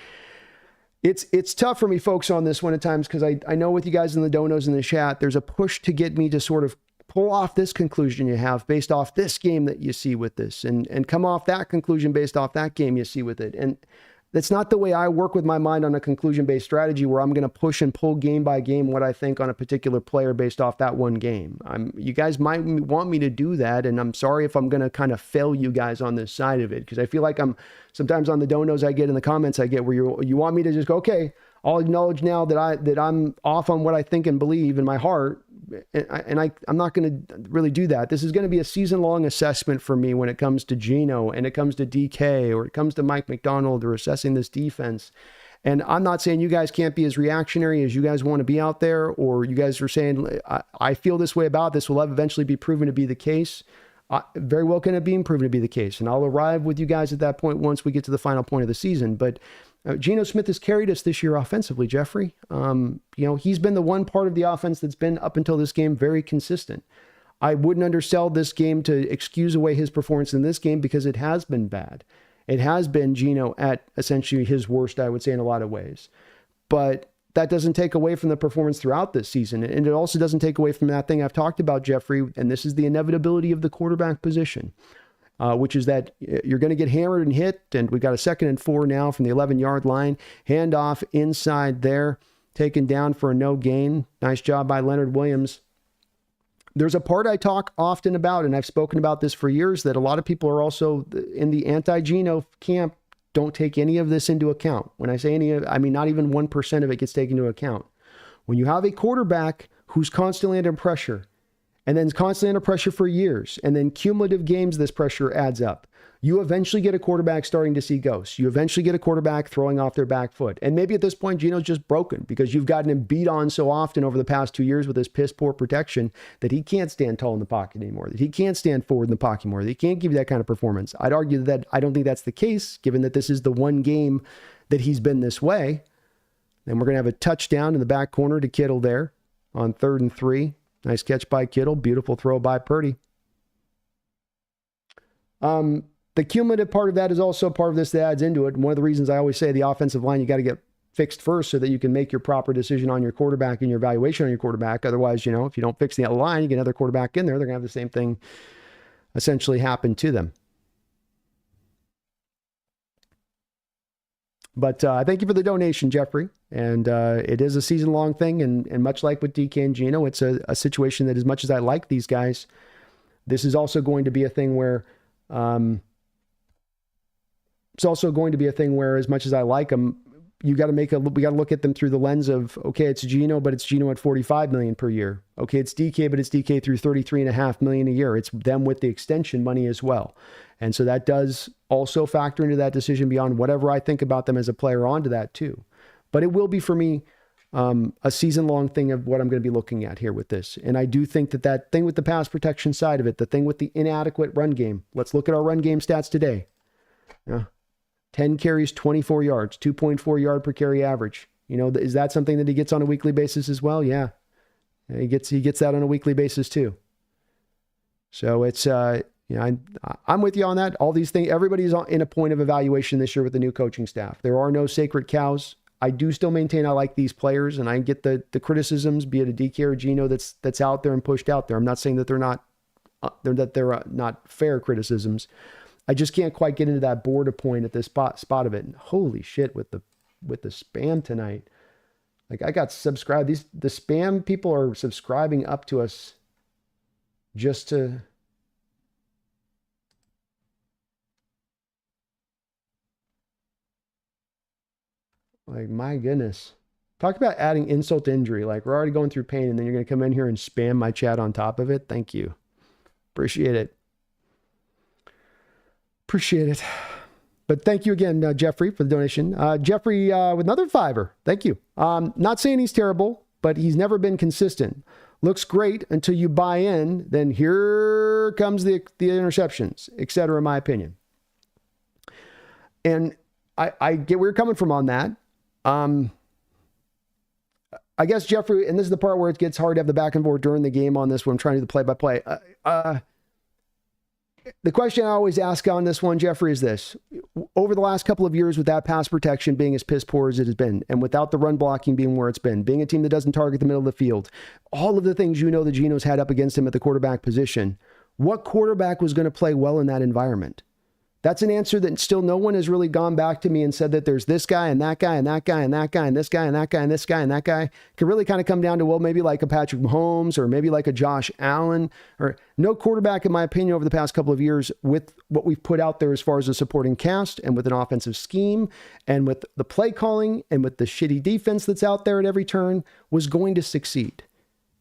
it's tough for me, folks, on this one at times, because I know with you guys in the donos in the chat, there's a push to get me to sort of pull off this conclusion you have based off this game that you see with this, and come off that conclusion based off that game you see with it. And that's not the way I work with my mind on a conclusion-based strategy, where I'm going to push and pull game by game what I think on a particular player based off that one game. You guys might want me to do that, and I'm sorry if I'm going to kind of fail you guys on this side of it, because I feel like I'm sometimes on the donos I get in the comments I get where you want me to just go, okay, I'll acknowledge now that I'm off on what I think and believe in my heart, and I'm not going to really do that. This is going to be a season-long assessment for me when it comes to Geno and it comes to DK or it comes to Mike McDonald or assessing this defense. And I'm not saying you guys can't be as reactionary as you guys want to be out there, or you guys are saying, I feel this way about this will eventually be proven to be the case. Very well can it be proven to be the case. And I'll arrive with you guys at that point once we get to the final point of the season. But Geno Smith has carried us this year offensively, Jeffrey. He's been the one part of the offense that's been, up until this game, very consistent. I wouldn't undersell this game to excuse away his performance in this game, because it has been bad. It has been Geno at essentially his worst, I would say, in a lot of ways. But that doesn't take away from the performance throughout this season. And it also doesn't take away from that thing I've talked about, Jeffrey, and this is the inevitability of the quarterback position. Which is that you're going to get hammered and hit, and we got a 2nd and 4 now from the 11-yard line. Handoff inside there, taken down for a no gain. Nice job by Leonard Williams. There's a part I talk often about, and I've spoken about this for years, that a lot of people are also in the anti-Geno camp, don't take any of this into account. When I say any, I mean not even 1% of it gets taken into account. When you have a quarterback who's constantly under pressure, and then constantly under pressure for years, and then cumulative games, this pressure adds up. You eventually get a quarterback starting to see ghosts. You eventually get a quarterback throwing off their back foot. And maybe at this point, Geno's just broken, because you've gotten him beat on so often over the past 2 years with his piss poor protection that he can't stand tall in the pocket anymore, that he can't stand forward in the pocket anymore, that he can't give you that kind of performance. I'd argue that I don't think that's the case, given that this is the one game that he's been this way. And we're going to have a touchdown in the back corner to Kittle there on 3rd and 3. Nice catch by Kittle. Beautiful throw by Purdy. The cumulative part of that is also part of this that adds into it. And one of the reasons I always say the offensive line, you got to get fixed first so that you can make your proper decision on your quarterback and your evaluation on your quarterback. Otherwise, if you don't fix the line, you get another quarterback in there, they're going to have the same thing essentially happen to them. But thank you for the donation, Jeffrey. And it is a season-long thing. And much like with DK and Geno, it's a situation that, as much as I like these guys, this is also going to be a thing where as much as I like them, we got to look at them through the lens of, okay, it's Geno, but it's Geno at $45 million per year. Okay, it's DK, but it's DK through $33.5 million a year. It's them with the extension money as well. And so that does also factor into that decision beyond whatever I think about them as a player onto that too. But it will be, for me, a season-long thing of what I'm going to be looking at here with this. And I do think that thing with the pass protection side of it, the thing with the inadequate run game. Let's look at our run game stats today. 10 carries, 24 yards, 2.4 yard per carry average. Is that something that he gets on a weekly basis as well? Yeah. He gets that on a weekly basis too. So it's, I'm with you on that. All these things, everybody's in a point of evaluation this year with the new coaching staff. There are no sacred cows. I do still maintain I like these players, and I get the criticisms, be it a DK or Geno that's out there and pushed out there. I'm not saying that they're not fair criticisms. I just can't quite get into that border point at this spot of it. And holy shit, with the spam tonight. Like, I got subscribed. The spam people are subscribing up to us just to. Like, my goodness. Talk about adding insult to injury. Like, we're already going through pain, and then you're going to come in here and spam my chat on top of it. Thank you. Appreciate it. Appreciate it. But thank you again, Jeffrey, for the donation. Jeffrey with another $5. Thank you. Not saying he's terrible, but he's never been consistent. Looks great until you buy in. Then here comes the interceptions, etc., in my opinion. And I get where you're coming from on that. I guess, Jeffrey, and this is the part where it gets hard to have the back and forth during the game on this when I'm trying to do the play-by-play. The question I always ask on this one, Jeffrey, is this. Over the last couple of years, with that pass protection being as piss poor as it has been, and without the run blocking being where it's been, being a team that doesn't target the middle of the field, all of the things that Geno's had up against him at the quarterback position, what quarterback was going to play well in that environment? That's an answer that still no one has really gone back to me and said that there's this guy and that guy and that guy and that guy and this guy and that guy and this guy and that guy. It could really kind of come down to, well, maybe like a Patrick Mahomes or maybe like a Josh Allen, or no quarterback, in my opinion, over the past couple of years with what we've put out there as far as a supporting cast and with an offensive scheme and with the play calling and with the shitty defense that's out there at every turn was going to succeed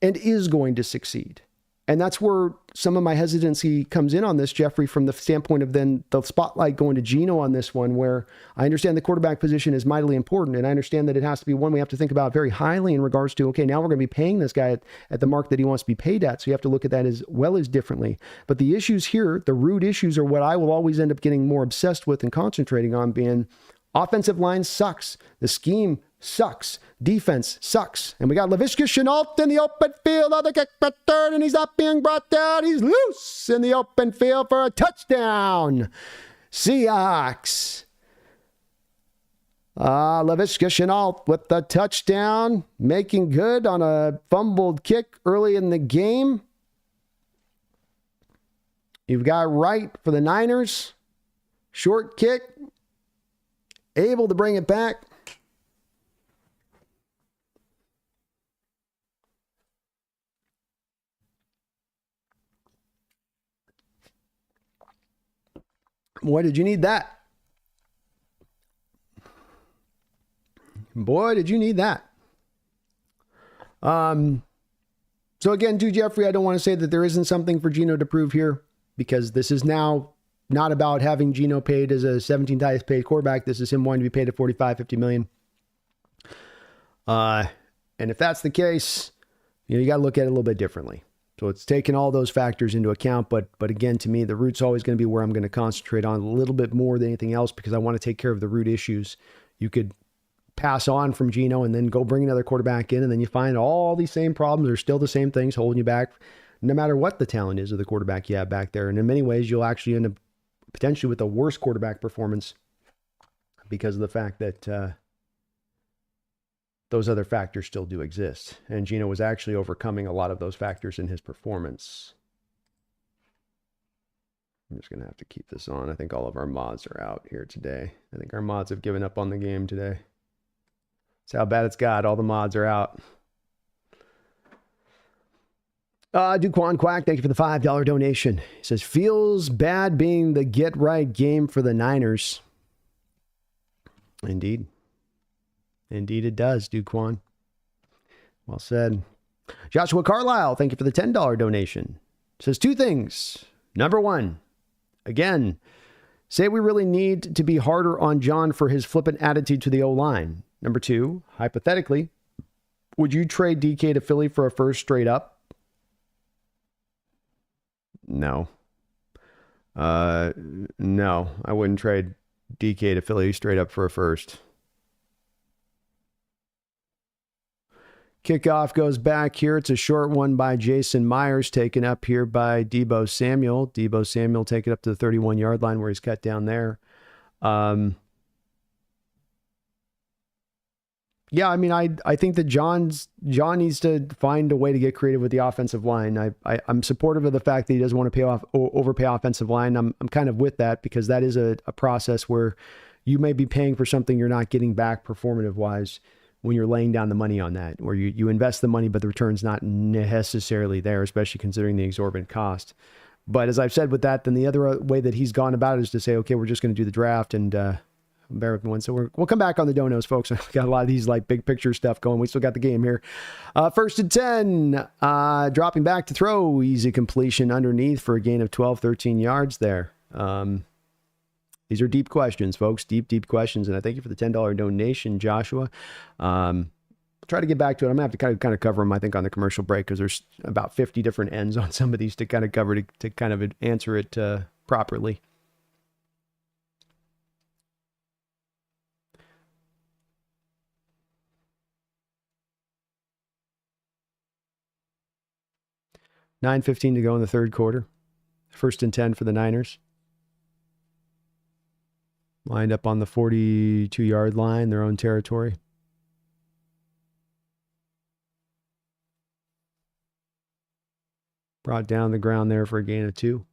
and is going to succeed. And that's where some of my hesitancy comes in on this, Jeffrey, from the standpoint of then the spotlight going to Geno on this one, where I understand the quarterback position is mightily important. And I understand that it has to be one we have to think about very highly in regards to, okay, now we're going to be paying this guy at the mark that he wants to be paid at. So you have to look at that as well as differently. But the issues here, the root issues, are what I will always end up getting more obsessed with and concentrating on being offensive line sucks. The scheme sucks. Defense sucks. And we got Laviska Shenault in the open field on the kick return, and he's not being brought down. He's loose in the open field for a touchdown. Seahawks. Laviska Shenault with the touchdown, making good on a fumbled kick early in the game. You've got Wright for the Niners. Short kick. Able to bring it back. Boy, did you need that. Boy, did you need that. So again, too, Jeffrey, I don't want to say that there isn't something for Geno to prove here, because this is now not about having Geno paid as a 17th highest paid quarterback. This is him wanting to be paid at 45, 50 million. And if that's the case, you got to look at it a little bit differently. So it's taking all those factors into account. But again, to me, the root's always going to be where I'm going to concentrate on a little bit more than anything else, because I want to take care of the root issues. You could pass on from Geno and then go bring another quarterback in, and then you find all these same problems are still the same things holding you back, no matter what the talent is of the quarterback you have back there. And in many ways, you'll actually end up potentially with a worse quarterback performance because of the fact that those other factors still do exist. And Geno was actually overcoming a lot of those factors in his performance. I'm just going to have to keep this on. I think all of our mods are out here today. I think our mods have given up on the game today. That's how bad it's got. All the mods are out. Duquan Quack, thank you for the $5 donation. He says, feels bad being the get-right game for the Niners. Indeed. Indeed it does, Duquan. Well said. Joshua Carlisle, thank you for the $10 donation. Says two things. Number one, again, say we really need to be harder on John for his flippant attitude to the O-line. Number two, hypothetically, would you trade DK to Philly for a first straight up? No. No, I wouldn't trade DK to Philly straight up for a first. Kickoff goes back here. It's a short one by Jason Myers, taken up here by Deebo Samuel. Deebo Samuel taken up to the 31-yard line where he's cut down there. Yeah, I mean, I think that John needs to find a way to get creative with the offensive line. I'm supportive of the fact that he doesn't want to overpay offensive line. I'm kind of with that, because that is a process where you may be paying for something you're not getting back performative-wise when you're laying down the money on that, where you invest the money, but the return's not necessarily there, especially considering the exorbitant cost. But as I've said with that, then the other way that he's gone about it is to say, okay, we're just going to do the draft and bear with me one. So we'll come back on the donos, folks. I've got a lot of these like big picture stuff going. We still got the game here. First and 10, dropping back to throw, easy completion underneath for a gain of 12, 13 yards there. These are deep questions, folks. Deep questions. And I thank you for the $10 donation, Joshua. Try to get back to it. I'm going to have to kind of cover them, I think, on the commercial break, because there's about 50 different ends on some of these to kind of cover to kind of answer it properly. $9:15 to go in the third quarter. 1st and 10 for the Niners. Lined up on the 42-yard line, their own territory. Brought down the ground there for a gain of 2.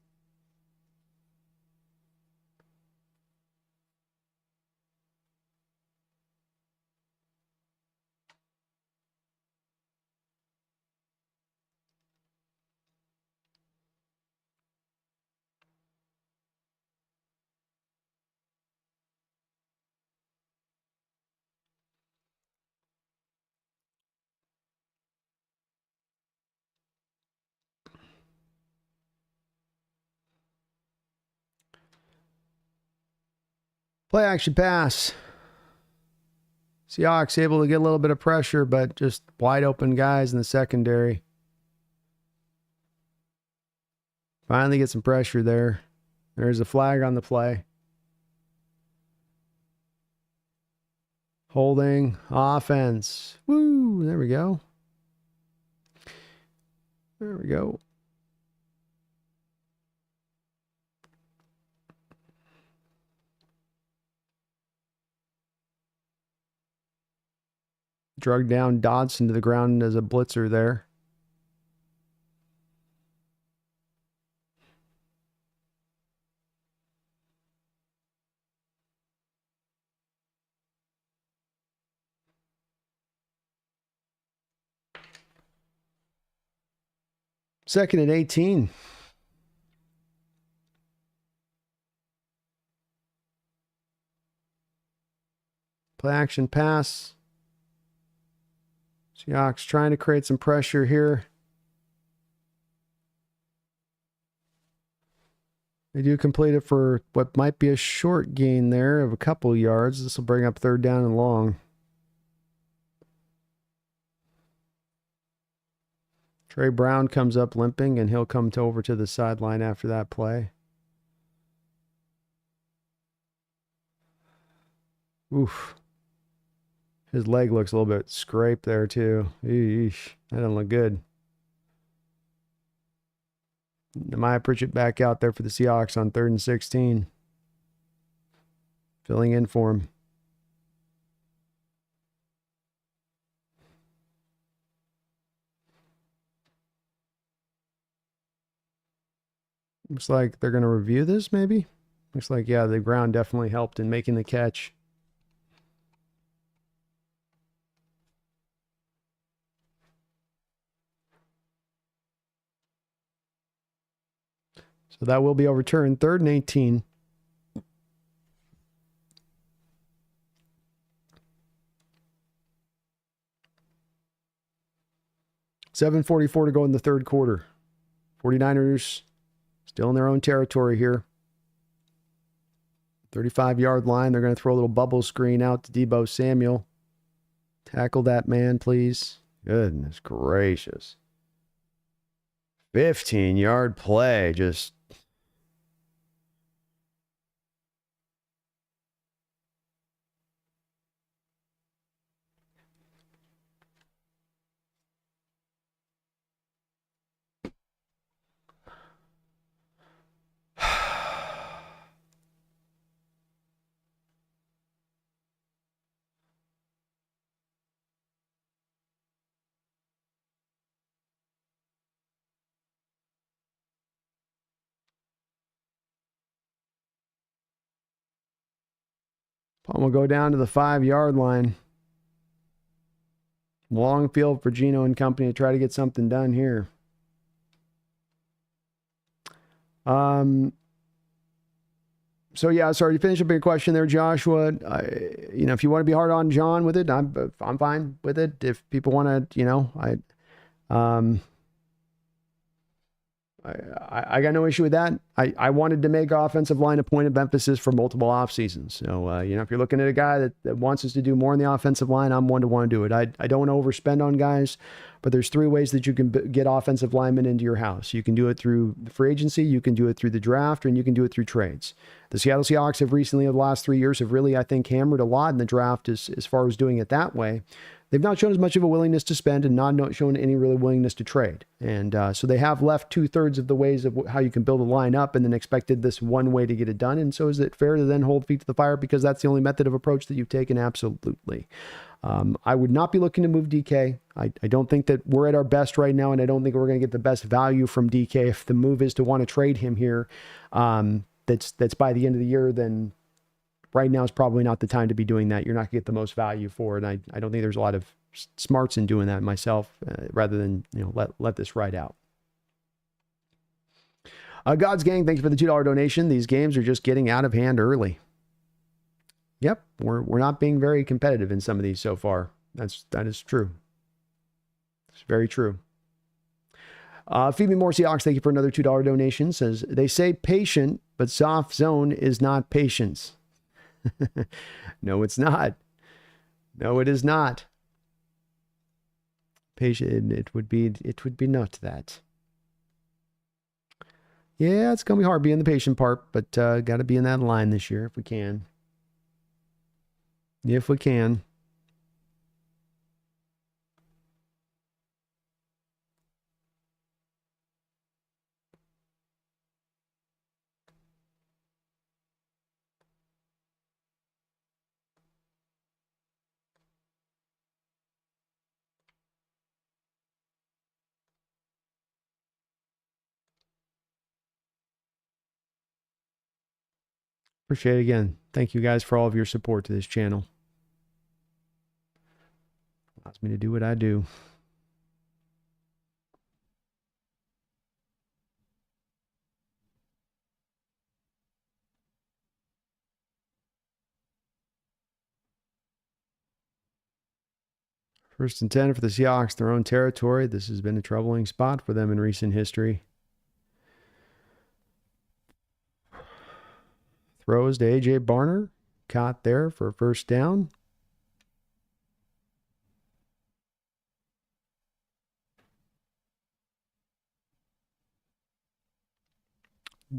Play action pass. Seahawks able to get a little bit of pressure, but just wide open guys in the secondary. Finally get some pressure there. There's a flag on the play. Holding offense. Woo! There we go. There we go. Drug down Dodson to the ground as a blitzer there. Second and 18. Play action pass. Seahawks trying to create some pressure here. They do complete it for what might be a short gain there of a couple yards. This will bring up 3rd down and long. Trey Brown comes up limping, and he'll come over to the sideline after that play. Oof. His leg looks a little bit scraped there, too. Eesh. That doesn't look good. Nehemiah Pritchett back out there for the Seahawks on 3rd and 16. Filling in for him. Looks like they're going to review this, maybe? Looks like, yeah, the ground definitely helped in making the catch. So that will be overturned. 3rd and 18. $7:44 to go in the third quarter. 49ers still in their own territory here. 35-yard line. They're going to throw a little bubble screen out to Deebo Samuel. Tackle that man, please. Goodness gracious. 15-yard play. Just Palm will go down to the 5-yard line. Long field for Gino and company to try to get something done here. So yeah, sorry to finish up your question there, Joshua. If you want to be hard on John with it, I'm fine with it. If people want to, I got no issue with that. I wanted to make offensive line a point of emphasis for multiple off seasons. So, if you're looking at a guy that wants us to do more in the offensive line, I'm one to want to do it. I don't want to overspend on guys, but there's 3 ways that you can get offensive linemen into your house. You can do it through the free agency, you can do it through the draft, and you can do it through trades. The Seattle Seahawks have recently, over the last 3 years, have really, I think, hammered a lot in the draft as far as doing it that way. They've not shown as much of a willingness to spend and not shown any really willingness to trade. And so they have left 2/3 of the ways of how you can build a line up and then expected this one way to get it done. And so is it fair to then hold feet to the fire because that's the only method of approach that you've taken? Absolutely. I would not be looking to move DK. I don't think that we're at our best right now, and I don't think we're going to get the best value from DK. If the move is to want to trade him here, that's by the end of the year, then right now is probably not the time to be doing that. You're not going to get the most value for it. And I don't think there's a lot of smarts in doing that myself, rather than, let this ride out. God's Gang, thank you for the $2 donation. These games are just getting out of hand early. Yep, we're not being very competitive in some of these so far. That is true. It's very true. Feed Me More Seahawks, thank you for another $2 donation. Says, they say patient, but soft zone is not patience. No, it's not. No, it is not. Patient, it would be not that. Yeah, it's gonna be hard being the patient part, but got to be in that line this year if we can. If we can. Appreciate it again. Thank you guys for all of your support to this channel. Allows me to do what I do. First and 10 for the Seahawks, their own territory. This has been a troubling spot for them in recent history. Throws to A.J. Barner. Caught there for a first down.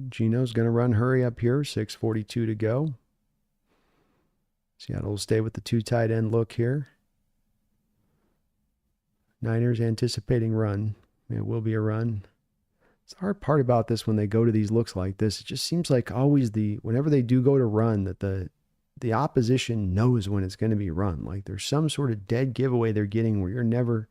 Gino's going to run hurry up here. 6:42 to go. Seattle will stay with the 2 tight end look here. Niners anticipating run. It will be a run. It's the hard part about this when they go to these looks like this. It just seems like always whenever they do go to run, that the opposition knows when it's going to be run. Like there's some sort of dead giveaway they're getting where you're never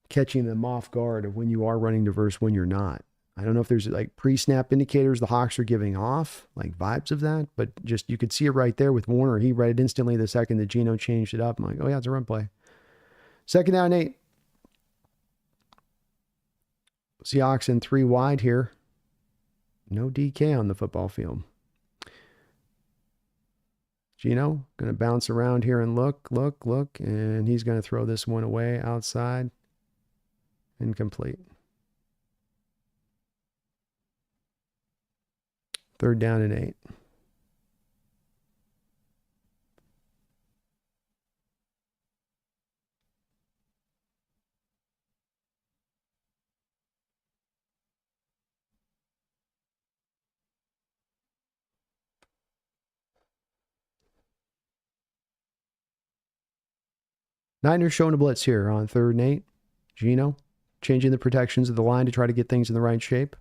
catching them off guard of when you are running to verse when you're not. I don't know if there's like pre-snap indicators the Hawks are giving off, like vibes of that, but just you could see it right there with Warner. He read it instantly the second that Gino changed it up. I'm like, oh yeah, it's a run play. 2nd down 8. Seahawks in 3 wide here. No DK on the football field. Gino going to bounce around here and look, and he's going to throw this one away outside. Incomplete. 3rd down and 8. Niners showing a blitz here on 3rd and 8. Gino changing the protections of the line to try to get things in the right shape.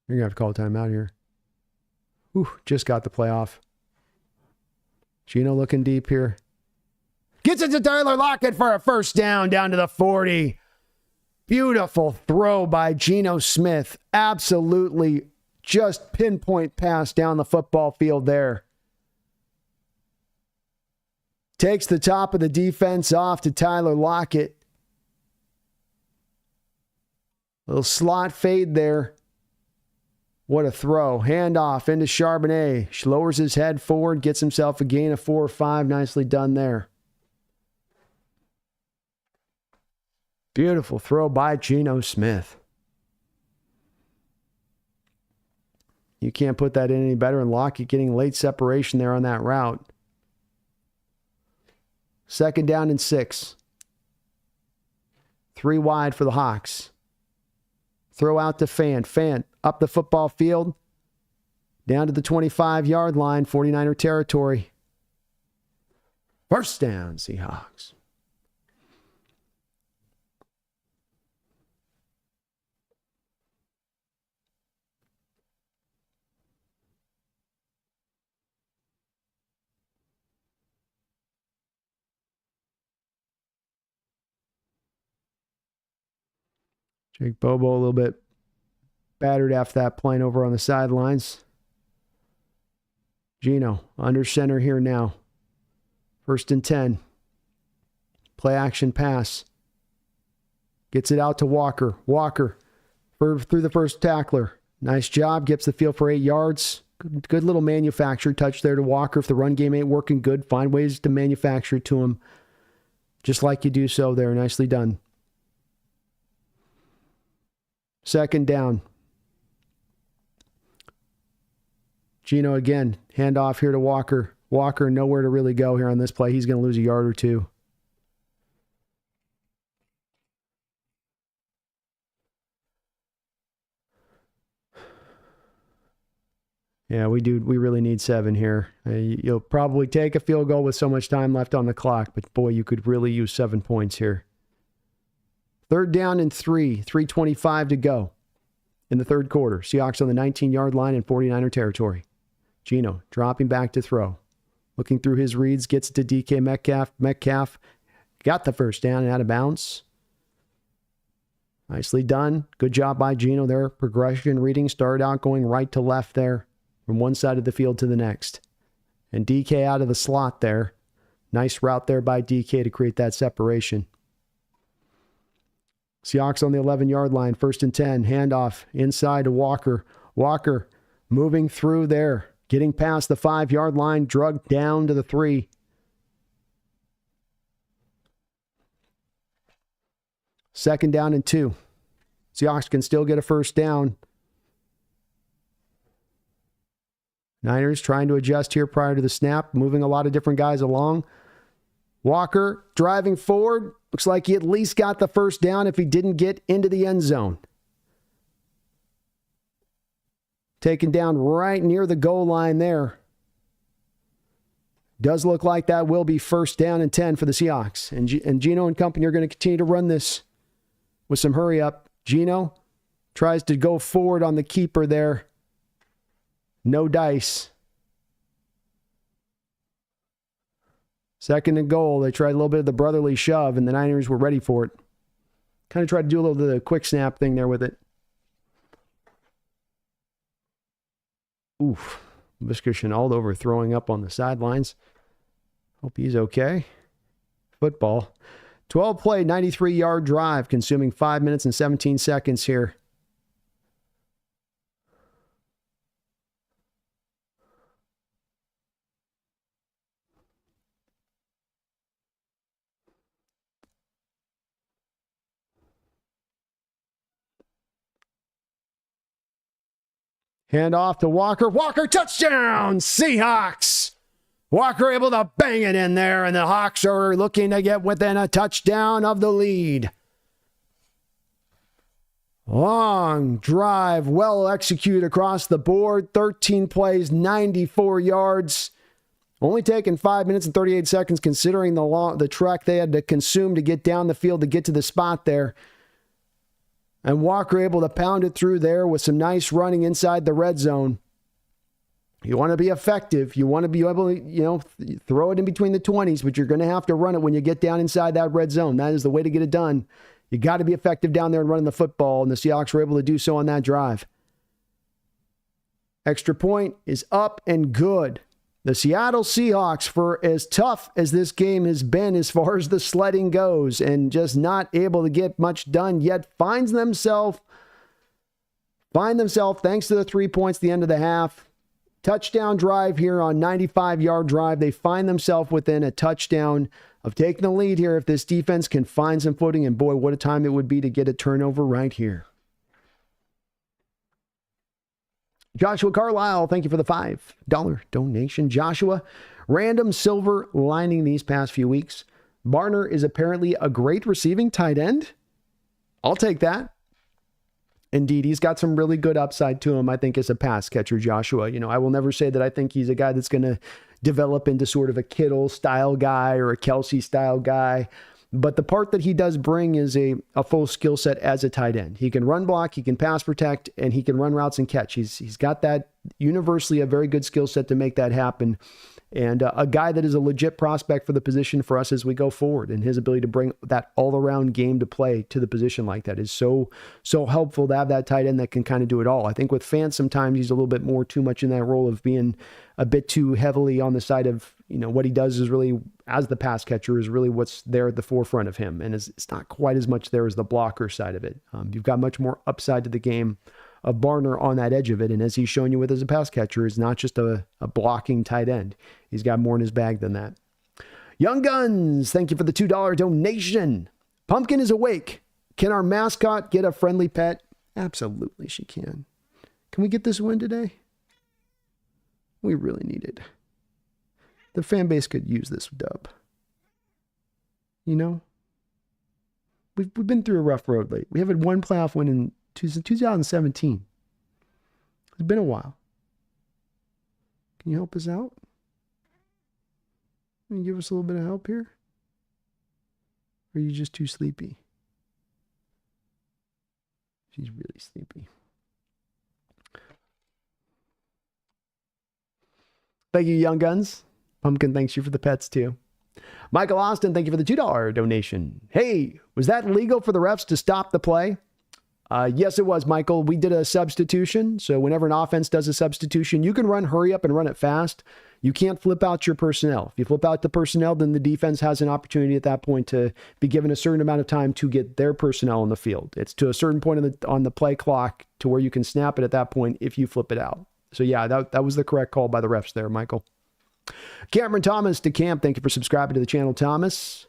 You're going to have to call a timeout here. Ooh, just got the play off. Gino looking deep here. Gets it to Tyler Lockett for a first down to the 40. Beautiful throw by Geno Smith. Absolutely just pinpoint pass down the football field there. Takes the top of the defense off to Tyler Lockett. Little slot fade there. What a throw. Handoff into Charbonnet. Lowers his head forward, gets himself a gain of 4 or 5. Nicely done there. Beautiful throw by Geno Smith. You can't put that in any better, and Lockett getting late separation there on that route. 2nd down and 6. 3 wide for the Hawks. Throw out to Fan. Fan up the football field. Down to the 25-yard line, 49er territory. 1st down, Seahawks. Jake Bobo a little bit battered after that playing over on the sidelines. Geno under center here now. 1st and 10. Play action pass. Gets it out to Walker. Walker through the first tackler. Nice job. Gets the field for 8 yards. Good little manufactured touch there to Walker. If the run game ain't working good, find ways to manufacture it to him. Just like you do so there. Nicely done. 2nd down. Geno again. Handoff here to Walker. Walker nowhere to really go here on this play. He's going to lose a yard or 2. Yeah, we really need 7 here. You'll probably take a field goal with so much time left on the clock, but boy, you could really use 7 points here. 3rd down and 3. 3:25 to go in the 3rd quarter. Seahawks on the 19-yard line in 49er territory. Geno dropping back to throw. Looking through his reads, gets it to DK Metcalf. Metcalf got the 1st down and out of bounds. Nicely done. Good job by Geno there. Progression reading started out going right to left there from one side of the field to the next. And DK out of the slot there. Nice route there by DK to create that separation. Seahawks on the 11-yard line, 1st and 10. Handoff inside to Walker. Walker moving through there. Getting past the 5-yard line, drugged down to the 3. Second down and 2. Seahawks can still get a 1st down. Niners trying to adjust here prior to the snap, moving a lot of different guys along. Walker driving forward. Looks like he at least got the 1st down if he didn't get into the end zone. Taken down right near the goal line there. Does look like that will be 1st down and 10 for the Seahawks. And Geno and company are going to continue to run this with some hurry up. Geno tries to go forward on the keeper there. No dice. 2nd and goal. They tried a little bit of the brotherly shove, and the Niners were ready for it. Kind of tried to do a little bit of the quick snap thing there with it. Oof. Laviska Shenault over throwing up on the sidelines. Hope he's okay. Football. 12-play, 93-yard drive, consuming 5 minutes and 17 seconds here. Hand off to Walker. Walker, touchdown! Seahawks! Walker able to bang it in there, and the Hawks are looking to get within a touchdown of the lead. Long drive, well executed across the board. 13 plays, 94 yards. Only taking 5 minutes and 38 seconds considering the trek they had to consume to get down the field to get to the spot there. And Walker able to pound it through there with some nice running inside the red zone. You want to be effective. You want to be able to, throw it in between the 20s, but you're going to have to run it when you get down inside that red zone. That is the way to get it done. You got to be effective down there and running the football, and the Seahawks were able to do so on that drive. Extra point is up and good. The Seattle Seahawks, for as tough as this game has been as far as the sledding goes and just not able to get much done yet, find themselves thanks to the 3 points at the end of the half. Touchdown drive here on 95-yard drive. They find themselves within a touchdown of taking the lead here if this defense can find some footing. And boy, what a time it would be to get a turnover right here. Joshua Carlisle, thank you for the $5 donation. Joshua, random silver lining these past few weeks. Barner is apparently a great receiving tight end. I'll take that. Indeed, he's got some really good upside to him, I think, as a pass catcher, Joshua. You know, I will never say that I think he's a guy that's going to develop into sort of a Kittle-style guy or a Kelsey-style guy. But the part that he does bring is a full skill set as a tight end. He can run block, he can pass protect, and he can run routes and catch. He's got that universally a very good skill set to make that happen. And a guy that is a legit prospect for the position for us as we go forward. And his ability to bring that all-around game to play to the position like that is so helpful to have that tight end that can kind of do it all. I think with Fant, sometimes he's a little bit more too much in that role of being a bit too heavily on the side of, you know, what he does is really, as the pass catcher, is really what's there at the forefront of him. And it's not quite as much there as the blocker side of it. You've got much more upside to the game of Barner on that edge of it. And as he's shown you with as a pass catcher, is not just a blocking tight end. He's got more in his bag than that. Young Guns, thank you for the $2 donation. Pumpkin is awake. Can our mascot get a friendly pet? Absolutely, she can. Can we get this win today? We really need it. The fan base could use this dub. You know? We've been through a rough road lately. We have had one playoff win in 2017. It's been a while. Can you help us out? Can you give us a little bit of help here? Or are you just too sleepy? She's really sleepy. Thank you, Young Guns. Pumpkin, thanks you for the pets too. Michael Austin, thank you for the $2 donation. Hey, was that legal for the refs to stop the play? Yes, it was, Michael. We did a substitution. So whenever an offense does a substitution, you can hurry up and run it fast. You can't flip out your personnel. If you flip out the personnel, then the defense has an opportunity at that point to be given a certain amount of time to get their personnel on the field. It's to a certain point on the play clock to where you can snap it at that point if you flip it out. So yeah, that was the correct call by the refs there, Michael. Cameron Thomas to camp. Thank you for subscribing to the channel, Thomas.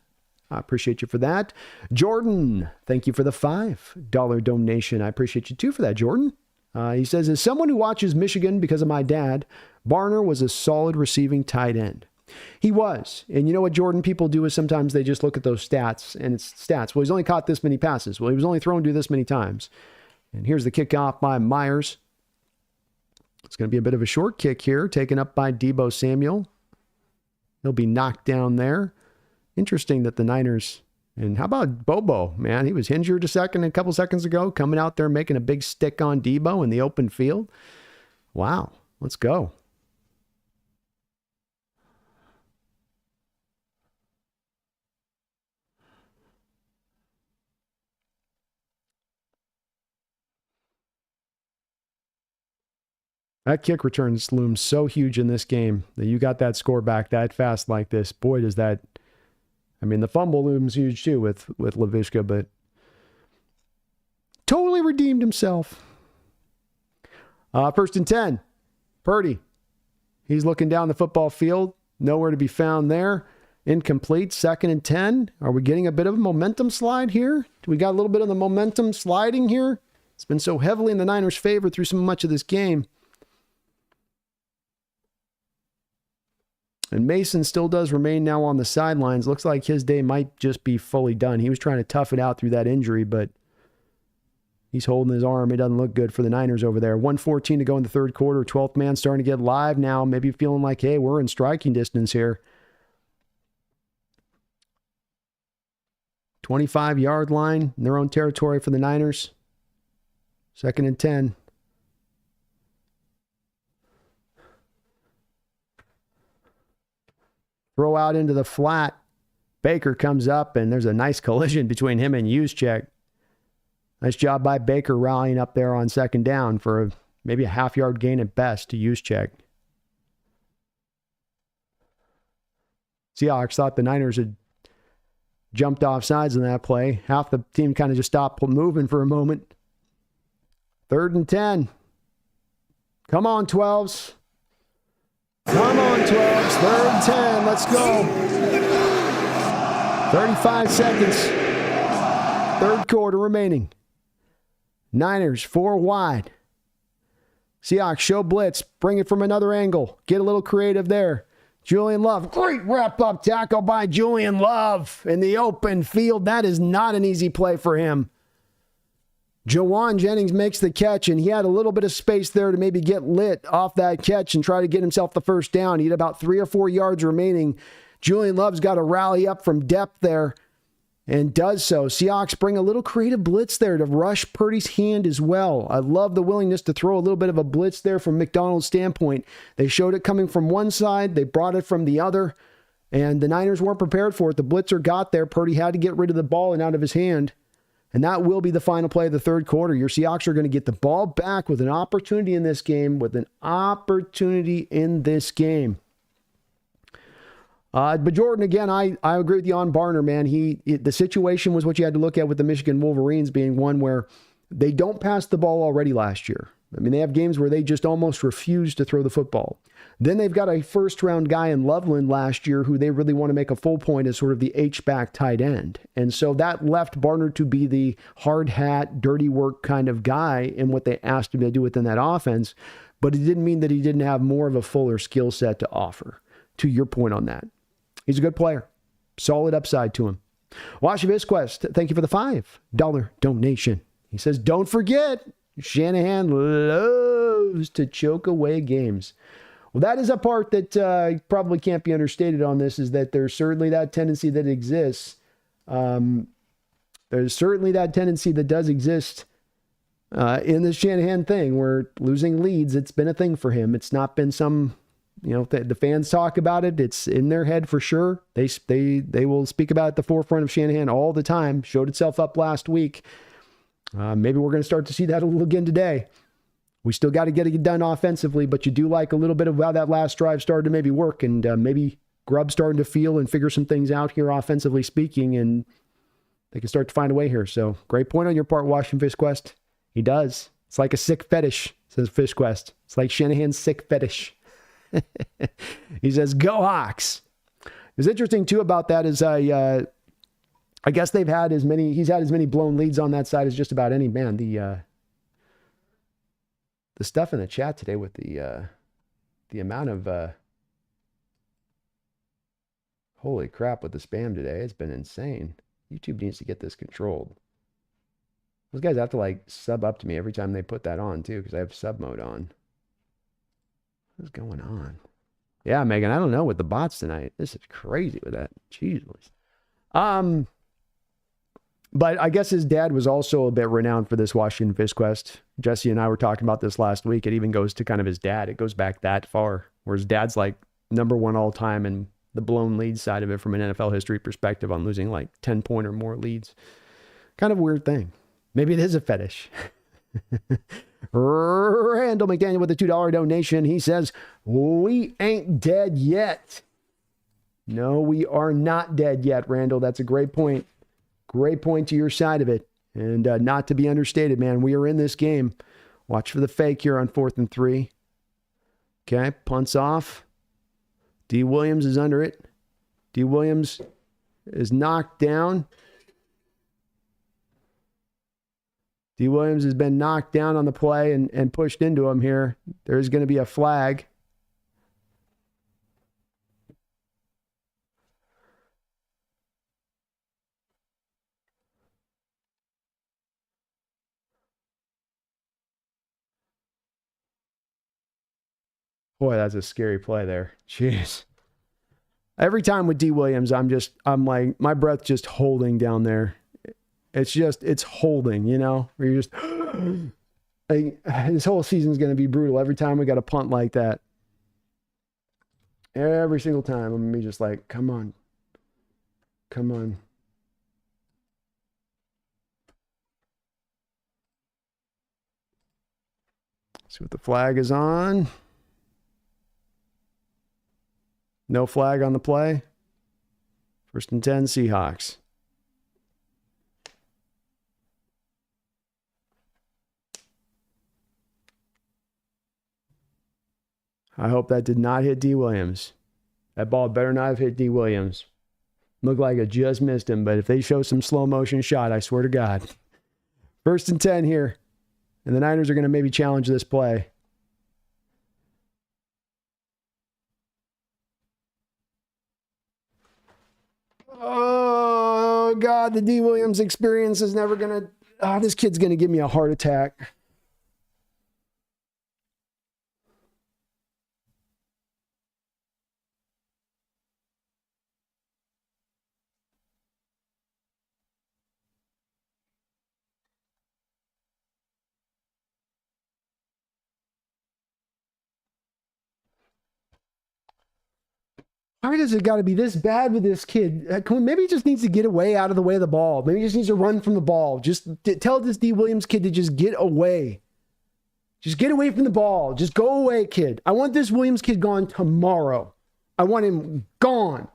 I appreciate you for that. Jordan, thank you for the $5 donation. I appreciate you too for that, Jordan. He says, as someone who watches Michigan because of my dad, Barner was a solid receiving tight end. He was. And you know what, Jordan, people do is sometimes they just look at those stats and it's stats. Well, he's only caught this many passes. Well, he was only thrown to this many times. And here's the kickoff by Myers. It's going to be a bit of a short kick here, taken up by Deebo Samuel. He'll be knocked down there. Interesting that the Niners, and how about Bobo, man? He was injured a couple seconds ago, coming out there making a big stick on Deebo in the open field. Wow, let's go. That kick return looms so huge in this game that you got that score back that fast like this. Boy, does that... I mean, the fumble looms huge too with Laviska, but totally redeemed himself. First and 10. Purdy. He's looking down the football field. Nowhere to be found there. Incomplete. Second and 10. Are we getting a bit of a momentum slide here? Do we got a little bit of the momentum sliding here? It's been so heavily in the Niners' favor through so much of this game. And Mason still does remain now on the sidelines. Looks like his day might just be fully done. He was trying to tough it out through that injury, but he's holding his arm. It doesn't look good for the Niners over there. 1:14 to go in the third quarter. 12th man starting to get live now. Maybe feeling like, hey, we're in striking distance here. 25-yard line in their own territory for the Niners. Second and 10. Throw out into the flat. Baker comes up, and there's a nice collision between him and Juszczyk. Nice job by Baker rallying up there on second down for maybe a half-yard gain at best to Juszczyk. Seahawks thought the Niners had jumped off sides in that play. Half the team kind of just stopped moving for a moment. Third and 10. Come on, 12s. Come on, 12s. Third and 10. Let's go. 35 seconds. Third quarter remaining. Niners 4 wide. Seahawks show blitz. Bring it from another angle. Get a little creative there. Julian Love. Great wrap-up tackle by Julian Love in the open field. That is not an easy play for him. Jawan Jennings makes the catch, and he had a little bit of space there to maybe get lit off that catch and try to get himself the first down. He had about 3 or 4 yards remaining. Julian Love's got to rally up from depth there and does so. Seahawks bring a little creative blitz there to rush Purdy's hand as well. I love the willingness to throw a little bit of a blitz there from McDonald's standpoint. They showed it coming from one side. They brought it from the other, and the Niners weren't prepared for it. The blitzer got there. Purdy had to get rid of the ball and out of his hand. And that will be the final play of the third quarter. Your Seahawks are going to get the ball back with an opportunity in this game. But Jordan, again, I agree with you on Barner, man. The situation was what you had to look at with the Michigan Wolverines being one where they don't pass the ball already last year. I mean, they have games where they just almost refuse to throw the football. Then they've got a first-round guy in Loveland last year who they really want to make a full point as sort of the H-back tight end. And so that left Barner to be the hard hat, dirty work kind of guy in what they asked him to do within that offense. But it didn't mean that he didn't have more of a fuller skill set to offer, to your point on that. He's a good player. Solid upside to him. Wash Visquest, thank you for the $5 donation. He says, don't forget, Shanahan loves to choke away games. Well, that is a part that probably can't be understated on this, is that there's certainly that tendency that exists. There's certainly that tendency that does exist in this Shanahan thing where losing leads, it's been a thing for him. It's not been some, the fans talk about it. It's in their head for sure. They will speak about it at the forefront of Shanahan all the time. Showed itself up last week. Maybe we're going to start to see that a little again today. We still got to get it done offensively, but you do like a little bit of how that last drive started to maybe work, and maybe Grubb's starting to feel and figure some things out here offensively speaking, and they can start to find a way here. So great point on your part, Washington Fishquest. He does. It's like a sick fetish, says Fishquest. It's like Shanahan's sick fetish. He says, go Hawks. What's interesting too about that is I guess he's had as many blown leads on that side as just about any man. The stuff in the chat today with the amount of holy crap with the spam today, it's been insane. YouTube needs to get this controlled. Those guys have to sub up to me every time they put that on too, because I have sub mode on. What's going on? Yeah, Megan, I don't know with the bots tonight. This is crazy with that. Jesus. But I guess his dad was also a bit renowned for this Washington Fishquest. Jesse and I were talking about this last week. It even goes to kind of his dad. It goes back that far, where his dad's number one all time in the blown lead side of it from an NFL history perspective on losing 10-point or more leads. Kind of a weird thing. Maybe it is a fetish. Randall McDaniel with a $2 donation. He says, we ain't dead yet. No, we are not dead yet, Randall. That's a great point. Great point to your side of it. And not to be understated, man. We are in this game. Watch for the fake here on 4th and 3. Okay, punts off. D. Williams is under it. D. Williams is knocked down. D. Williams has been knocked down on the play and pushed into him here. There's going to be a flag. Boy, that's a scary play there. Jeez. Every time with D. Williams, I'm like, my breath just holding down there. It's holding, where you're just, this whole season's going to be brutal. Every time we got a punt like that. Every single time, I'm going to be just like, come on. Come on. See what the flag is on. No flag on the play. 1st and 10, Seahawks. I hope that did not hit D. Williams. That ball better not have hit D. Williams. Looked like I just missed him, but if they show some slow motion shot, I swear to God. 1st and 10 here. And the Niners are going to maybe challenge this play. Oh, God, the D. Williams experience is never going to... Oh, this kid's going to give me a heart attack. Why does it got to be this bad with this kid? Maybe he just needs to get away out of the way of the ball. Maybe he just needs to run from the ball. Just tell this D. Williams kid to just get away. Just get away from the ball. Just go away, kid. I want this Williams kid gone tomorrow. I want him gone.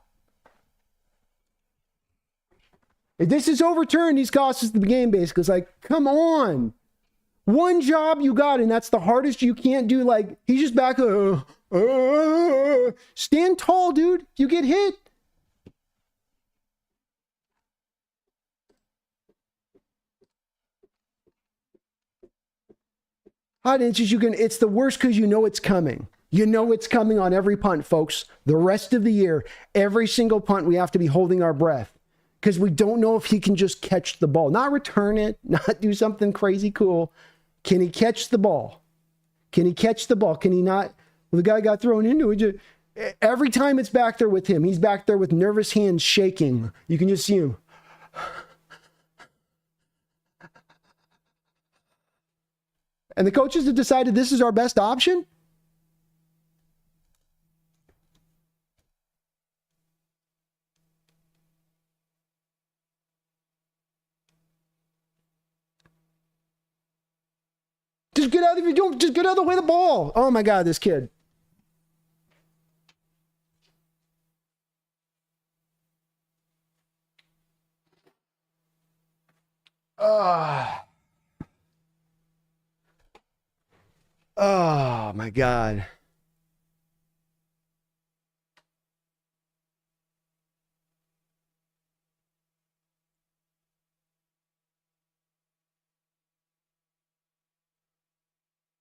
If this is overturned, he's cost us the game, basically. It's like, come on. One job you got, and that's the hardest you can't do. Like, he's just back. Stand tall, dude. You get hit. Hot inches, you can. It's the worst because you know it's coming. You know it's coming on every punt, folks. The rest of the year, every single punt, we have to be holding our breath because we don't know if he can just catch the ball, not return it, not do something crazy cool. Can he catch the ball? Can he catch the ball? Can he not? Well, the guy got thrown into it. Every time it's back there with him, he's back there with nervous hands shaking. You can just see him. And the coaches have decided this is our best option? Just get out of just get out of the way of the ball. Oh my God, this kid. Oh my God.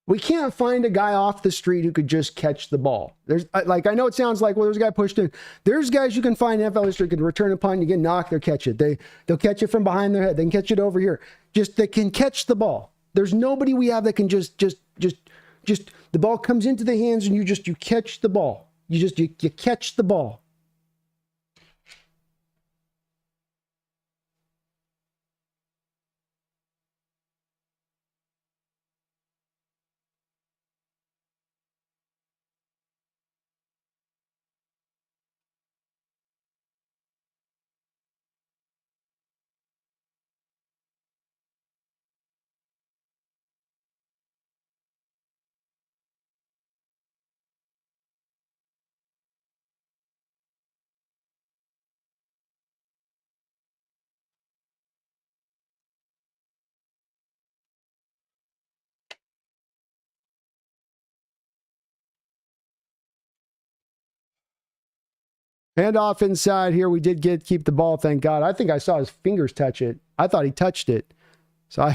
We can't find a guy off the street who could just catch the ball. There's like, I know it sounds like, well, there's a guy pushed in. There's guys you can find in NFL history who can return a punt, you get knocked, they'll catch it. They'll catch it from behind their head. They can catch it over here. They can catch the ball. There's nobody we have that can just the ball comes into the hands and you catch the ball. You catch the ball. Hand off inside here. We did keep the ball, thank God. I think I saw his fingers touch it. I thought he touched it. So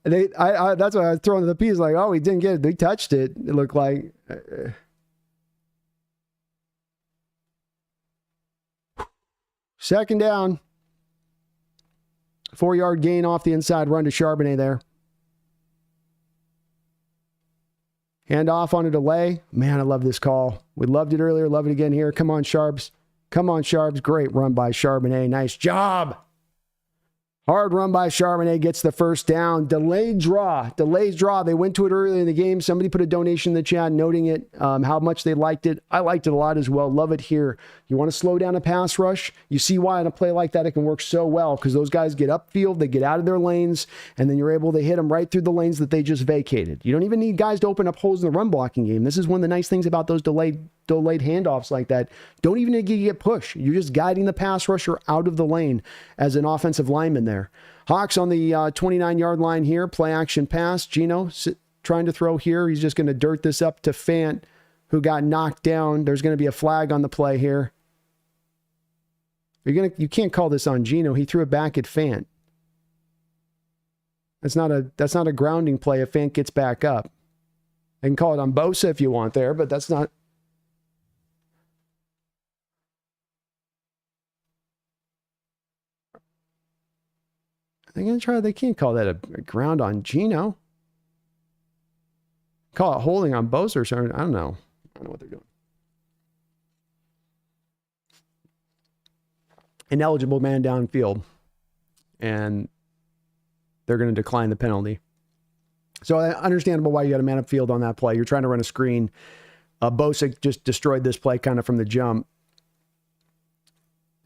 that's why I was throwing the piece like, oh, he didn't get it. He touched it. It looked like. Second down. 4-yard gain off the inside run to Charbonnet there. Hand off on a delay. Man, I love this call. We loved it earlier. Love it again here. Come on, Sharps. Come on, Sharps. Great run by Charbonnet. Nice job. Hard run by Charbonnet gets the first down. Delayed draw. They went to it early in the game. Somebody put a donation in the chat noting it, how much they liked it. I liked it a lot as well. Love it here. You want to slow down a pass rush? You see why in a play like that it can work so well because those guys get upfield, they get out of their lanes, and then you're able to hit them right through the lanes that they just vacated. You don't even need guys to open up holes in the run blocking game. This is one of the nice things about those delayed handoffs like that. Don't even need to get pushed. You're just guiding the pass rusher out of the lane as an offensive lineman there. Hawks on the 29-yard line here. Play action pass. Gino trying to throw here. He's just going to dirt this up to Fant, who got knocked down. There's going to be a flag on the play here. You can't call this on Geno. He threw it back at Fant. That's not a grounding play if Fant gets back up. I can call it on Bosa if you want there, but that's not. They're going to try. They can't call that a ground on Geno. Call it holding on Bosa or something. I don't know. I don't know what they're doing. Ineligible man downfield. And they're going to decline the penalty. So understandable why you got a man upfield on that play. You're trying to run a screen. Bosa just destroyed this play kind of from the jump.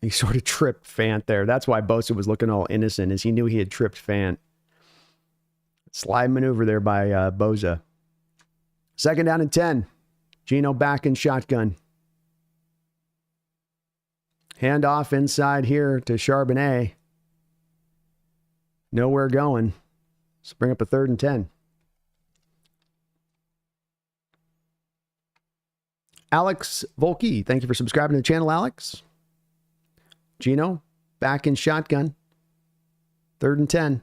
He sort of tripped Fant there. That's why Bosa was looking all innocent, as he knew he had tripped Fant. Slide maneuver there by Bosa. 2nd down and 10. Geno back in shotgun. Hand off inside here to Charbonnet. Nowhere going. Let's bring up a 3rd and 10. Alex Volke, thank you for subscribing to the channel, Alex. Geno, back in shotgun. 3rd and 10.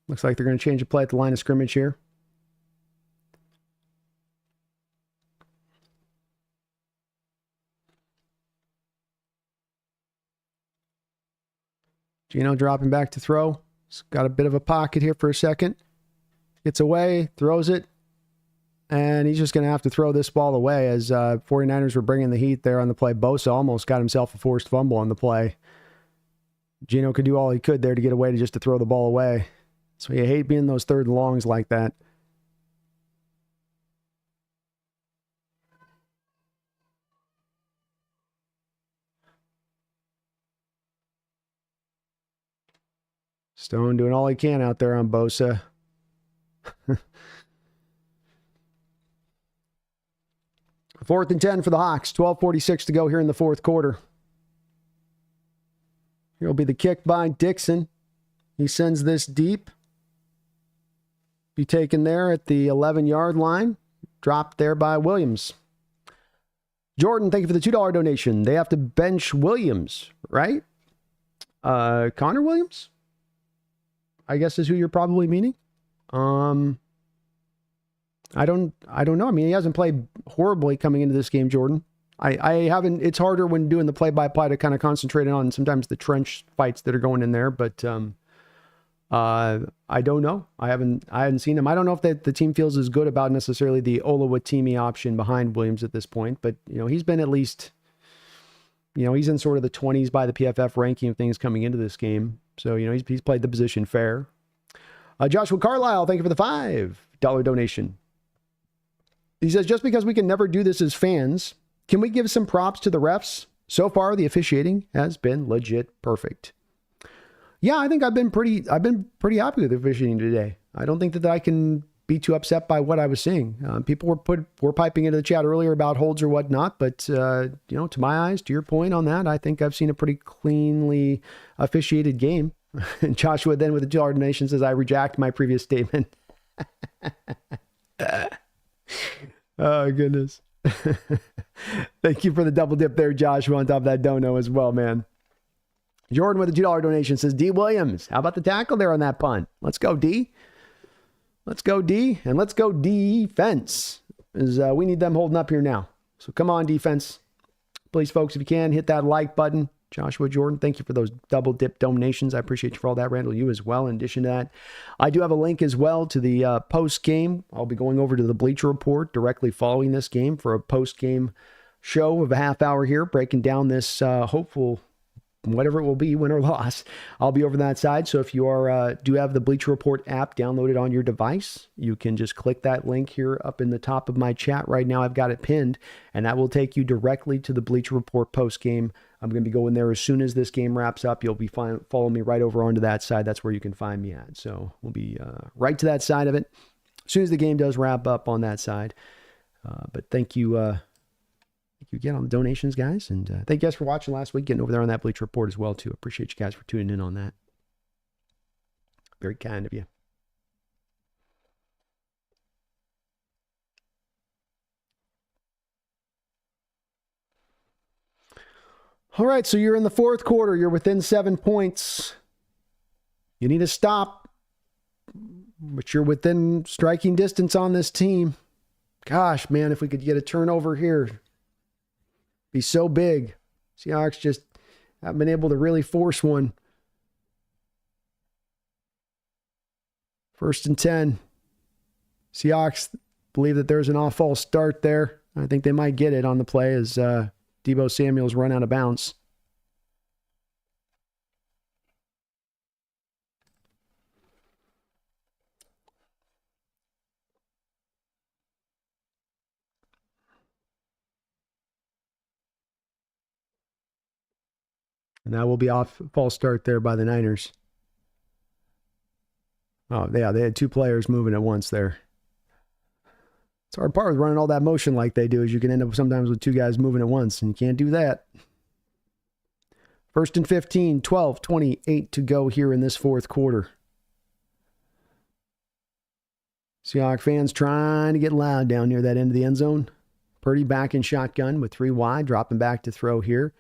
Looks like they're going to change the play at the line of scrimmage here. Geno dropping back to throw. He's got a bit of a pocket here for a second. Gets away, throws it, and he's just going to have to throw this ball away as 49ers were bringing the heat there on the play. Bosa almost got himself a forced fumble on the play. Geno could do all he could there to get away to throw the ball away. So you hate being those 3rd and longs like that. Stone doing all he can out there on Bosa. 4th and 10 for the Hawks. 12:46 to go here in the 4th quarter. Here will be the kick by Dixon. He sends this deep. Be taken there at the 11-yard line. Dropped there by Williams. Jordan, thank you for the $2 donation. They have to bench Williams, right? Connor Williams, I guess, is who you're probably meaning. I don't know. I mean, he hasn't played horribly coming into this game, Jordan. I haven't. It's harder when doing the play-by-play to kind of concentrate on sometimes the trench fights that are going in there, but I don't know. I haven't seen him. I don't know if the team feels as good about necessarily the Olawatimi option behind Williams at this point, but he's been at least, he's in sort of the 20s by the PFF ranking of things coming into this game. So, he's played the position fair. Joshua Carlisle, thank you for the $5 donation. He says, just because we can never do this as fans, can we give some props to the refs? So far, the officiating has been legit perfect. Yeah, I think I've been pretty happy with the officiating today. I don't think that I can be too upset by what I was seeing. People were piping into the chat earlier about holds or whatnot, but to my eyes, to your point on that, I think I've seen a pretty cleanly officiated game. And Joshua then with the $2 donation says, I reject my previous statement. Oh, goodness. Thank you for the double dip there, Joshua, on top of that dono as well, man. Jordan with the $2 donation says, D. Williams, how about the tackle there on that punt? Let's go, D. Let's go, D. And let's go defense. We need them holding up here now. So come on, defense. Please, folks, if you can, hit that like button. Joshua, Jordan, thank you for those double dip donations. I appreciate you for all that. Randall, you as well. In addition to that, I do have a link as well to the post game. I'll be going over to the Bleacher Report directly following this game for a post game show of a half hour here, breaking down this hopeful, whatever it will be, win or loss. I'll be over that side. So if you do have the Bleacher Report app downloaded on your device, you can just click that link here up in the top of my chat right now. I've got it pinned, and that will take you directly to the Bleacher Report post game. I'm going to be going there as soon as this game wraps up. You'll be following me right over onto that side. That's where you can find me at. So we'll be right to that side of it as soon as the game does wrap up on that side. But thank you again on the donations, guys. And thank you guys for watching last week, getting over there on that Bleacher Report as well, too. Appreciate you guys for tuning in on that. Very kind of you. All right, so you're in the fourth quarter. You're within 7 points. You need to stop, but you're within striking distance on this team. Gosh, man, if we could get a turnover here, be so big. Seahawks just haven't been able to really force one. 1st and 10. Seahawks believe that there's an off-false start there. I think they might get it on the play as Deebo Samuel's run out of bounds. And that will be off false start there by the Niners. Oh, yeah, they had 2 players moving at once there. It's hard part with running all that motion like they do is you can end up sometimes with 2 guys moving at once, and you can't do that. 1st and 15, 12:28 to go here in this fourth quarter. Seahawks fans trying to get loud down near that end of the end zone. Purdy back in shotgun with 3 wide, dropping back to throw here.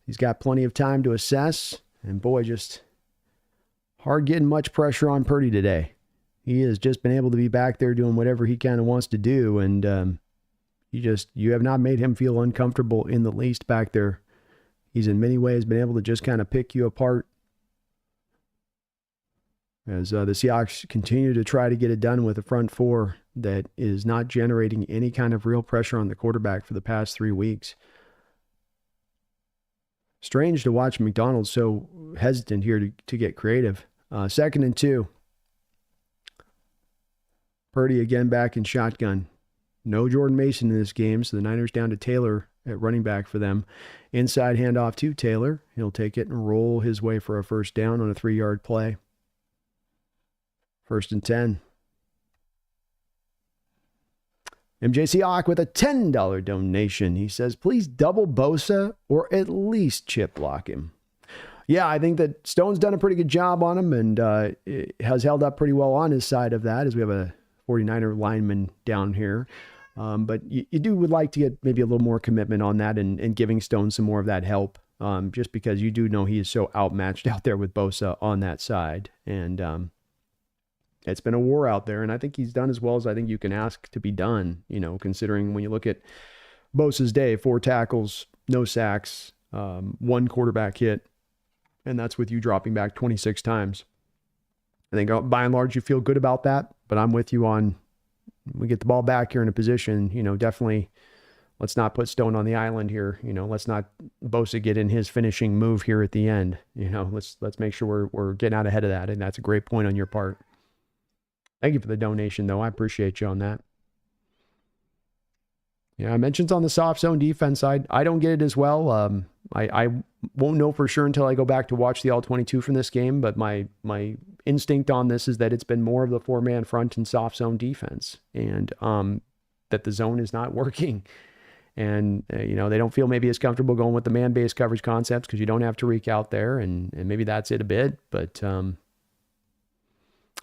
He's got plenty of time to assess, and boy, just hard getting much pressure on Purdy today. He has just been able to be back there doing whatever he kind of wants to do, and you have not made him feel uncomfortable in the least back there. He's in many ways been able to just kind of pick you apart as the Seahawks continue to try to get it done with a front four that is not generating any kind of real pressure on the quarterback for the past 3 weeks. Strange to watch McDonald so hesitant here to get creative. 2nd and 2. Purdy again back in shotgun. No Jordan Mason in this game, so the Niners down to Taylor at running back for them. Inside handoff to Taylor. He'll take it and roll his way for a first down on a 3-yard play. 1st and 10. MJ Seahawk with a $10 donation. He says, please double Bosa or at least chip block him. Yeah, I think that Stone's done a pretty good job on him and has held up pretty well on his side of that as we have a 49er lineman down here. But you would like to get maybe a little more commitment on that and giving Stone some more of that help just because you do know he is so outmatched out there with Bosa on that side. And it's been a war out there, and I think he's done as well as I think you can ask to be done, considering when you look at Bosa's day, 4 tackles, no sacks, 1 quarterback hit, and that's with you dropping back 26 times. I think by and large you feel good about that, but I'm with you on we get the ball back here in a position, definitely let's not put Stone on the island here. Let's not Bosa get in his finishing move here at the end. Let's make sure we're getting out ahead of that, and that's a great point on your part. Thank you for the donation, though. I appreciate you on that. Yeah, I mentioned on the soft zone defense side, I don't get it as well. I won't know for sure until I go back to watch the All-22 from this game, but my instinct on this is that it's been more of the 4-man front and soft zone defense, and that the zone is not working. And, they don't feel maybe as comfortable going with the man-based coverage concepts because you don't have Tariq out there, and maybe that's it a bit, but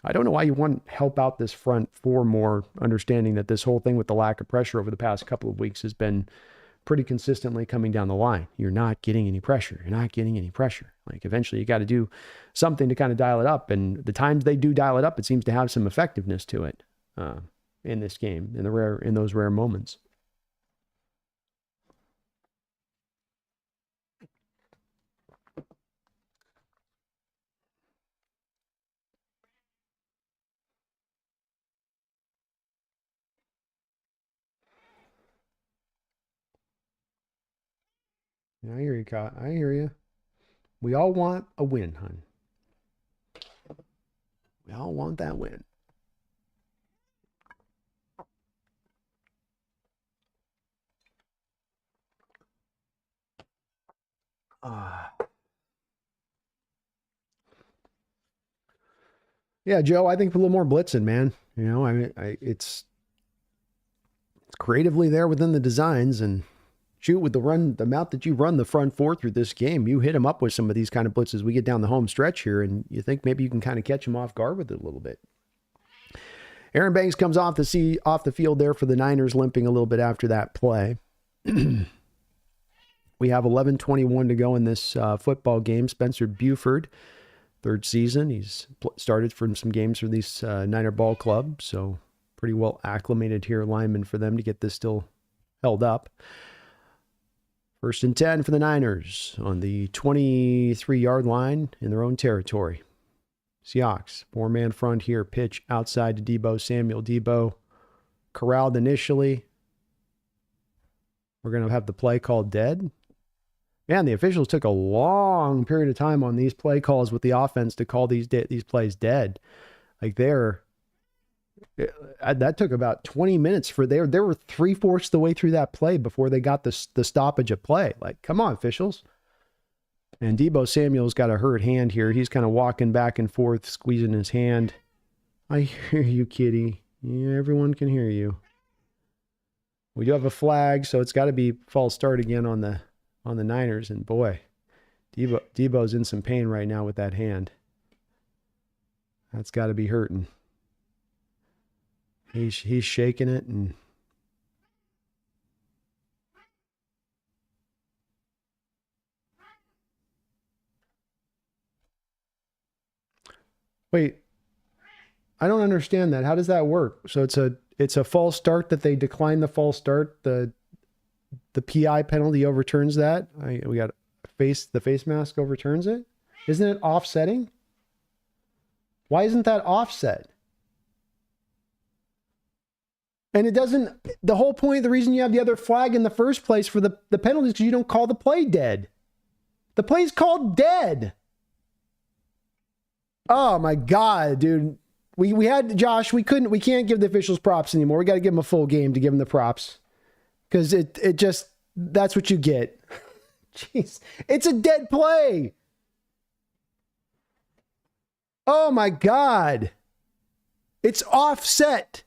I don't know why you want to help out this front four more, understanding that this whole thing with the lack of pressure over the past couple of weeks has been pretty consistently coming down the line. You're not getting any pressure. Like eventually you got to do something to kind of dial it up. And the times they do dial it up, it seems to have some effectiveness to it in this game, in those rare moments. Yeah, I hear you, Kyle. I hear you. We all want a win, hon. We all want that win. Yeah, Joe, I think a little more blitzing, man. It's creatively there within the designs, and shoot, with the amount that you run the front four through this game, you hit them up with some of these kind of blitzes. We get down the home stretch here, and you think maybe you can kind of catch them off guard with it a little bit. Aaron Banks comes off the field there for the Niners, limping a little bit after that play. We have 11:21 to go in this football game. Spencer Buford, third season. He's started from some games for these Niner ball club, so pretty well acclimated here, lineman for them to get this still held up. 1st and 10 for the Niners on the 23-yard line in their own territory. Seahawks, 4-man front here. Pitch outside to Deebo Samuel. Deebo corralled initially. We're going to have the play called dead. Man, the officials took a long period of time on these play calls with the offense to call these plays dead. Like that took about 20 minutes for there. They were 3/4 the way through that play before they got the stoppage of play. Like, come on, officials. And Deebo Samuel's got a hurt hand here. He's kind of walking back and forth, squeezing his hand. I hear you, kitty. Yeah, everyone can hear you. We do have a flag, so it's got to be false start again on the Niners. And boy, Deebo's in some pain right now with that hand. That's got to be hurting. He's shaking it and wait. I don't understand that. How does that work? So it's a false start that they decline the false start. The PI penalty overturns that. We got the face mask overturns it. Isn't it offsetting? Why isn't that offset? And it doesn't, the whole point, the reason you have the other flag in the first place for the penalty is because you don't call the play dead. The play's called dead. Oh my God, dude. We had, Josh, we can't give the officials props anymore. We got to give them a full game to give them the props. Because it just, that's what you get. Jeez. It's a dead play. Oh my God. It's offset.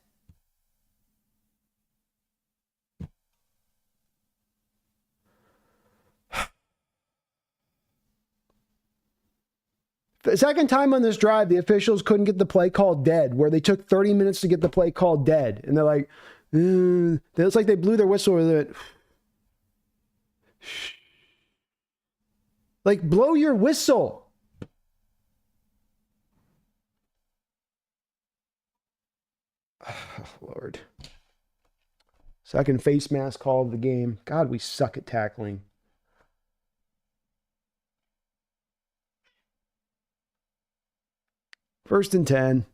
The second time on this drive, the officials couldn't get the play called dead, where they took 30 minutes to get the play called dead. And they're like, it's like they blew their whistle with it. Like, blow your whistle. Oh, Lord. Second face mask call of the game. God, we suck at tackling. First and 10.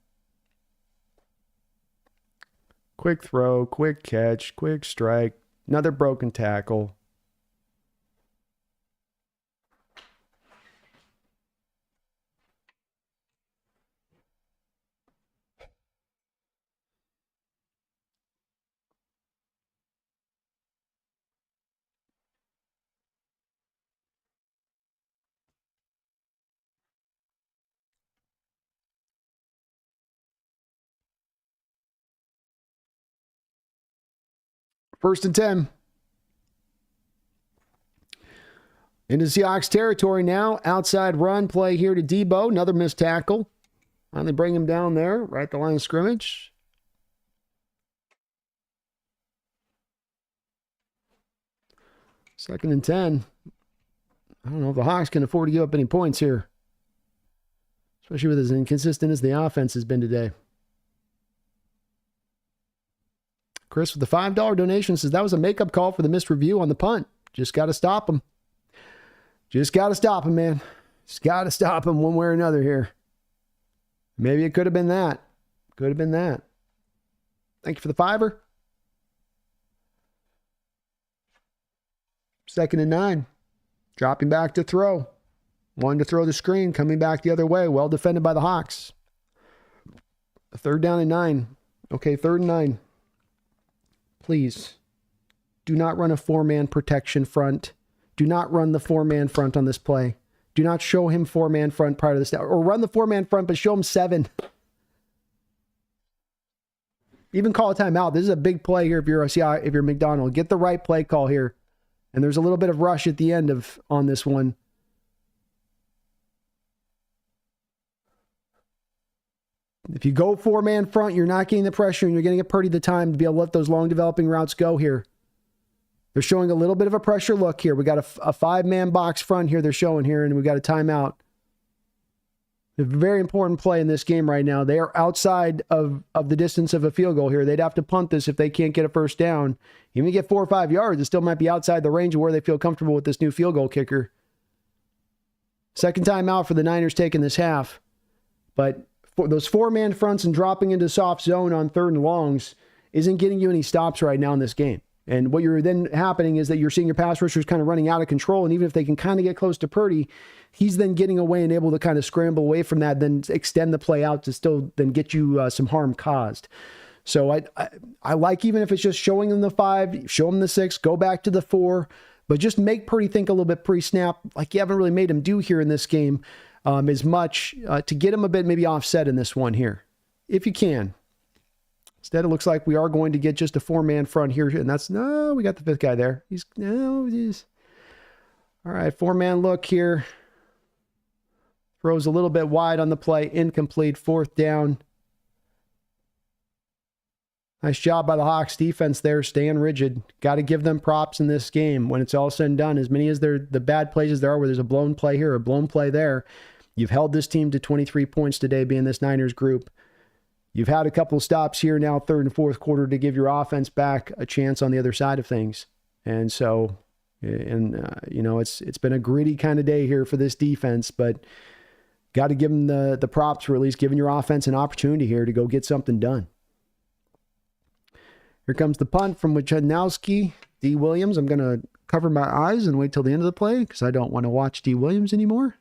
Quick throw, quick catch, quick strike. Another broken tackle. First and 10. Into Seahawks territory now. Outside run play here to Deebo. Another missed tackle. Finally bring him down there, right at the line of scrimmage. Second and 10. I don't know if the Hawks can afford to give up any points here. Especially with as inconsistent as the offense has been today. Chris with the $5 donation says that was a makeup call for the missed review on the punt. Just got to stop him. Just got to stop him, man. Just got to stop him one way or another here. Maybe it could have been that. Could have been that. Thank you for the $5. Second and 9. Dropping back to throw. Wanting to throw the screen. Coming back the other way. Well defended by the Hawks. Third down and 9. Okay, third and 9. Please, do not run a 4-man protection front. Do not run the 4-man front on this play. Do not show him 4-man front prior to the snap. Or run the 4-man front, but show him 7. Even call a timeout. This is a big play here if you're McDonald. Get the right play call here. And there's a little bit of rush at the end on this one. If you go 4-man front, you're not getting the pressure and you're going to get Purdy the time to be able to let those long developing routes go here. They're showing a little bit of a pressure look here. We got a five-man box front here they're showing here, and we got a timeout. A very important play in this game right now. They are outside of the distance of a field goal here. They'd have to punt this if they can't get a first down. Even if you get 4 or 5 yards, it still might be outside the range of where they feel comfortable with this new field goal kicker. Second time out for the Niners taking this half. But for those four-man fronts and dropping into soft zone on third and longs isn't getting you any stops right now in this game. And what you're then happening is that you're seeing your pass rushers kind of running out of control. And even if they can kind of get close to Purdy, he's then getting away and able to kind of scramble away from that, then extend the play out to still then get you some harm caused. So I like, even if it's just showing them the 5, show them the 6, go back to the 4, but just make Purdy think a little bit pre-snap, like you haven't really made him do here in this game as much, to get him a bit maybe offset in this one here, if you can. Instead, it looks like we are going to get just a 4-man front here, and that's, no, we got the 5th guy there. All right, 4-man look here. Throws a little bit wide on the play, incomplete, 4th down. Nice job by the Hawks defense there, staying rigid. Got to give them props in this game. When it's all said and done, as many as the bad plays as there are, where there's a blown play here, a blown play there, you've held this team to 23 points today, being this Niners group. You've had a couple stops here now, third and fourth quarter, to give your offense back a chance on the other side of things. And so, it's been a gritty kind of day here for this defense, but got to give them the props for at least giving your offense an opportunity here to go get something done. Here comes the punt from Wojciechowski, D. Williams. I'm going to cover my eyes and wait till the end of the play because I don't want to watch D. Williams anymore.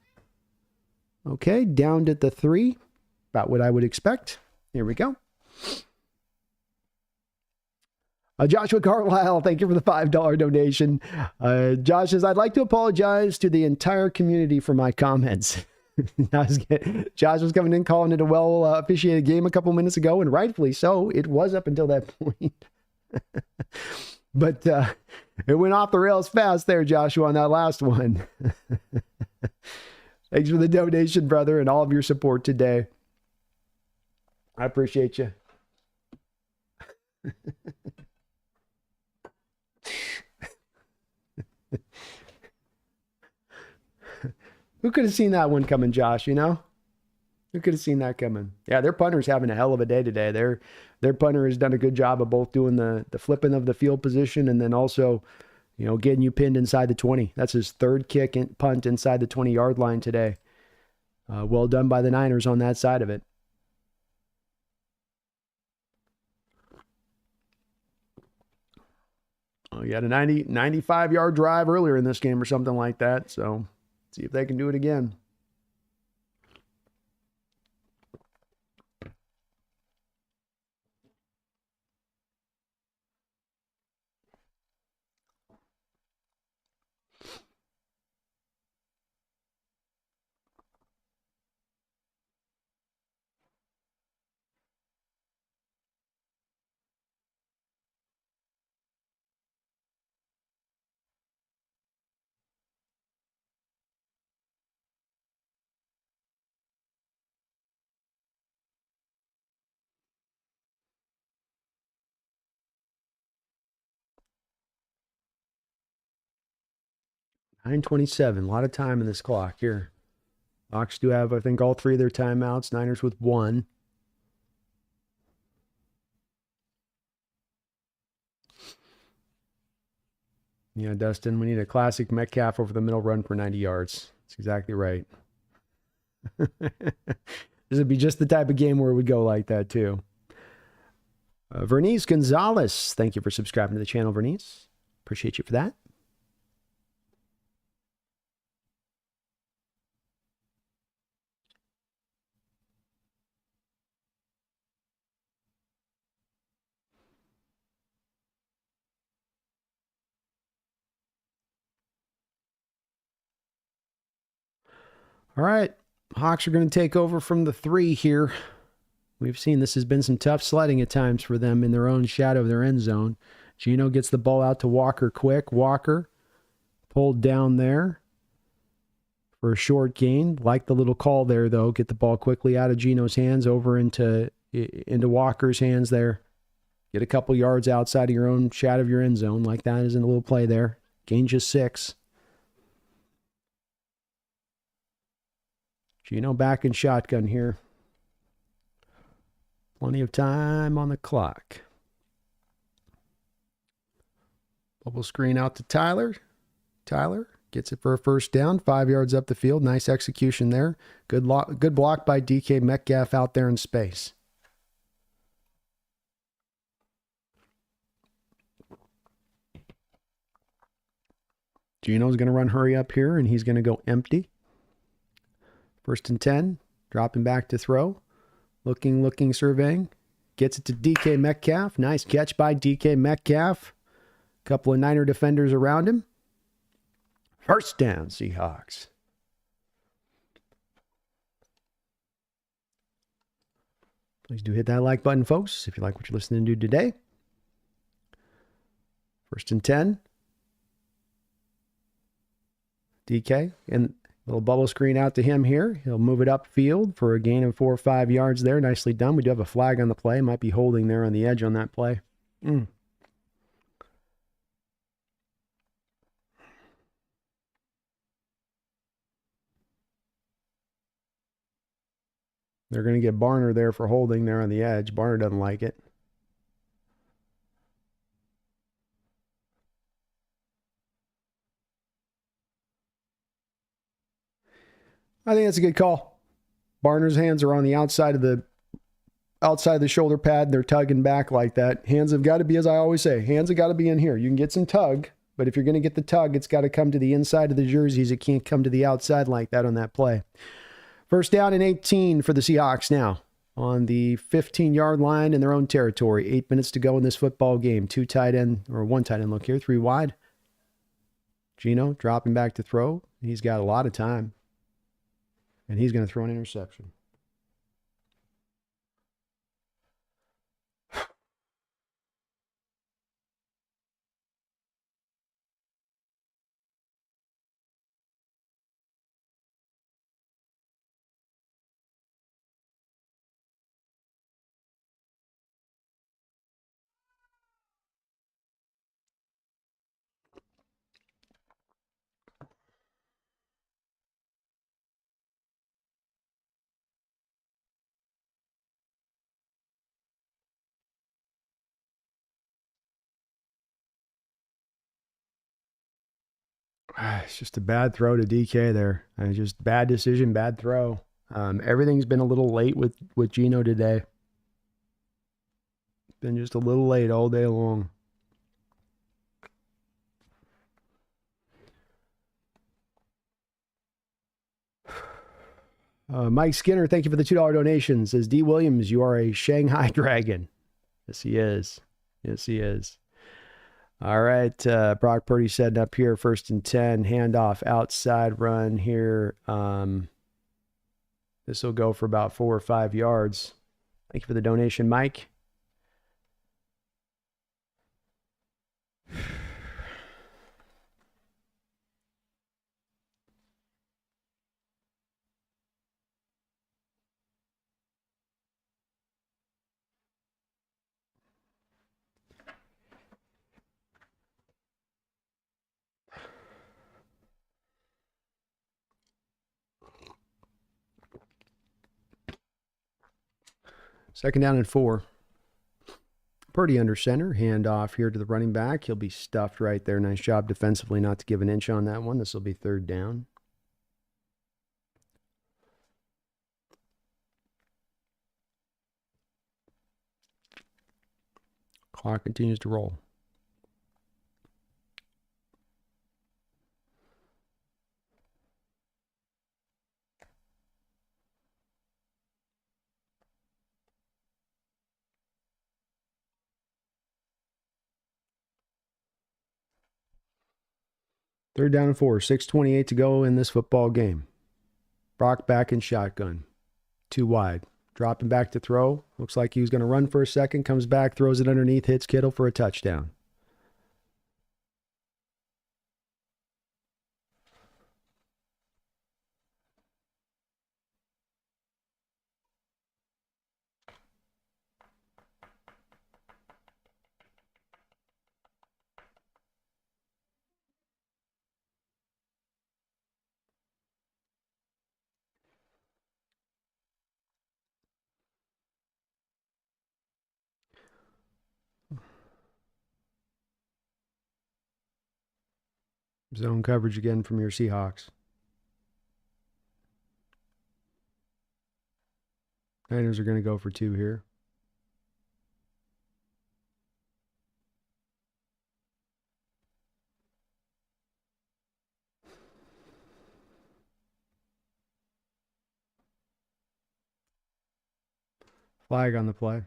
Okay, downed at the 3. About what I would expect. Here we go. Joshua Carlisle, thank you for the $5 donation. Josh says, I'd like to apologize to the entire community for my comments. Josh was coming in calling it a well-officiated game a couple minutes ago, and rightfully so. It was up until that point. But it went off the rails fast there, Joshua, on that last one. Thanks for the donation, brother, and all of your support today. I appreciate you. Who could have seen that one coming, Josh, you know? Who could have seen that coming? Yeah, their punter's having a hell of a day today. Their punter has done a good job of both doing the flipping of the field position and then also, getting you pinned inside the 20. That's his 3rd kick and punt inside the 20-yard line today. Well done by the Niners on that side of it. Oh, you had a 95-yard drive earlier in this game or something like that. So see if they can do it again. $9:27. A lot of time in this clock here. Hawks do have, I think, all 3 of their timeouts. Niners with 1. Yeah, Dustin, we need a classic Metcalf over the middle run for 90 yards. That's exactly right. This would be just the type of game where it would go like that, too. Vernice Gonzalez, thank you for subscribing to the channel, Vernice. Appreciate you for that. All right, Hawks are going to take over from the 3 here. We've seen this has been some tough sledding at times for them in their own shadow of their end zone. Gino gets the ball out to Walker quick. Walker pulled down there for a short gain. Like the little call there, though. Get the ball quickly out of Gino's hands over into Walker's hands there. Get a couple yards outside of your own shadow of your end zone like that is in a little play there. Gain just 6. Gino back in shotgun here. Plenty of time on the clock. Bubble screen out to Tyler. Tyler gets it for a first down, 5 yards up the field. Nice execution there. Good block by DK Metcalf out there in space. Gino's going to run hurry up here, and he's going to go empty. 1st and 10. Dropping back to throw. Looking, surveying. Gets it to DK Metcalf. Nice catch by DK Metcalf. Couple of Niner defenders around him. First down, Seahawks. Please do hit that like button, folks, if you like what you're listening to today. 1st and 10. DK, and little bubble screen out to him here. He'll move it upfield for a gain of 4 or 5 yards there. Nicely done. We do have a flag on the play. Might be holding there on the edge on that play. They're going to get Barner there for holding there on the edge. Barner doesn't like it. I think that's a good call. Barner's hands are on the outside of the shoulder pad. They're tugging back like that. Hands have got to be, as I always say, hands have got to be in here. You can get some tug, but if you're going to get the tug, it's got to come to the inside of the jerseys. It can't come to the outside like that on that play. 1st down and 18 for the Seahawks now on the 15-yard line in their own territory. 8 minutes to go in this football game. 1 tight end look here, 3 wide. Gino dropping back to throw. He's got a lot of time. And he's going to throw an interception. It's just a bad throw to DK there. Just bad decision, bad throw. Everything's been a little late with Gino today. Been just a little late all day long. Mike Skinner, thank you for the $2 donation. Says, D. Williams, you are a Shanghai Dragon. Yes, he is. Yes, he is. All right, Brock Purdy setting up here, 1st and 10, handoff, outside run here. This will go for about 4 or 5 yards. Thank you for the donation, Mike. Second down and 4. Purdy under center. Hand off here to the running back. He'll be stuffed right there. Nice job defensively not to give an inch on that one. This will be 3rd down. Clock continues to roll. Third down and 4. 6:28 to go in this football game. Brock back in shotgun. 2 wide. Dropping back to throw. Looks like he was going to run for a second. Comes back, throws it underneath, hits Kittle for a touchdown. Zone coverage again from your Seahawks. Niners are going to go for 2 here. Flag on the play.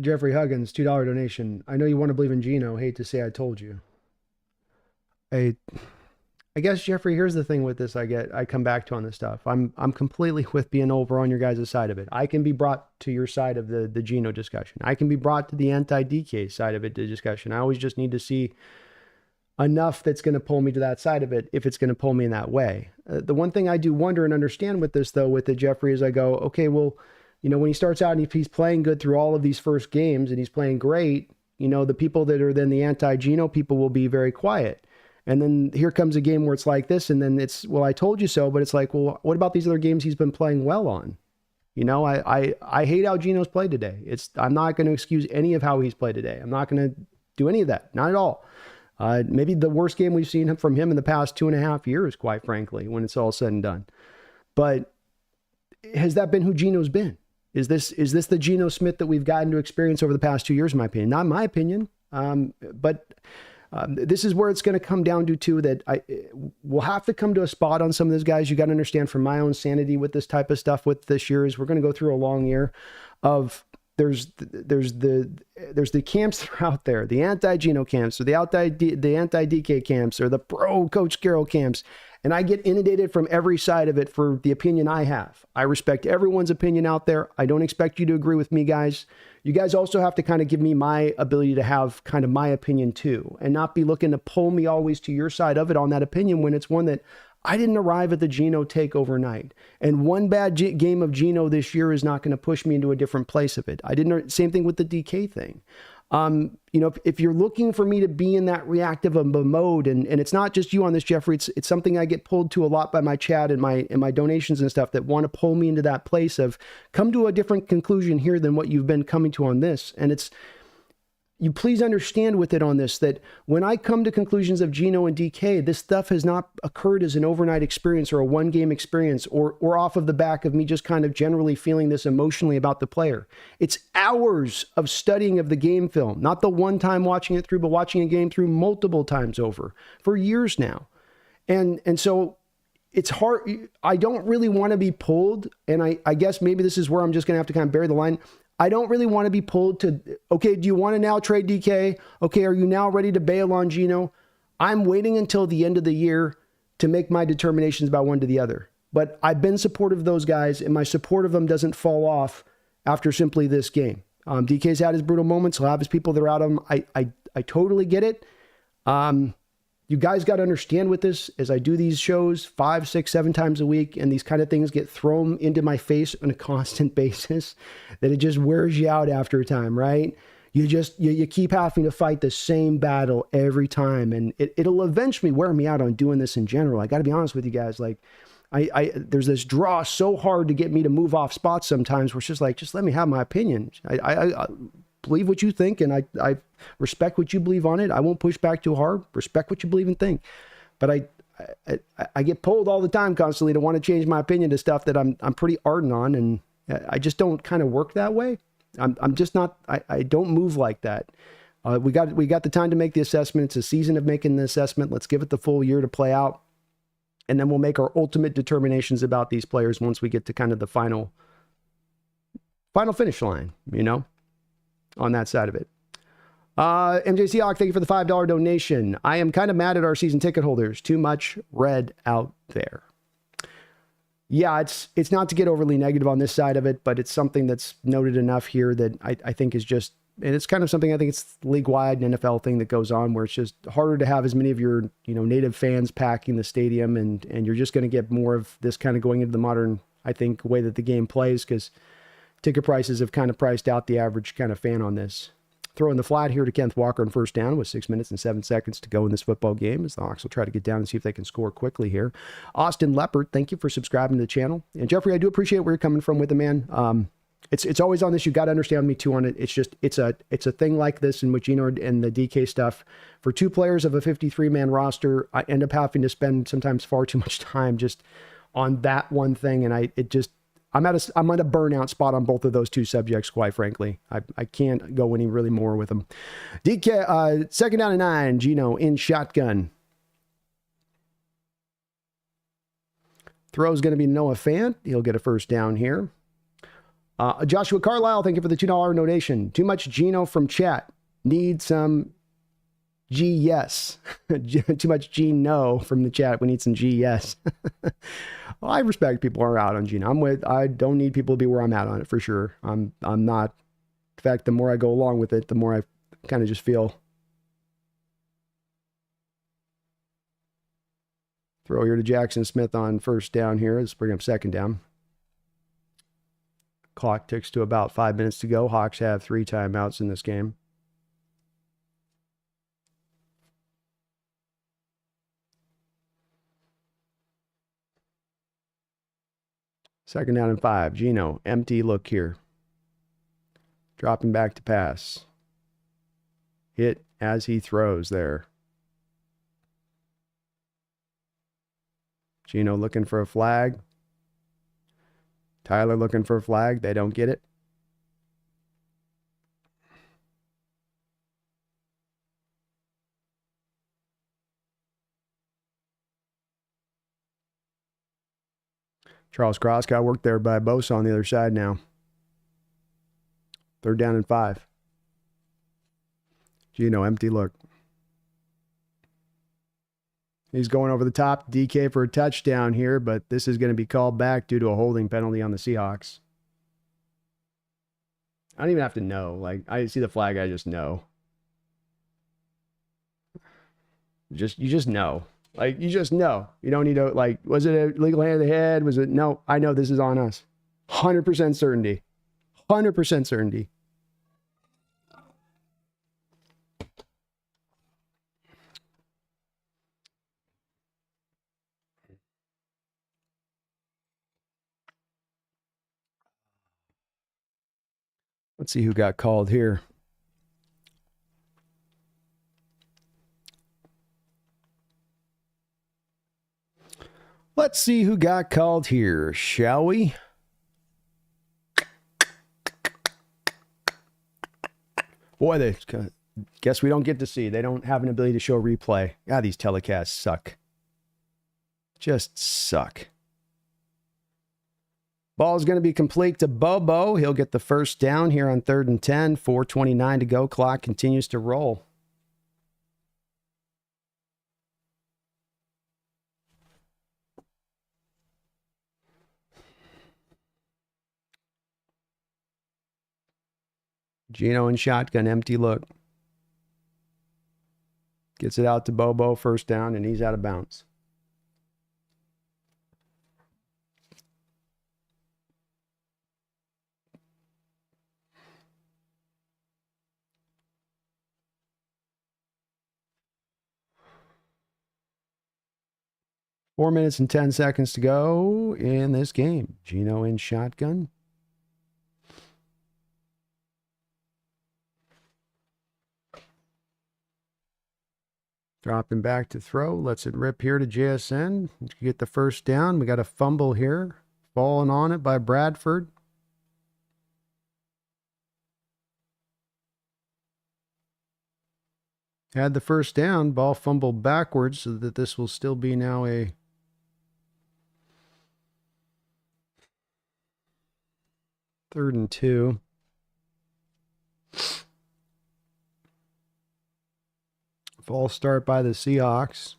Jeffrey Huggins, $2 donation. I know you want to believe in Geno. Hate to say I told you. I guess, Jeffrey, here's the thing with this I come back to on this stuff. I'm completely with being over on your guys' side of it. I can be brought to your side of the Geno discussion. I can be brought to the anti-DK side of it, the discussion. I always just need to see enough that's going to pull me to that side of it if it's going to pull me in that way. The one thing I do wonder and understand with this, though, with the Jeffrey, is I go, okay, well, when he starts out and if he's playing good through all of these first games and he's playing great, the people that are then the anti-Geno people will be very quiet. And then here comes a game where it's like this, and then it's, well, I told you so, but it's like, well, what about these other games he's been playing well on? I hate how Geno's played today. I'm not going to excuse any of how he's played today. I'm not going to do any of that. Not at all. Maybe the worst game we've seen from him in the past 2.5 years, quite frankly, when it's all said and done. But has that been who Geno's been? Is this the Geno Smith that we've gotten to experience over the past 2 years, in my opinion? Not my opinion, but this is where it's going to come down to, too, that we'll have to come to a spot on some of those guys. You got to understand, from my own sanity with this type of stuff with this year, is we're going to go through a long year of there's the camps that are out there, the anti-Geno camps, or the anti-DK camps, or the pro Coach Carroll camps. And I get inundated from every side of it for the opinion I have. I respect everyone's opinion out there. I don't expect you to agree with me, guys. You guys also have to kind of give me my ability to have kind of my opinion too, and not be looking to pull me always to your side of it on that opinion when it's one that I didn't arrive at the Geno take overnight. And one bad game of Geno this year is not going to push me into a different place of it. Same thing with the DK thing. If you're looking for me to be in that reactive of a mode, and it's not just you on this, Jeffrey, it's something I get pulled to a lot by my chat and my donations and stuff that want to pull me into that place of come to a different conclusion here than what you've been coming to on this. And you please understand with it on this, that when I come to conclusions of Geno and DK, this stuff has not occurred as an overnight experience or a one-game experience or off of the back of me just kind of generally feeling this emotionally about the player. It's hours of studying of the game film, not the one time watching it through, but watching a game through multiple times over for years now. And so it's hard. I don't really want to be pulled, and I guess maybe this is where I'm just going to have to kind of bury the line. I don't really want to be pulled to, okay, do you want to now trade DK? Okay, are you now ready to bail on Geno? I'm waiting until the end of the year to make my determinations about one to the other. But I've been supportive of those guys, and my support of them doesn't fall off after simply this game. DK's had his brutal moments. He'll have his people that are out of him. I totally get it. You guys got to understand with this, as I do these shows 5, 6, 7 times a week, and these kind of things get thrown into my face on a constant basis, that it just wears you out after a time, right? You keep having to fight the same battle every time, and it'll eventually wear me out on doing this in general. I got to be honest with you guys. Like, there's this draw so hard to get me to move off spots sometimes where it's just like, just let me have my opinion. I believe what you think, and I respect what you believe on it. I won't push back too hard. Respect what you believe and think. But I get pulled all the time constantly to want to change my opinion to stuff that I'm pretty ardent on, and I just don't kind of work that way. I'm just not. I don't move like that. We got the time to make the assessment. It's a season of making the assessment. Let's give it the full year to play out, and then we'll make our ultimate determinations about these players once we get to kind of the final finish line, on that side of it. MJ Seahawk, thank you for the $5 donation. I am kind of mad at our season ticket holders. Too much red out there. Yeah, it's not to get overly negative on this side of it, but it's something that's noted enough here that I think is just, and it's kind of something, I think it's league-wide and NFL thing that goes on, where it's just harder to have as many of your, native fans packing the stadium, and you're just going to get more of this kind of going into the modern, I think, way that the game plays, because Ticket prices have kind of priced out the average kind of fan on this. Throwing the flat here to Kenneth Walker on first down with 6 minutes and 7 seconds to go in this football game as the Hawks will try to get down and see if they can score quickly here. Austin Leopard, thank you for subscribing to the channel. And Jeffrey, I do appreciate where you're coming from with it, man. It's always on this. You got to understand me too on it. It's just it's a thing like this in which Gino and the DK stuff for 2 players of a 53-man roster. I end up having to spend sometimes far too much time just on that one thing, and I'm at a burnout spot on both of those 2 subjects, quite frankly. I can't go any really more with them. DK, second down and 9, Gino in shotgun. Throw is going to be Noah Fant. He'll get a first down here. Joshua Carlisle, thank you for the $2 donation. Too much Gino from chat. Need some G yes. Too much G no from the chat. We need some G yes. Well, I respect people who are out on Gino. I don't need people to be where I'm at on it for sure. I'm not. In fact, the more I go along with it, the more I kind of just feel. Throw here to Jackson Smith on first down here. Let's bring up second down. Clock ticks to about 5 minutes to go. Hawks have 3 timeouts in this game. Second down and 5. Gino, empty look here. Dropping back to pass. Hit as he throws there. Gino looking for a flag. Tyler looking for a flag. They don't get it. Charles Cross got worked there by Bosa on the other side now. Third down and 5. Gino, empty look. He's going over the top. DK for a touchdown here, but this is going to be called back due to a holding penalty on the Seahawks. I don't even have to know. Like, I see the flag, I just know. You just know. Like, you just know. You don't need to, like, was it a legal hand of the head? Was it? No, I know this is on us. 100% certainty. 100% certainty. Let's see who got called here. Let's see who got called here, shall we? Boy, guess we don't get to see. They don't have an ability to show replay. God, these telecasts suck. Just suck. Ball is going to be complete to Bobo. He'll get the first down here on 3rd and 10. 4:29 to go. Clock continues to roll. Gino in shotgun, empty look. Gets it out to Bobo, first down, and he's out of bounds. Four minutes and 10 seconds to go in this game. Gino in shotgun. Dropping back to throw. Lets it rip here to JSN. Get the first down. We got a fumble here. Falling on it by Bradford. Had the first down. Ball fumbled backwards so that this will still be now a 3rd and 2. False start by the Seahawks.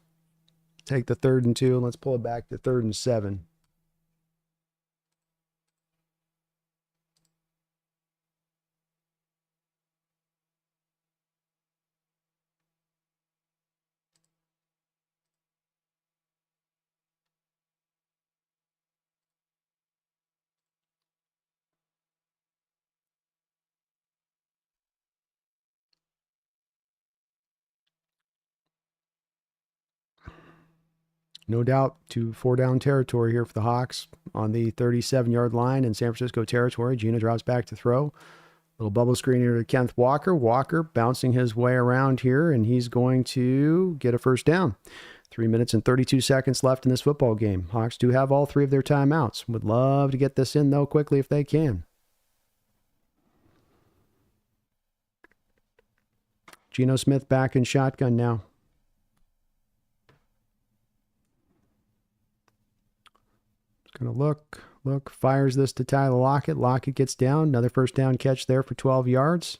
Take the 3rd and 2, and let's pull it back to 3rd and 7. No doubt to 4-down territory here for the Hawks on the 37-yard line in San Francisco territory. Geno drops back to throw. Little bubble screen here to Kenneth Walker. Walker bouncing his way around here, and he's going to get a first down. 3 minutes and 32 seconds left in this football game. Hawks do have all 3 of their timeouts. Would love to get this in, though, quickly if they can. Geno Smith back in shotgun now. Going to look, fires this to Tyler Lockett. Lockett gets down. Another first down catch there for 12 yards.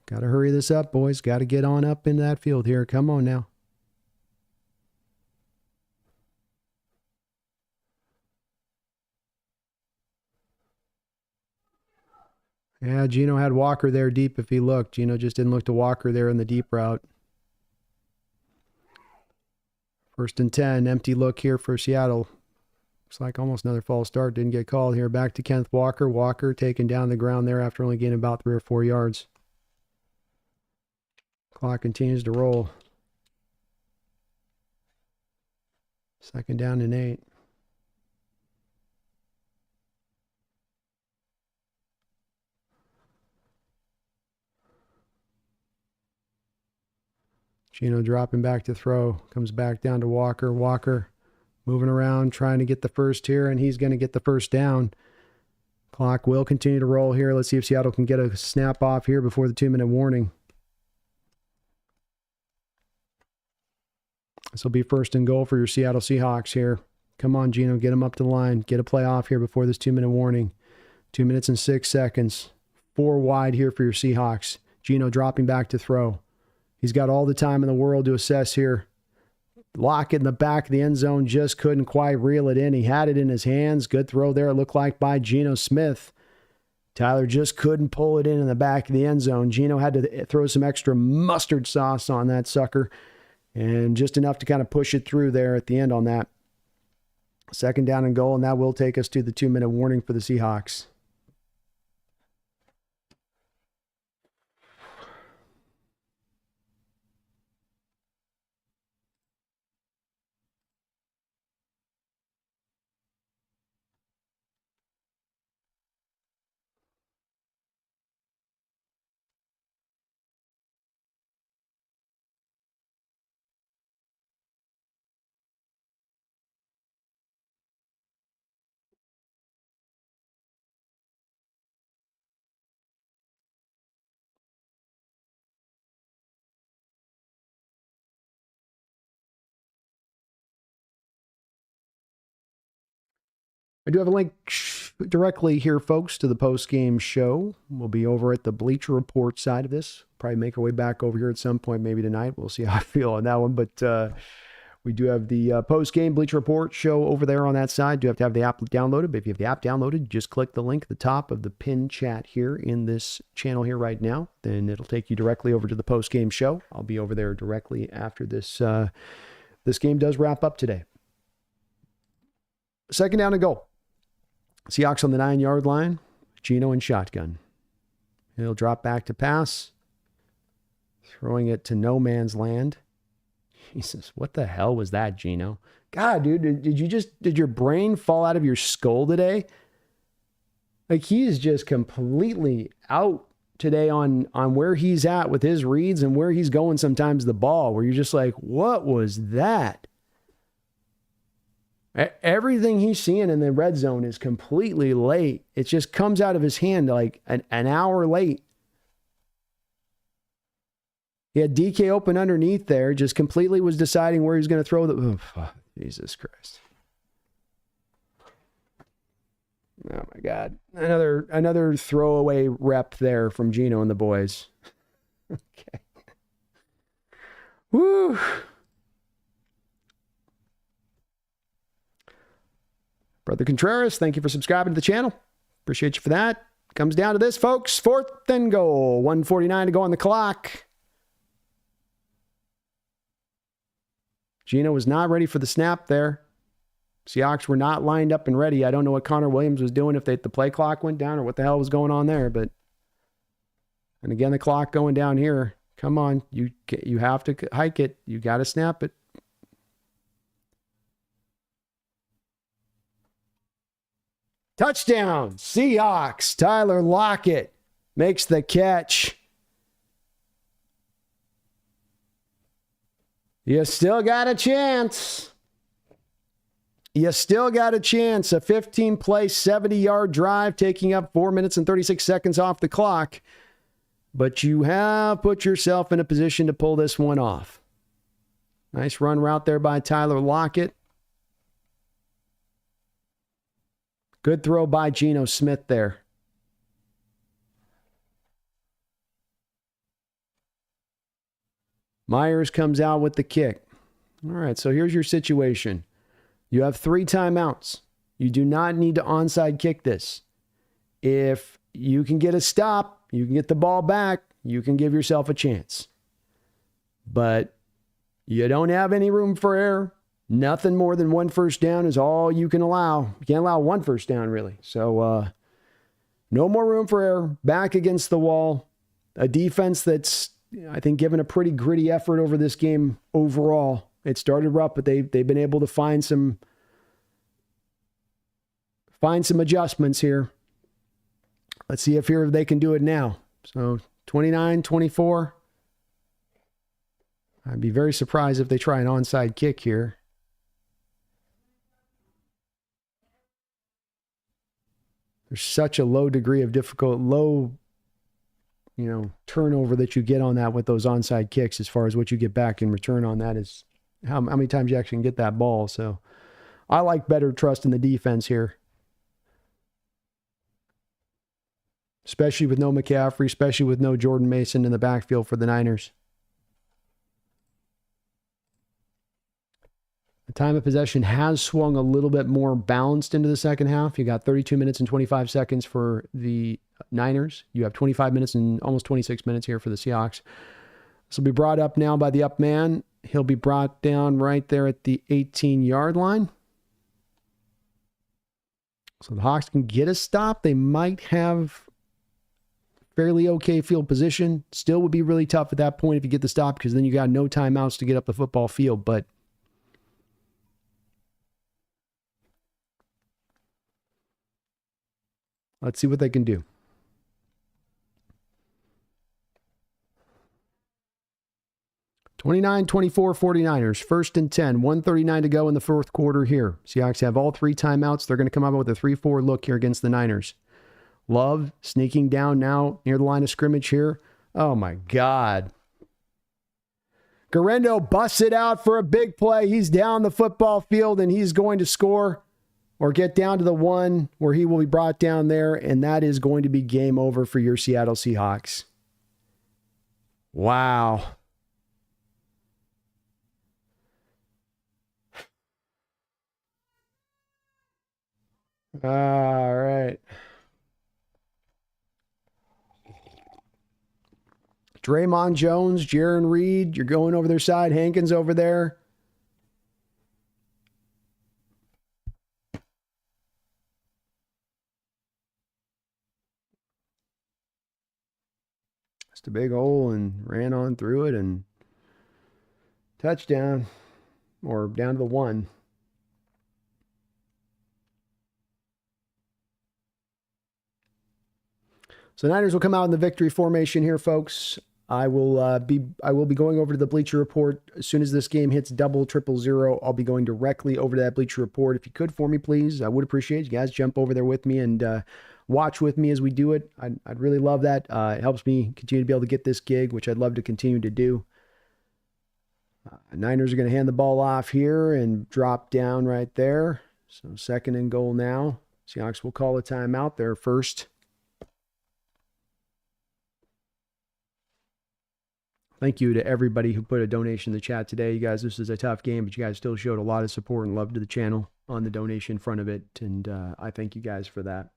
Got to hurry this up, boys. Got to get on up into that field here. Come on now. Yeah, Geno had Walker there deep if he looked. Geno just didn't look to Walker there in the deep route. 1st and 10, empty look here for Seattle. Looks like almost another false start. Didn't get called here. Back to Kenneth Walker. Walker taken down the ground there after only gaining about 3 or 4 yards. Clock continues to roll. 2nd down and 8. Geno dropping back to throw. Comes back down to Walker. Walker moving around, trying to get the first here, and he's going to get the first down. Clock will continue to roll here. Let's see if Seattle can get a snap off here before the 2-minute warning. This will be 1st and goal for your Seattle Seahawks here. Come on, Geno, get him up to the line. Get a play off here before this 2-minute warning. 2 minutes and 6 seconds. 4 wide here for your Seahawks. Geno dropping back to throw. He's got all the time in the world to assess here. Lockett in the back of the end zone just couldn't quite reel it in. He had it in his hands. Good throw there, it looked like, by Geno Smith. Tyler just couldn't pull it in the back of the end zone. Geno had to throw some extra mustard sauce on that sucker, and just enough to kind of push it through there at the end on that. 2nd down and goal, and that will take us to the 2-minute warning for the Seahawks. I do have a link directly here, folks, to the post-game show. We'll be over at the Bleacher Report side of this. Probably make our way back over here at some point, maybe tonight. We'll see how I feel on that one. But we do have the post-game Bleacher Report show over there on that side. Do have to have the app downloaded. But if you have the app downloaded, just click the link at the top of the pinned chat here in this channel here right now. Then it'll take you directly over to the post-game show. I'll be over there directly after this. This game does wrap up today. 2nd down and goal. Seahawks on the 9-yard line. Geno in shotgun. He'll drop back to pass. Throwing it to no man's land. Jesus, what the hell was that, Geno? God, dude, did your brain fall out of your skull today? Like, he is just completely out today on where he's at with his reads and where he's going sometimes the ball, where you're just like, what was that? Everything he's seeing in the red zone is completely late. It just comes out of his hand like an hour late. He had DK open underneath there, just completely was deciding where he was going to throw the... Oh, Jesus Christ. Oh, my God. Another throwaway rep there from Geno and the boys. Okay. Woo! Brother Contreras, thank you for subscribing to the channel. Appreciate you for that. Comes down to this, folks. 4th and goal. 1:49 to go on the clock. Geno was not ready for the snap there. Seahawks were not lined up and ready. I don't know what Connor Williams was doing, if the play clock went down or what the hell was going on there. But, and again, the clock going down here. Come on. You have to hike it. You got to snap it. Touchdown, Seahawks. Tyler Lockett makes the catch. You still got a chance. You still got a chance. A 15-play, 70-yard drive taking up 4 minutes and 36 seconds off the clock. But you have put yourself in a position to pull this one off. Nice run route there by Tyler Lockett. Good throw by Geno Smith there. Myers comes out with the kick. All right, so here's your situation. You have 3 timeouts. You do not need to onside kick this. If you can get a stop, you can get the ball back, you can give yourself a chance. But you don't have any room for error. Nothing more than 1 first down is all you can allow. You can't allow 1 first down, really. So no more room for error. Back against the wall. A defense that's, I think, given a pretty gritty effort over this game overall. It started rough, but they've been able to find some adjustments here. Let's see if here they can do it now. So 29-24. I'd be very surprised if they try an onside kick here. There's such a low degree of turnover that you get on that with those onside kicks as far as what you get back in return on that is how many times you actually can get that ball. So I like better trust in the defense here. Especially with no McCaffrey, especially with no Jordan Mason in the backfield for the Niners. The time of possession has swung a little bit more balanced into the second half. You got 32 minutes and 25 seconds for the Niners. You have 25 minutes and almost 26 minutes here for the Seahawks. This will be brought up now by the up man. He'll be brought down right there at the 18-yard line. So the Hawks can get a stop. They might have fairly okay field position. Still would be really tough at that point if you get the stop because then you got no timeouts to get up the football field. But let's see what they can do. 29-24 49ers. 1st and 10. 1:39 to go in the fourth quarter here. Seahawks have all 3 timeouts. They're going to come up with a 3-4 look here against the Niners. Love sneaking down now near the line of scrimmage here. Oh, my God. Garendo busts it out for a big play. He's down the football field, and he's going to score or get down to the 1 where he will be brought down there, and that is going to be game over for your Seattle Seahawks. Wow. All right. Draymond Jones, Jaron Reed, you're going over their side. Hankins over there. Just a big hole and ran on through it and touchdown or down to the 1. So Niners will come out in the victory formation here, folks. I will be going over to the Bleacher Report as soon as this game hits double, triple zero. I'll be going directly over to that Bleacher Report. If you could for me, please, I would appreciate it. You guys jump over there with me and watch with me as we do it. I'd really love that. It helps me continue to be able to get this gig, which I'd love to continue to do. Niners are going to hand the ball off here and drop down right there. So 2nd and goal now. Seahawks will call a timeout there first. Thank you to everybody who put a donation in the chat today. You guys, this is a tough game, but you guys still showed a lot of support and love to the channel on the donation front of it, and I thank you guys for that.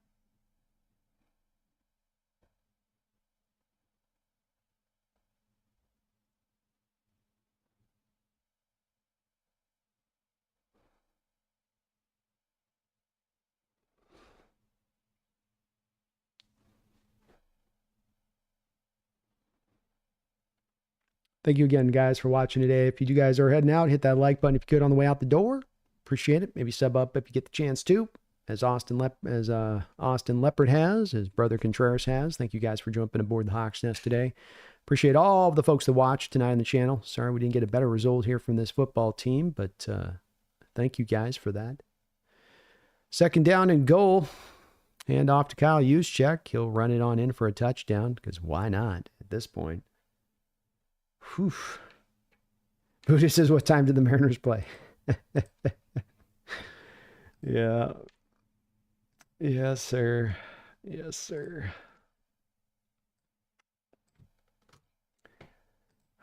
Thank you again, guys, for watching today. If you guys are heading out, hit that like button if you could on the way out the door. Appreciate it. Maybe sub up if you get the chance to, as Austin Leopard has, his brother Contreras has. Thank you guys for jumping aboard the Hawks Nest today. Appreciate all of the folks that watched tonight on the channel. Sorry we didn't get a better result here from this football team, but thank you guys for that. 2nd down and goal. Hand off to Kyle Juszczyk. He'll run it on in for a touchdown, because why not at this point? Whew. Buddha says, what time did the Mariners play? Yeah. Yes, sir. Yes, sir.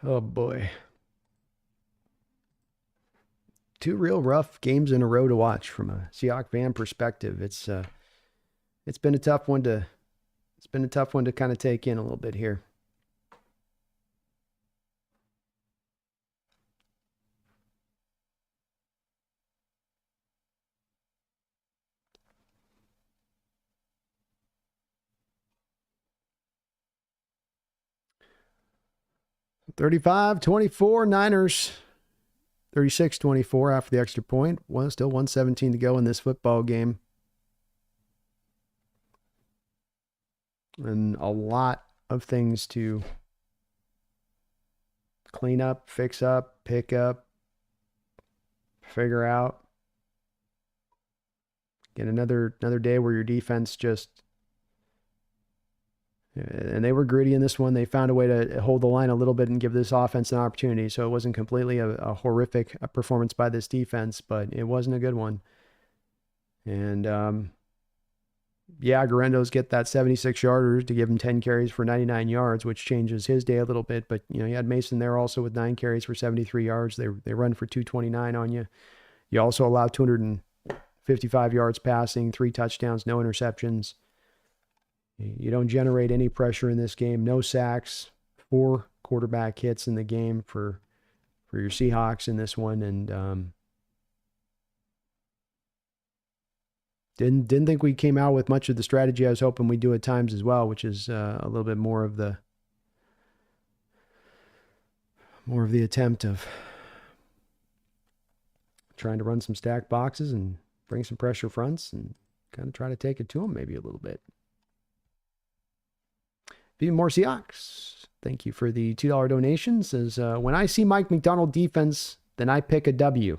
Oh, boy. 2 real rough games in a row to watch from a Seahawks fan perspective. It's been a tough one to kind of take in a little bit here. $35-24 Niners. 36-24 after the extra point. Still 1:17 to go in this football game. And a lot of things to clean up, fix up, pick up, figure out. Get another day where your defense just... And they were gritty in this one. They found a way to hold the line a little bit and give this offense an opportunity. So it wasn't completely a horrific performance by this defense, but it wasn't a good one. And yeah, Garendo's get that 76-yarder to give him 10 carries for 99 yards, which changes his day a little bit. But, you know, you had Mason there also with 9 carries for 73 yards. They run for 229 on you. You also allow 255 yards passing, 3 touchdowns, no interceptions. You don't generate any pressure in this game. No sacks, 4 quarterback hits in the game for your Seahawks in this one. And didn't think we came out with much of the strategy I was hoping we'd do at times as well, which is a little bit more of the attempt of trying to run some stack boxes and bring some pressure fronts and kind of try to take it to them maybe a little bit. Be more Seahawks. Thank you for the $2 donation. Says, when I see Mike McDonald defense, then I pick a W.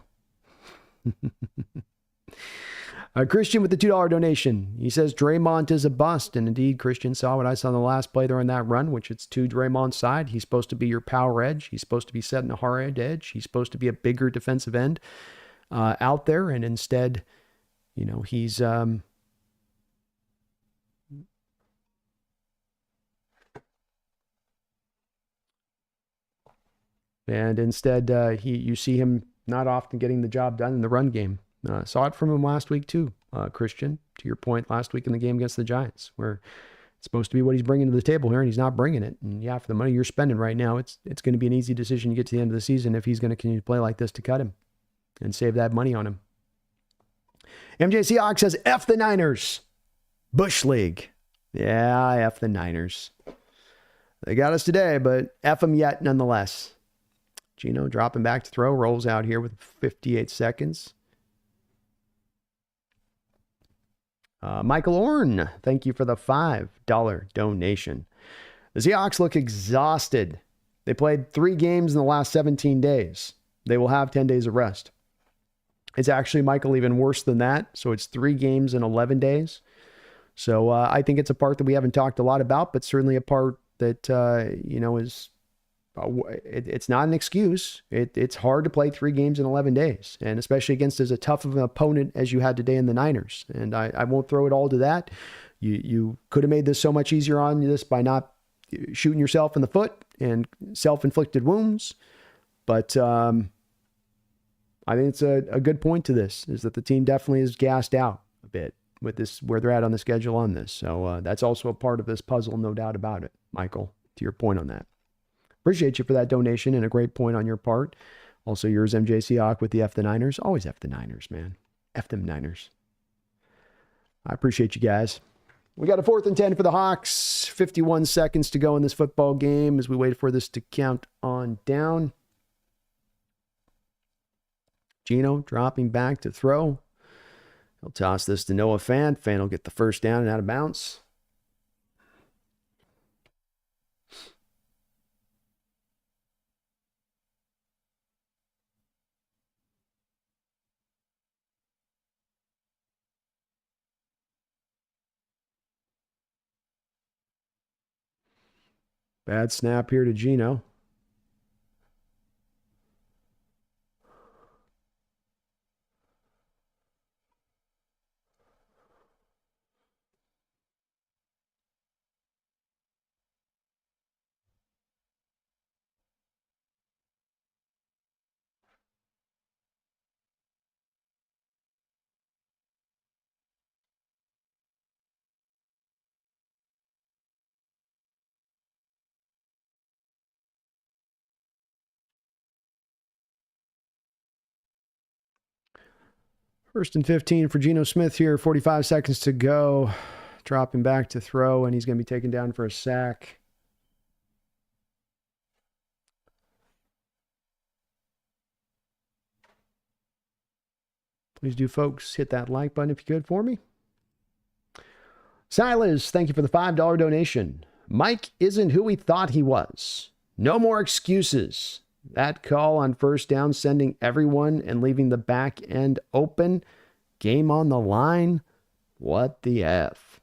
Christian with the $2 donation. He says, Draymond is a bust. And indeed, Christian saw what I saw on the last play there on that run, which it's to Draymond's side. He's supposed to be your power edge. He's supposed to be setting a hard edge. He's supposed to be a bigger defensive end out there. And instead, you know, he's... And instead, you see him not often getting the job done in the run game. Saw it from him last week too, Christian, to your point last week in the game against the Giants, where it's supposed to be what he's bringing to the table here, and he's not bringing it. And yeah, for the money you're spending right now, it's going to be an easy decision to get to the end of the season if he's going to continue to play like this to cut him and save that money on him. MJ Seahawks says, F the Niners. Bush League. Yeah, F the Niners. They got us today, but F them yet nonetheless. Gino dropping back to throw, rolls out here with 58 seconds. Michael Orn, thank you for the $5 donation. The Seahawks look exhausted. They played 3 games in the last 17 days. They will have 10 days of rest. It's actually, Michael, even worse than that. So it's 3 games in 11 days. So I think it's a part that we haven't talked a lot about, but certainly a part that, is... It's not an excuse. It's hard to play 3 games in 11 days, and especially against as a tough of an opponent as you had today in the Niners. And I won't throw it all to that. You could have made this so much easier on this by not shooting yourself in the foot and self-inflicted wounds. But I think it's a good point to this, is that the team definitely is gassed out a bit with this, where they're at on the schedule on this. So that's also a part of this puzzle, no doubt about it, Michael, to your point on that. Appreciate you for that donation, and a great point on your part. Also yours, MJ Seahawk, with the F the Niners. Always F the Niners, man. F them Niners. I appreciate you guys. We got a 4th and 10 for the Hawks. 51 seconds to go in this football game as we wait for this to count on down. Gino dropping back to throw. He'll toss this to Noah Fant. Fant will get the first down and out of bounds. Bad snap here to Gino. First and 15 for Geno Smith here. 45 seconds to go. Dropping back to throw, and he's going to be taken down for a sack. Please do, folks, hit that like button if you could for me. Silas, thank you for the $5 donation. Mike isn't who we thought he was. No more excuses. That call on first down, sending everyone and leaving the back end open. Game on the line. What the F?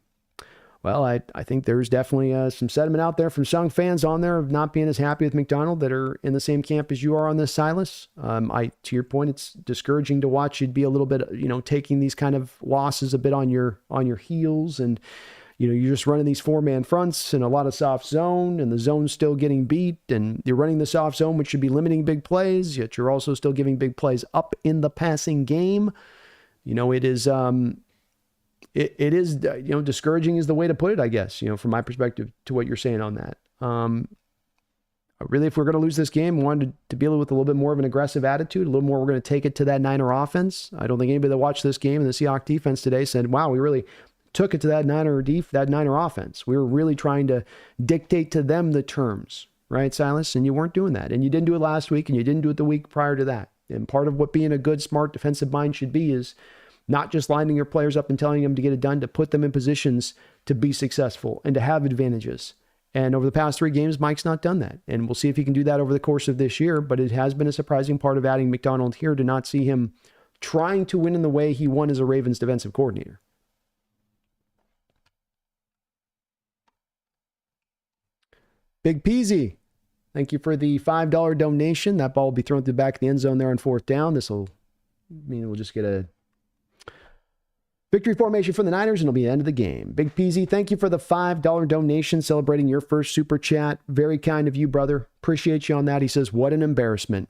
Well, I think there's definitely some sentiment out there from some fans on there of not being as happy with McDonald that are in the same camp as you are on this, Silas. To your point, it's discouraging to watch. You'd be a little bit, taking these kind of losses a bit on your heels, and you're just running these 4-man fronts and a lot of soft zone, and the zone's still getting beat, and you're running the soft zone, which should be limiting big plays, yet you're also still giving big plays up in the passing game. It is, discouraging is the way to put it, I guess, from my perspective to what you're saying on that. Really, if we're going to lose this game, we wanted to be with a little bit more of an aggressive attitude, a little more, we're going to take it to that Niner offense. I don't think anybody that watched this game and the Seahawks defense today said, wow, we really took it to that Niner offense. We were really trying to dictate to them the terms, right, Silas? And you weren't doing that. And you didn't do it last week, and you didn't do it the week prior to that. And part of what being a good, smart defensive mind should be is not just lining your players up and telling them to get it done, to put them in positions to be successful and to have advantages. And over the past 3 games, Mike's not done that. And we'll see if he can do that over the course of this year. But it has been a surprising part of adding McDonald here to not see him trying to win in the way he won as a Ravens defensive coordinator. Big Peasy, thank you for the $5 donation. That ball will be thrown to the back of the end zone there on 4th down. This will mean we'll just get a victory formation for the Niners, and it'll be the end of the game. Big Peasy, thank you for the $5 donation, celebrating your first super chat. Very kind of you, brother. Appreciate you on that. He says, what an embarrassment.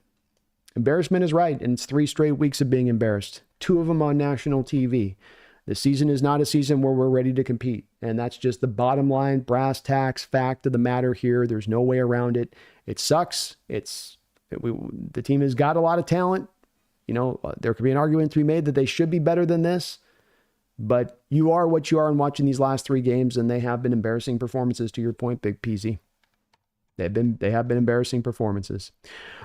Embarrassment is right, and it's 3 straight weeks of being embarrassed. 2 of them on national TV. The season is not a season where we're ready to compete. And that's just the bottom line, brass tacks, fact of the matter here. There's no way around it. It sucks. The team has got a lot of talent. There could be an argument to be made that they should be better than this. But you are what you are in watching these last 3 games, and they have been embarrassing performances, to your point, Big Peasy. They have been embarrassing performances.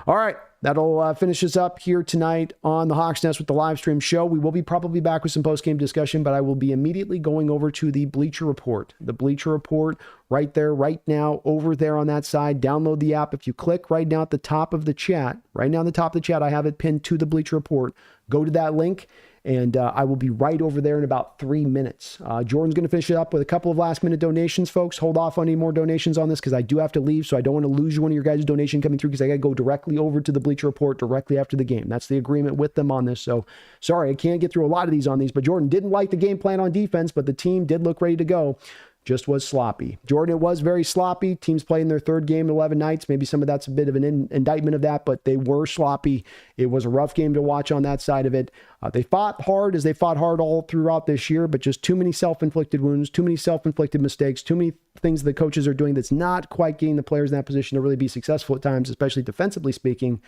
All right, that'll finish us up here tonight on the Hawks Nest with the live stream show. We will be probably back with some post-game discussion, but I will be immediately going over to the Bleacher Report. The Bleacher Report right there, right now, over there on that side. Download the app. If you click right now at the top of the chat, I have it pinned to the Bleacher Report. Go to that link. And I will be right over there in about 3 minutes. Jordan's going to finish it up with a couple of last-minute donations, folks. Hold off on any more donations on this because I do have to leave, so I don't want to lose one of your guys' donation coming through because I got to go directly over to the Bleacher Report directly after the game. That's the agreement with them on this. So, sorry, I can't get through a lot of these on these, but Jordan didn't like the game plan on defense, but the team did look ready to go. Just was sloppy. Jordan, it was very sloppy. Teams playing their 3rd game in 11 nights. Maybe some of that's a bit of an indictment of that, but they were sloppy. It was a rough game to watch on that side of it. They fought hard as they fought hard all throughout this year, but just too many self-inflicted wounds, too many self-inflicted mistakes, too many things the coaches are doing that's not quite getting the players in that position to really be successful at times, especially defensively speaking.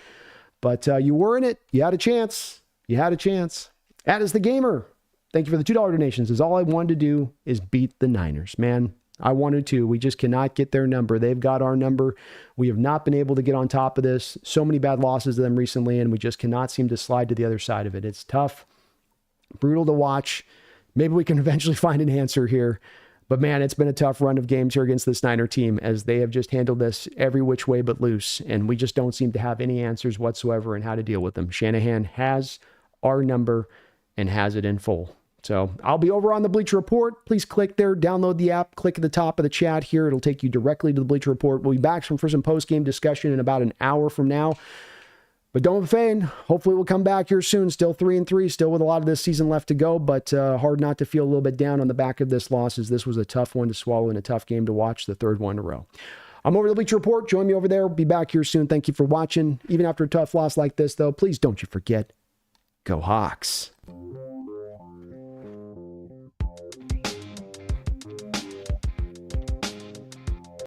But you were in it. You had a chance. At is the gamer. Thank you for the $2 donations. Is all I wanted to do is beat the Niners, man. I wanted to. We just cannot get their number. They've got our number. We have not been able to get on top of this. So many bad losses to them recently, and we just cannot seem to slide to the other side of it. It's tough, brutal to watch. Maybe we can eventually find an answer here. But man, it's been a tough run of games here against this Niner team, as they have just handled this every which way but loose. And we just don't seem to have any answers whatsoever in how to deal with them. Shanahan has our number and has it in full. So I'll be over on the Bleacher Report. Please click there, download the app, click at the top of the chat here. It'll take you directly to the Bleacher Report. We'll be back for some post-game discussion in about an hour from now. But don't faint. Hopefully we'll come back here soon. Still 3-3, still with a lot of this season left to go, but hard not to feel a little bit down on the back of this loss, as this was a tough one to swallow and a tough game to watch, the third one in a row. I'm over the Bleacher Report. Join me over there. Be back here soon. Thank you for watching. Even after a tough loss like this, though, please don't you forget, go Hawks.